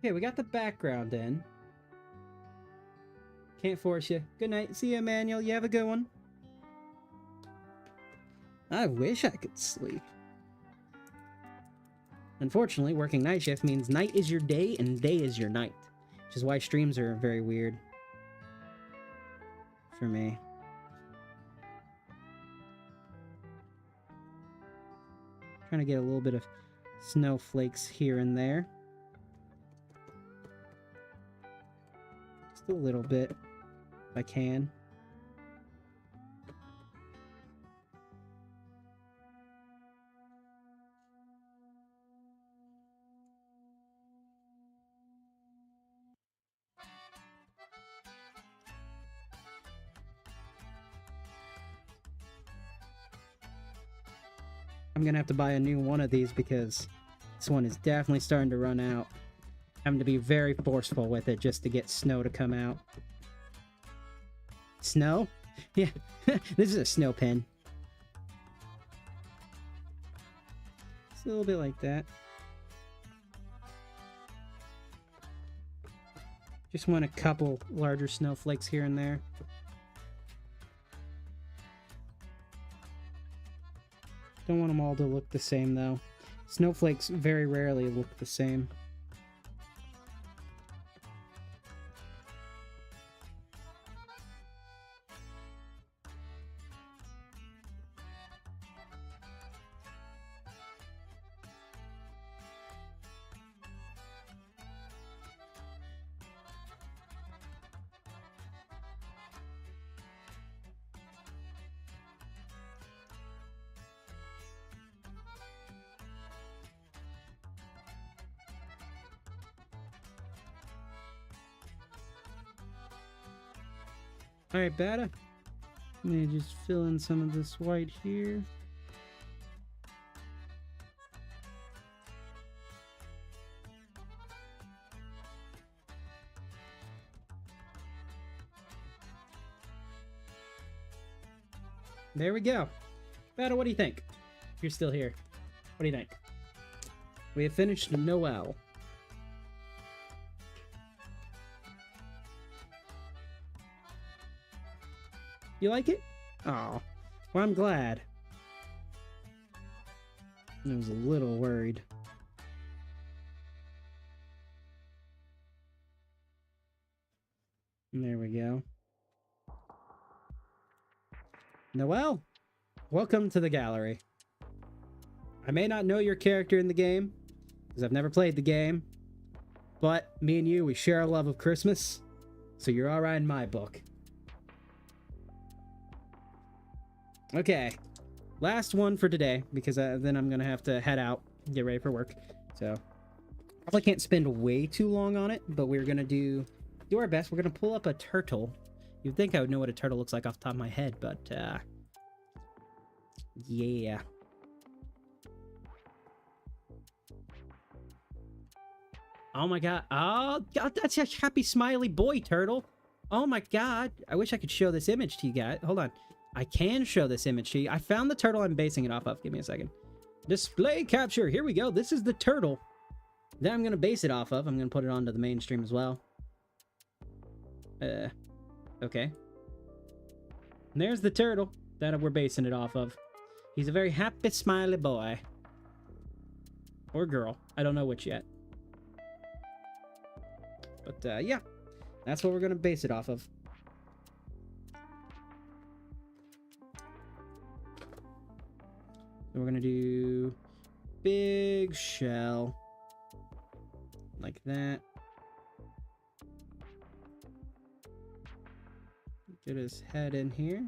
Speaker 1: Okay, we got the background in. Can't force you. Good night. See you, Emmanuel. You have a good one. I wish I could sleep. Unfortunately, working night shift means night is your day and day is your night, which is why streams are very weird for me. Trying to get a little bit of snowflakes here and there. Just a little bit, if I can. I'm gonna have to buy a new one of these because this one is definitely starting to run out. Having to be very forceful with it just to get snow to come out. Snow? Yeah, this is a snow pen. It's a little bit like that. Just want a couple larger snowflakes here and there. Don't want them all to look the same, though. Snowflakes very rarely look the same. Alright, Bada. Let me just fill in some of this white here. There we go. Bada, what do you think? If you're still here, what do you think? We have finished Noel. You like it? Oh, well, I'm glad. I was a little worried. There we go. Noel, welcome to the gallery. I may not know your character in the game, because I've never played the game, but me and you, we share a love of Christmas, so you're alright in my book. Okay, last one for today, because then I'm going to have to head out, get ready for work. So, probably can't spend way too long on it, but we're going to do our best. We're going to pull up a turtle. You'd think I would know what a turtle looks like off the top of my head, but, yeah. Oh my god. Oh, god, that's a happy smiley boy turtle. Oh my god. I wish I could show this image to you guys. Hold on. I can show this image to you. I found the turtle I'm basing it off of. Give me a second. Display capture. Here we go. This is the turtle that I'm going to base it off of. I'm going to put it onto the mainstream as well. Okay. And there's the turtle that we're basing it off of. He's a very happy, smiley boy. Or girl. I don't know which yet. But, yeah. That's what we're going to base it off of. So we're going to do big shell. Like that. Get his head in here.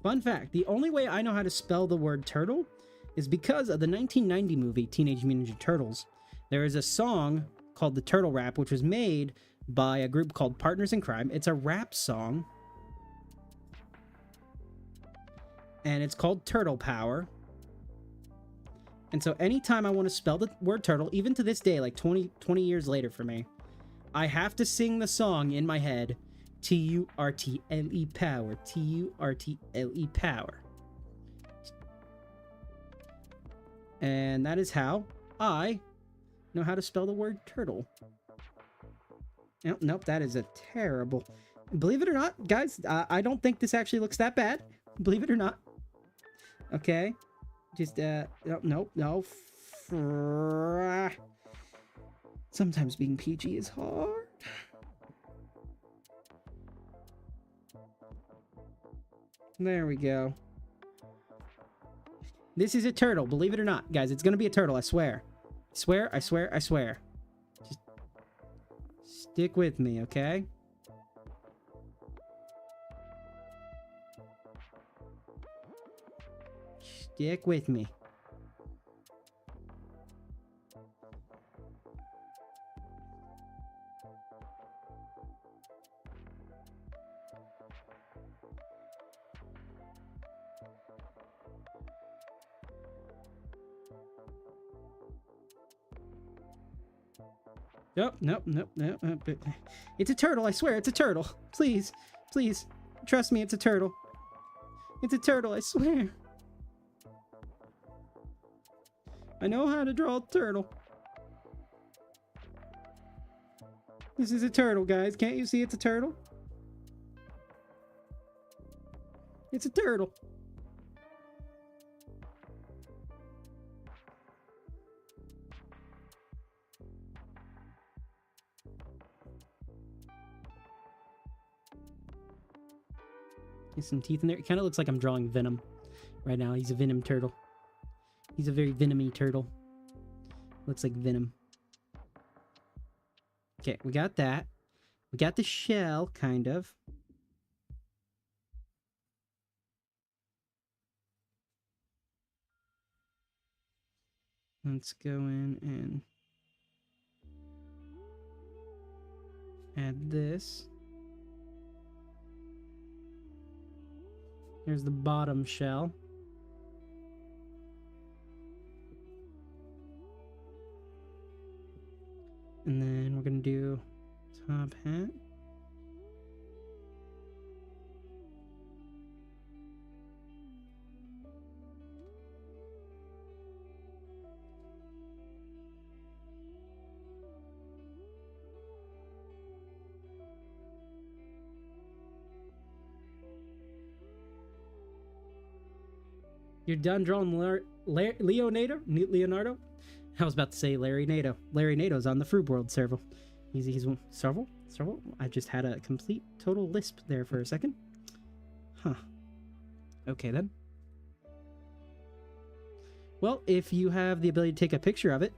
Speaker 1: Fun fact, the only way I know how to spell the word turtle is because of the 1990 movie Teenage Mutant Ninja Turtles. There is a song called The Turtle Rap, which was made by a group called Partners in Crime. It's a rap song. And it's called Turtle Power. And so anytime I want to spell the word turtle, even to this day, like 20 years later for me, I have to sing the song in my head. T-U-R-T-L-E power. T-U-R-T-L-E power. And that is how I know how to spell the word turtle. Nope, that is a terrible... Believe it or not, guys, I don't think this actually looks that bad. Believe it or not. Okay. Just, no. Sometimes being PG is hard. There we go. This is a turtle, believe it or not. Guys, it's gonna be a turtle, I swear. I swear. Just stick with me, okay? Stick with me. Nope. It's a turtle, I swear, it's a turtle. Please. Trust me, it's a turtle. It's a turtle, I swear. I know how to draw a turtle. This is a turtle, guys. Can't you see it's a turtle? It's a turtle. Some teeth in there. It kind of looks like I'm drawing Venom right now. He's a Venom turtle. He's a very venomy turtle. Looks like Venom. Okay, we got that. We got the shell, kind of. Let's go in and add this. Here's the bottom shell. And then we're gonna do top hat. You're done drawing Leonardo? I was about to say Larry Nato. Larry Nato's on the Fruit World server. He's server? So I just had a complete total lisp there for a second. Huh. Okay then. Well, if you have the ability to take a picture of it,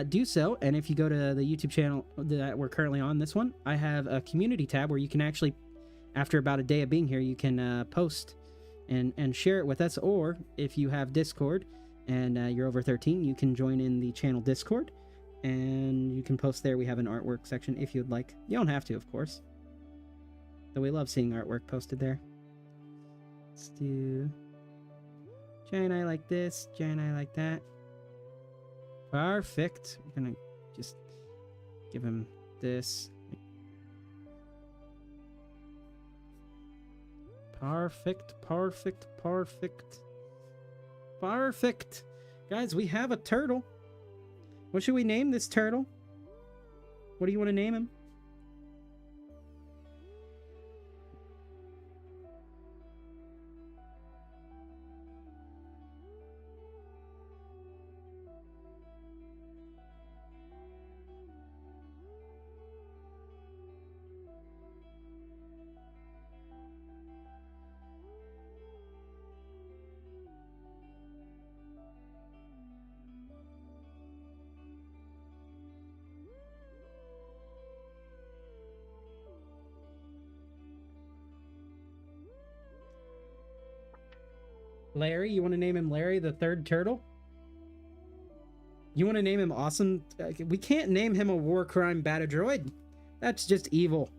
Speaker 1: do so. And if you go to the YouTube channel that we're currently on, this one, I have a community tab where you can actually, after about a day of being here, you can post and share it with us. Or if you have Discord and you're over 13, you can join in the channel Discord and you can post there. We have an artwork section if you'd like. You don't have to, of course. Though we love seeing artwork posted there. Let's do giant eye like this, giant eye like that. Perfect. We're gonna just give him this. Perfect, perfect, perfect. Perfect. Guys, we have a turtle. What should we name this turtle? What do you want to name him? Larry? You want to name him Larry the third turtle? You want to name him Awesome? We can't name him a war crime Batadroid. That's just evil.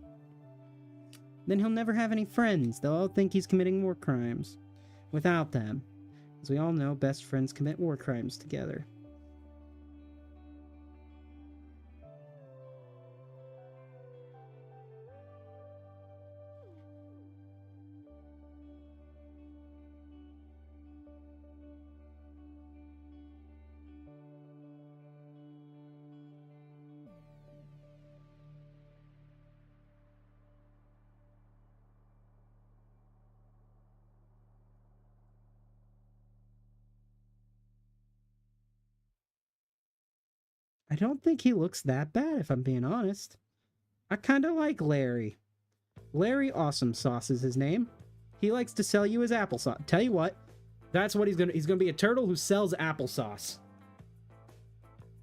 Speaker 1: Then he'll never have any friends. They'll all think he's committing war crimes without them. As we all know, best friends commit war crimes together. I don't think he looks that bad, if I'm being honest. I kind of like Larry. Larry Awesome Sauce is his name. He likes to sell you his applesauce. Tell you what, that's what he's gonna be a turtle who sells applesauce.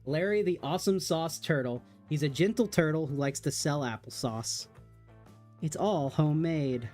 Speaker 1: Larry the Awesome Sauce Turtle. He's a gentle turtle who likes to sell applesauce. It's all homemade.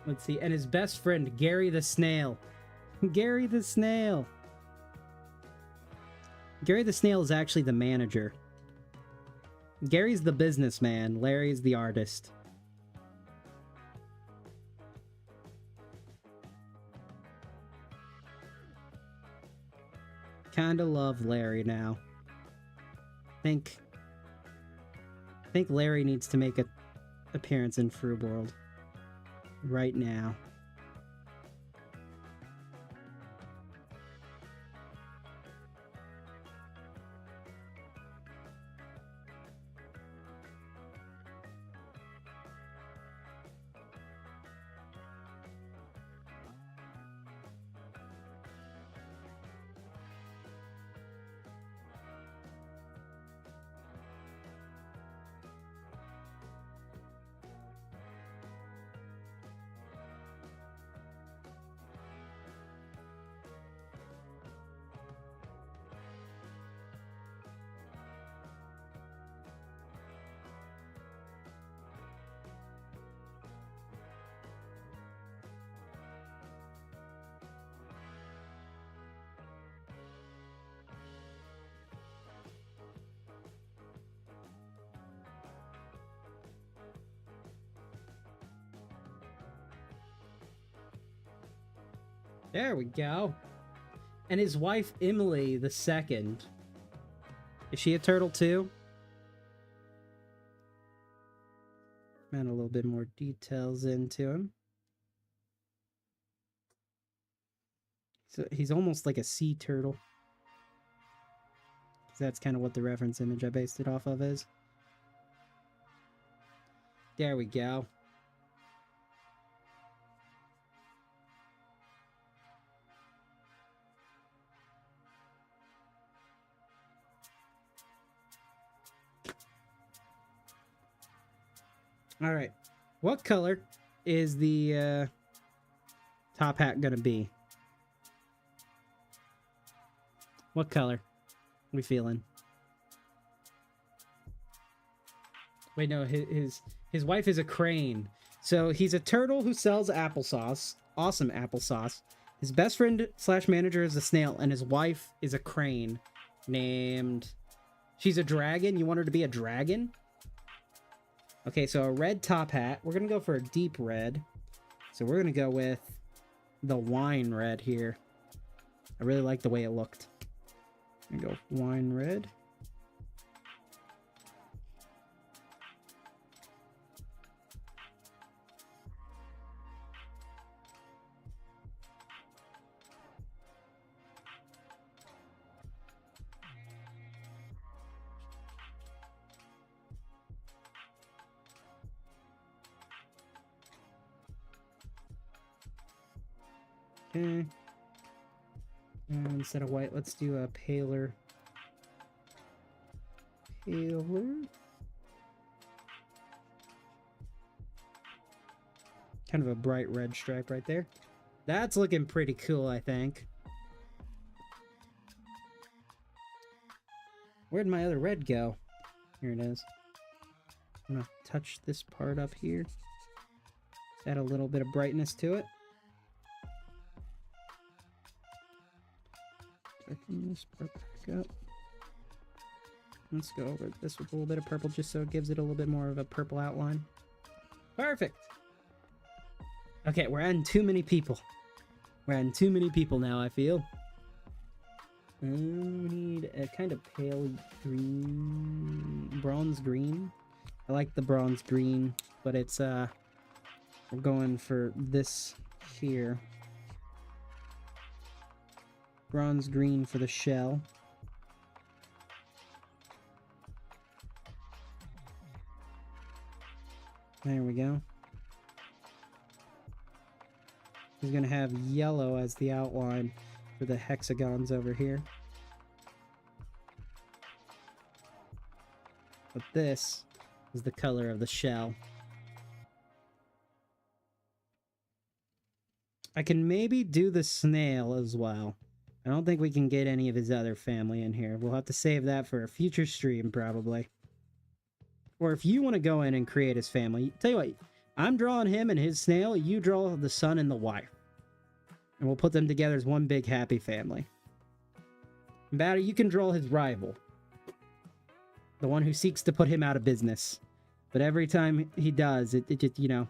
Speaker 1: Let's see. And his best friend, Gary the Snail. Gary the Snail. Gary the Snail is actually the manager. Gary's the businessman. Larry's the artist. Kinda love Larry now. Think Larry needs to make an appearance in Fruit World right now. There we go. And his wife, Emily the second. Is she a turtle too? Add a little bit more details into him. So he's almost like a sea turtle. That's kind of what the reference image I based it off of is. There we go. All right. What color is the top hat gonna be? What color? We feeling? Wait, no. His wife is a crane. So he's a turtle who sells applesauce. Awesome applesauce. His best friend / manager is a snail, and his wife is a crane named... She's a dragon? You want her to be a dragon? Okay, so a red top hat. We're going to go for a deep red. So we're going to go with the wine red here. I really like the way it looked. I'm going to go wine red. Okay. And instead of white, let's do a paler. Kind of a bright red stripe right there. That's looking pretty cool, I think. Where'd my other red go? Here it is. I'm gonna touch this part up here. Add a little bit of brightness to it. Darken this part back up. Let's go over this with a little bit of purple just so it gives it a little bit more of a purple outline. Perfect! Okay, we're adding too many people. We're adding too many people now, I feel. We need a kind of pale green, bronze green. I like the bronze green, but it's, we're going for this here. Bronze green for the shell. There we go. He's going to have yellow as the outline for the hexagons over here. But this is the color of the shell. I can maybe do the snail as well. I don't think we can get any of his other family in here. We'll have to save that for a future stream, probably. Or if you want to go in and create his family, tell you what, I'm drawing him and his snail, you draw the son and the wife. And we'll put them together as one big happy family. Batter, you can draw his rival. The one who seeks to put him out of business. But every time he does, it just, you know...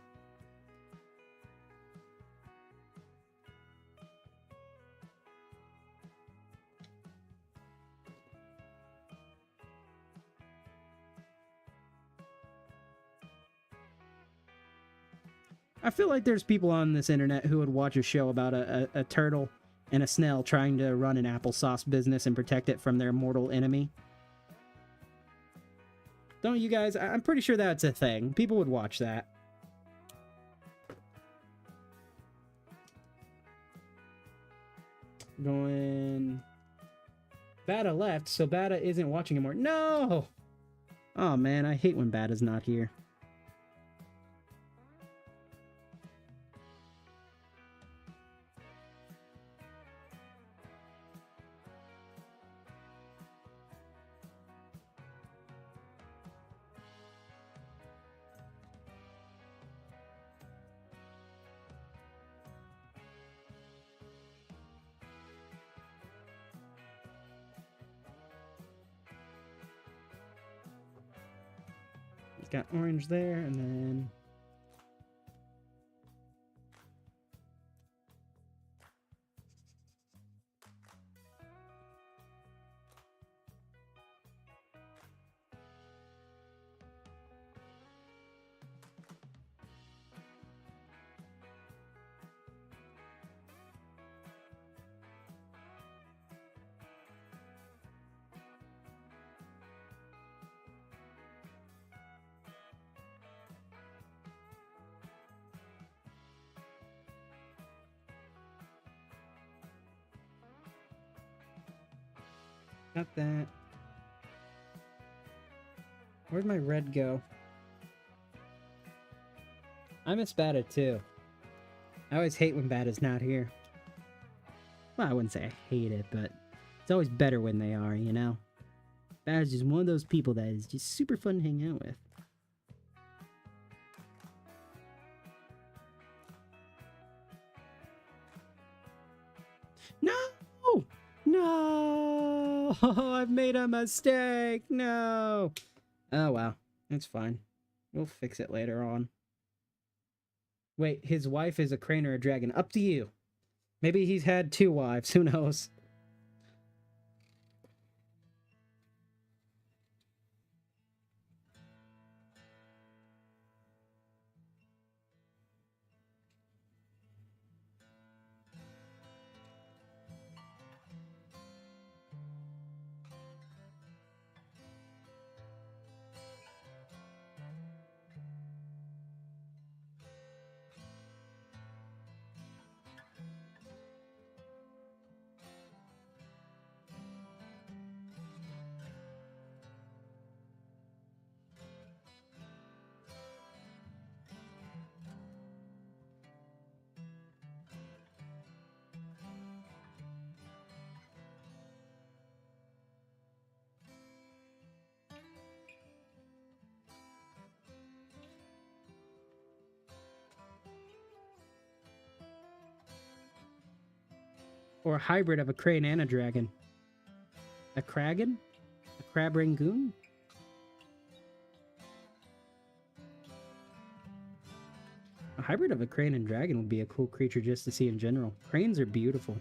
Speaker 1: I feel like there's people on this internet who would watch a show about a turtle and a snail trying to run an applesauce business and protect it from their mortal enemy. Don't you guys? I'm pretty sure that's a thing. People would watch that. Going... Bata left, so Bata isn't watching anymore. No! Oh man, I hate when Bata's not here. Got orange there, and then Got that. Where'd my red go? I miss Bata too. I always hate when Bata's not here. Well, I wouldn't say I hate it, but it's always better when they are, you know? Bata's just one of those people that is just super fun to hang out with. No! No! I've made a mistake! No! Oh, well. It's fine. We'll fix it later on. Wait, his wife is a crane or a dragon? Up to you. Maybe he's had 2 wives. Who knows? Or a hybrid of a crane and a dragon. A kragan? A crab rangoon? A hybrid of a crane and dragon would be a cool creature just to see in general. Cranes are beautiful.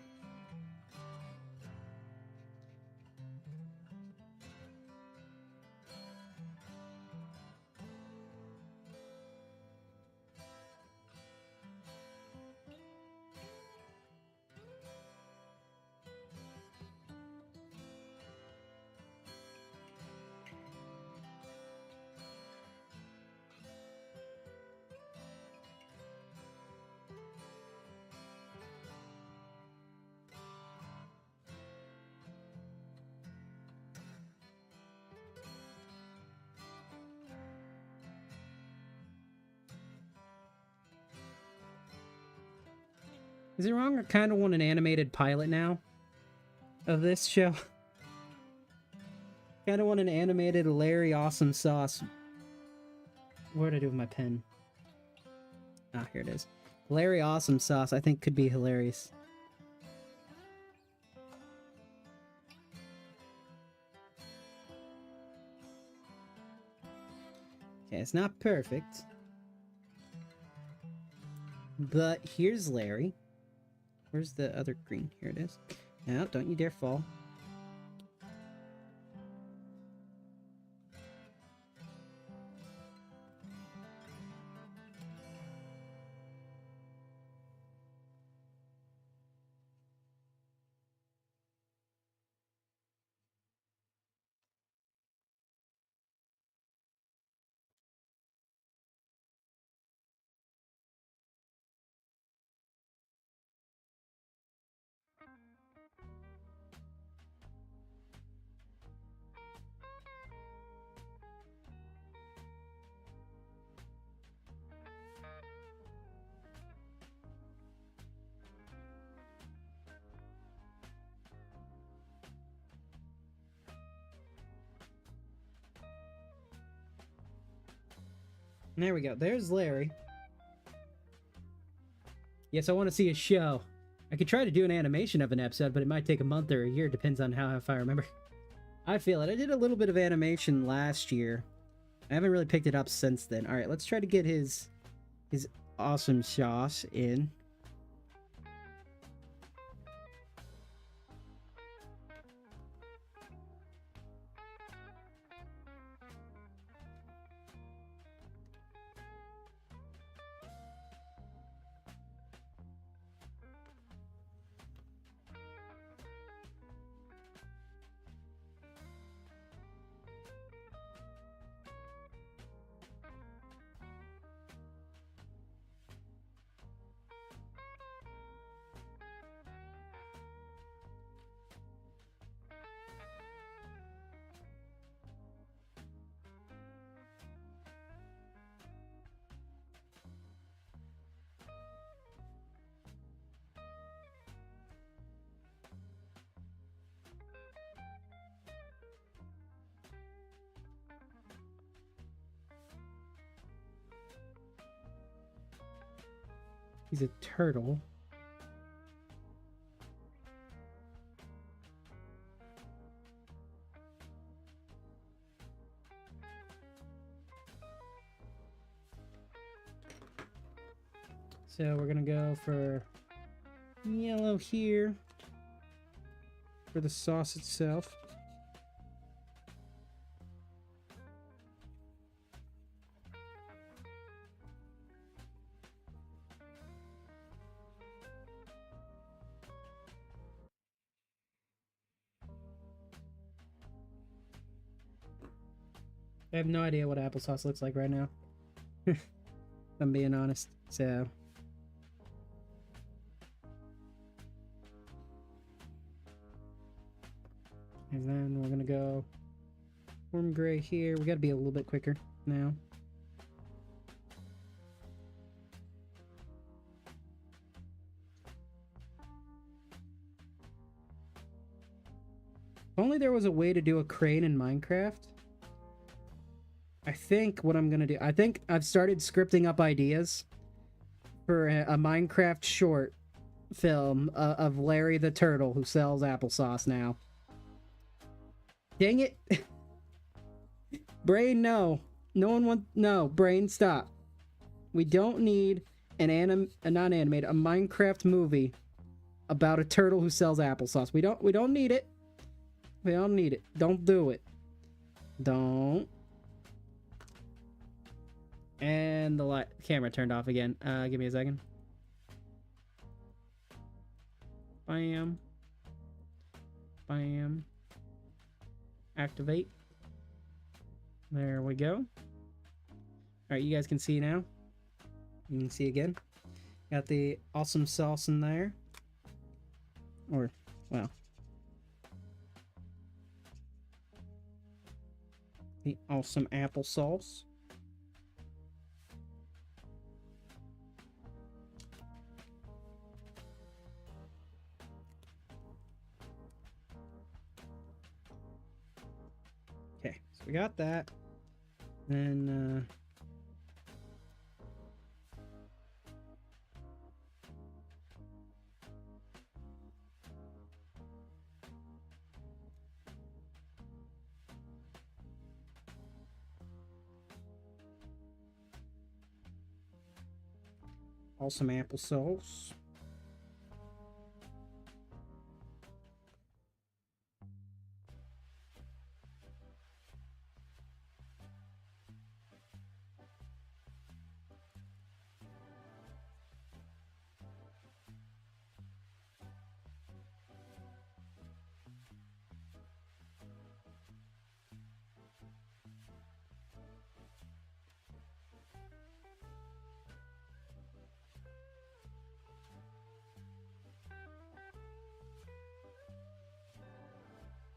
Speaker 1: Is it wrong? I kind of want an animated pilot now of this show. Kind of want an animated Larry Awesome Sauce. What did I do with my pen? Ah, here it is. Larry Awesome Sauce, I think, could be hilarious. Okay, it's not perfect. But here's Larry. Where's the other green? Here it is. Now, don't you dare fall. There we go. There's Larry. Yes, I want to see a show. I could try to do an animation of an episode, but it might take a month or a year. Depends on how if I remember. I feel it. I did a little bit of animation last year. I haven't really picked it up since then. All right, let's try to get his awesome sauce in. He's a turtle. So we're gonna go for yellow here for the sauce itself. I have no idea what applesauce looks like right now. If I'm being honest. So and then we're gonna go warm gray here. We gotta be a little bit quicker now. If only there was a way to do a crane in Minecraft. I think what I'm gonna do, I think I've started scripting up ideas for a Minecraft short film of Larry the Turtle who sells applesauce now. Dang it. Brain, no. No one wants... No, Brain, stop. We don't need a non-animated, a Minecraft movie about a turtle who sells applesauce. We don't need it. We don't need it. Don't do it. Don't. And the camera turned off again. Give me a second. Bam. Bam. Activate. There we go. Alright, you guys can see now. You can see again. Got the awesome sauce in there. Or, well. The awesome applesauce. Okay, so we got that. Then, awesome applesauce.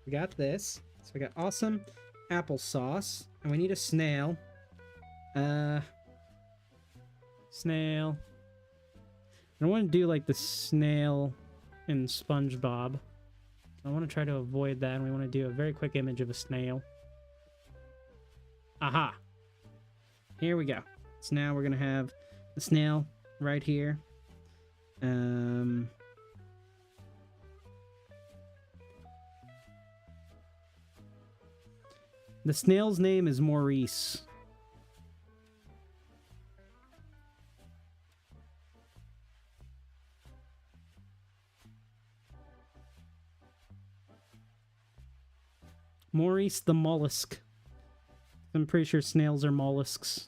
Speaker 1: We got this. So we got awesome applesauce. And we need a snail. Snail. I don't want to do like the snail in SpongeBob. I want to try to avoid that, and we want to do a very quick image of a snail. Aha! Here we go. So now we're going to have the snail right here. The snail's name is Maurice. Maurice the mollusk. I'm pretty sure snails are mollusks.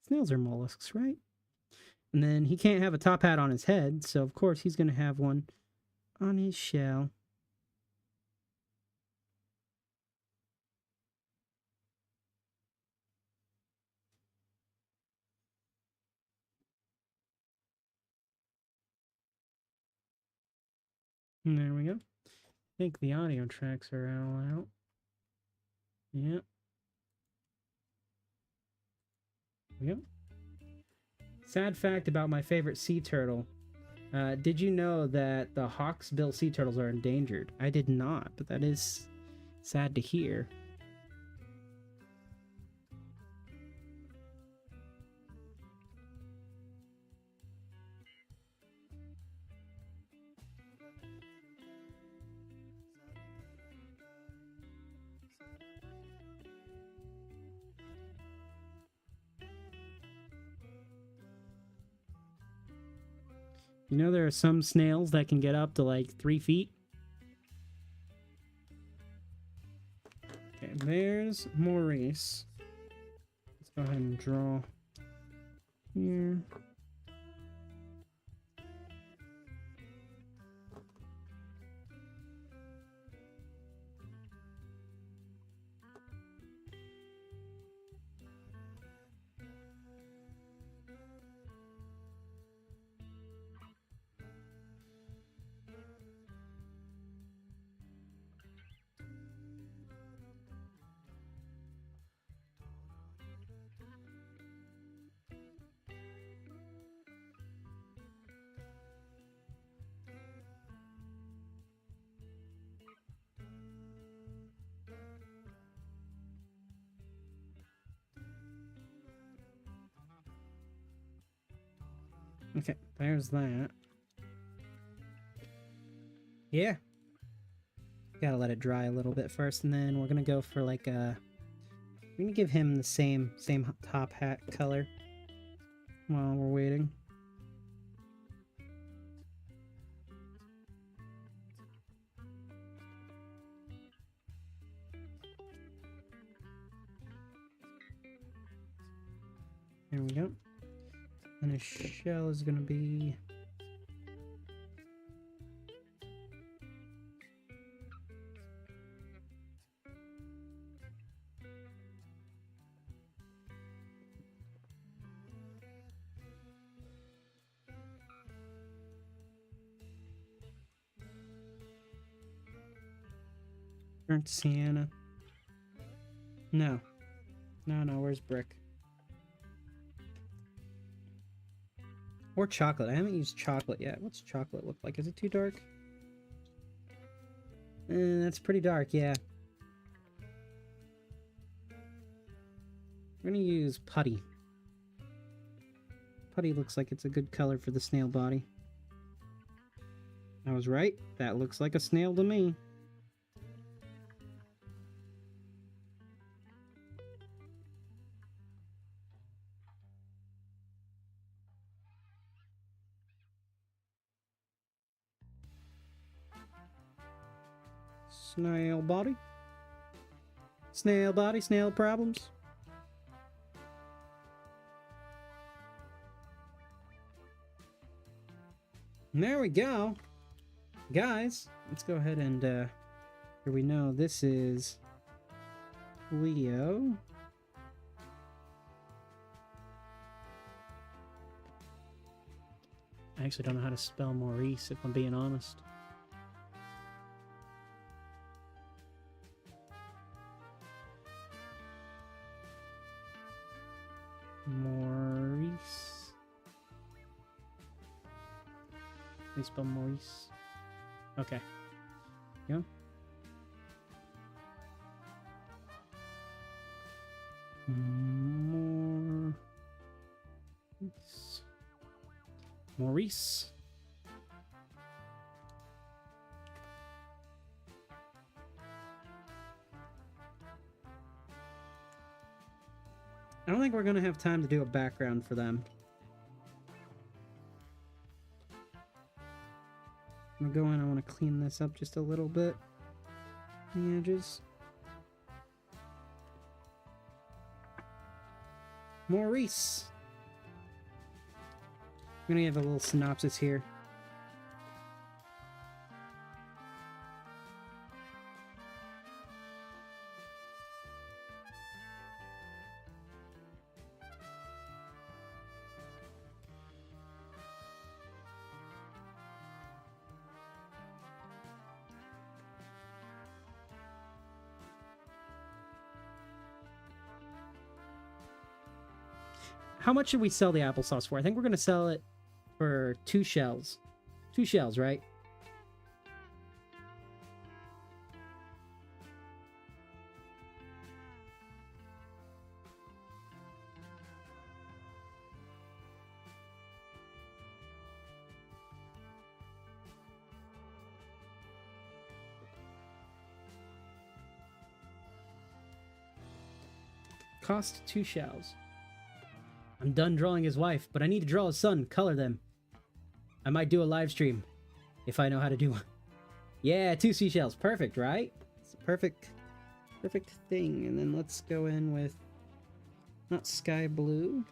Speaker 1: Snails are mollusks, right? And then he can't have a top hat on his head, so of course he's going to have one on his shell. And there we go. I think the audio tracks are all out. Yep. Yep. Sad fact about my favorite sea turtle. Did you know that the hawksbill sea turtles are endangered? I did not, but that is sad to hear. You know there are some snails that can get up to like 3 feet? Okay, there's Maurice. Let's go ahead and draw here. Okay, there's that. Yeah. Gotta let it dry a little bit first, and then we're gonna go for like a... We're gonna give him the same top hat color while we're waiting. There we go. And his shell is gonna be... burnt sienna. No. No, where's brick? Or chocolate. I haven't used chocolate yet. What's chocolate look like? Is it too dark? That's pretty dark, yeah. We're gonna use putty. Putty looks like it's a good color for the snail body. I was right. That looks like a snail to me. Snail body. Snail body, snail problems. And there we go. Guys, let's go ahead and, here we know this is Leo. I actually don't know how to spell Maurice, if I'm being honest. Maurice. How do you spell Maurice? Okay. Yeah. Maurice. I don't think we're gonna have time to do a background for them. I'm gonna go in, I want to clean this up just a little bit. The edges. Maurice. I'm gonna give a little synopsis here. how much should we sell the applesauce for? I think we're going to sell it for 2 shells. 2 shells, right? Cost 2 shells. I'm done drawing his wife, but I need to draw his son, color them. I might do a live stream if I know how to do one. Yeah, 2 seashells. Perfect, right? It's a perfect thing. And then let's go in with not sky blue.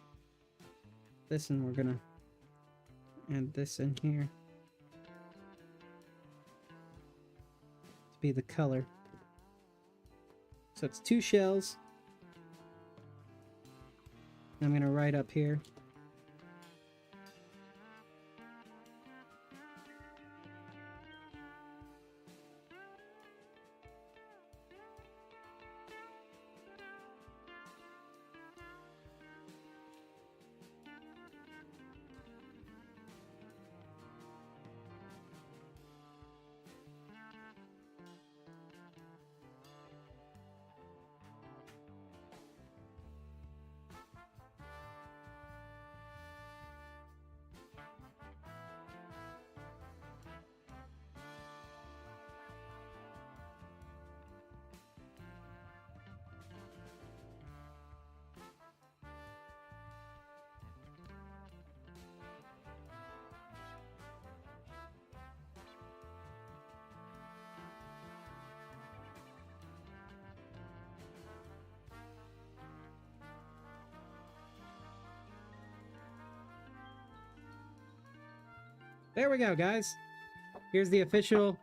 Speaker 1: This, and we're gonna add this in here to be the color. So it's 2 shells. I'm going to write up here. There we go, guys. Here's the official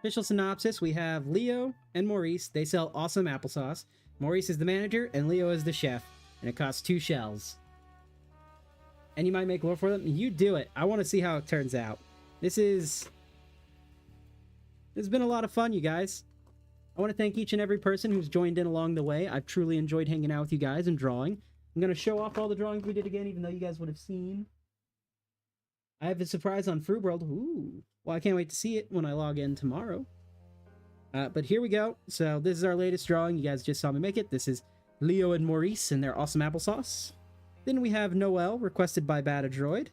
Speaker 1: synopsis. We have Leo and Maurice. They sell awesome applesauce. Maurice is the manager, and Leo is the chef. And it costs 2 shells. And you might make lore for them. You do it. I want to see how it turns out. This has been a lot of fun, you guys. I want to thank each and every person who's joined in along the way. I've truly enjoyed hanging out with you guys and drawing. I'm going to show off all the drawings we did again, even though you guys would have seen. I have a surprise on Fruit World. Ooh. Well, I can't wait to see it when I log in tomorrow. But here we go. So this is our latest drawing. You guys just saw me make it. This is Leo and Maurice and their awesome applesauce. Then we have Noel, requested by Bata Droid.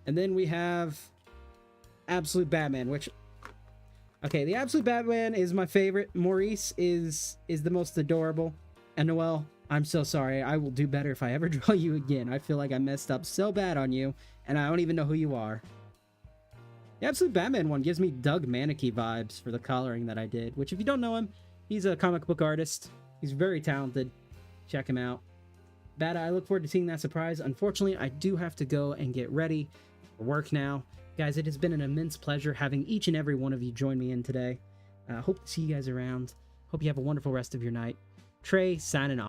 Speaker 1: And then we have Absolute Batman, which... Okay, the Absolute Batman is my favorite. Maurice is the most adorable. And Noel, I'm so sorry. I will do better if I ever draw you again. I feel like I messed up so bad on you, and I don't even know who you are. The Absolute Batman one gives me Doug Manicki vibes for the coloring that I did, which if you don't know him, he's a comic book artist. He's very talented. Check him out. Bata, I look forward to seeing that surprise. Unfortunately, I do have to go and get ready for work now. Guys, it has been an immense pleasure having each and every one of you join me in today. Hope to see you guys around. Hope you have a wonderful rest of your night. Tre, signing off.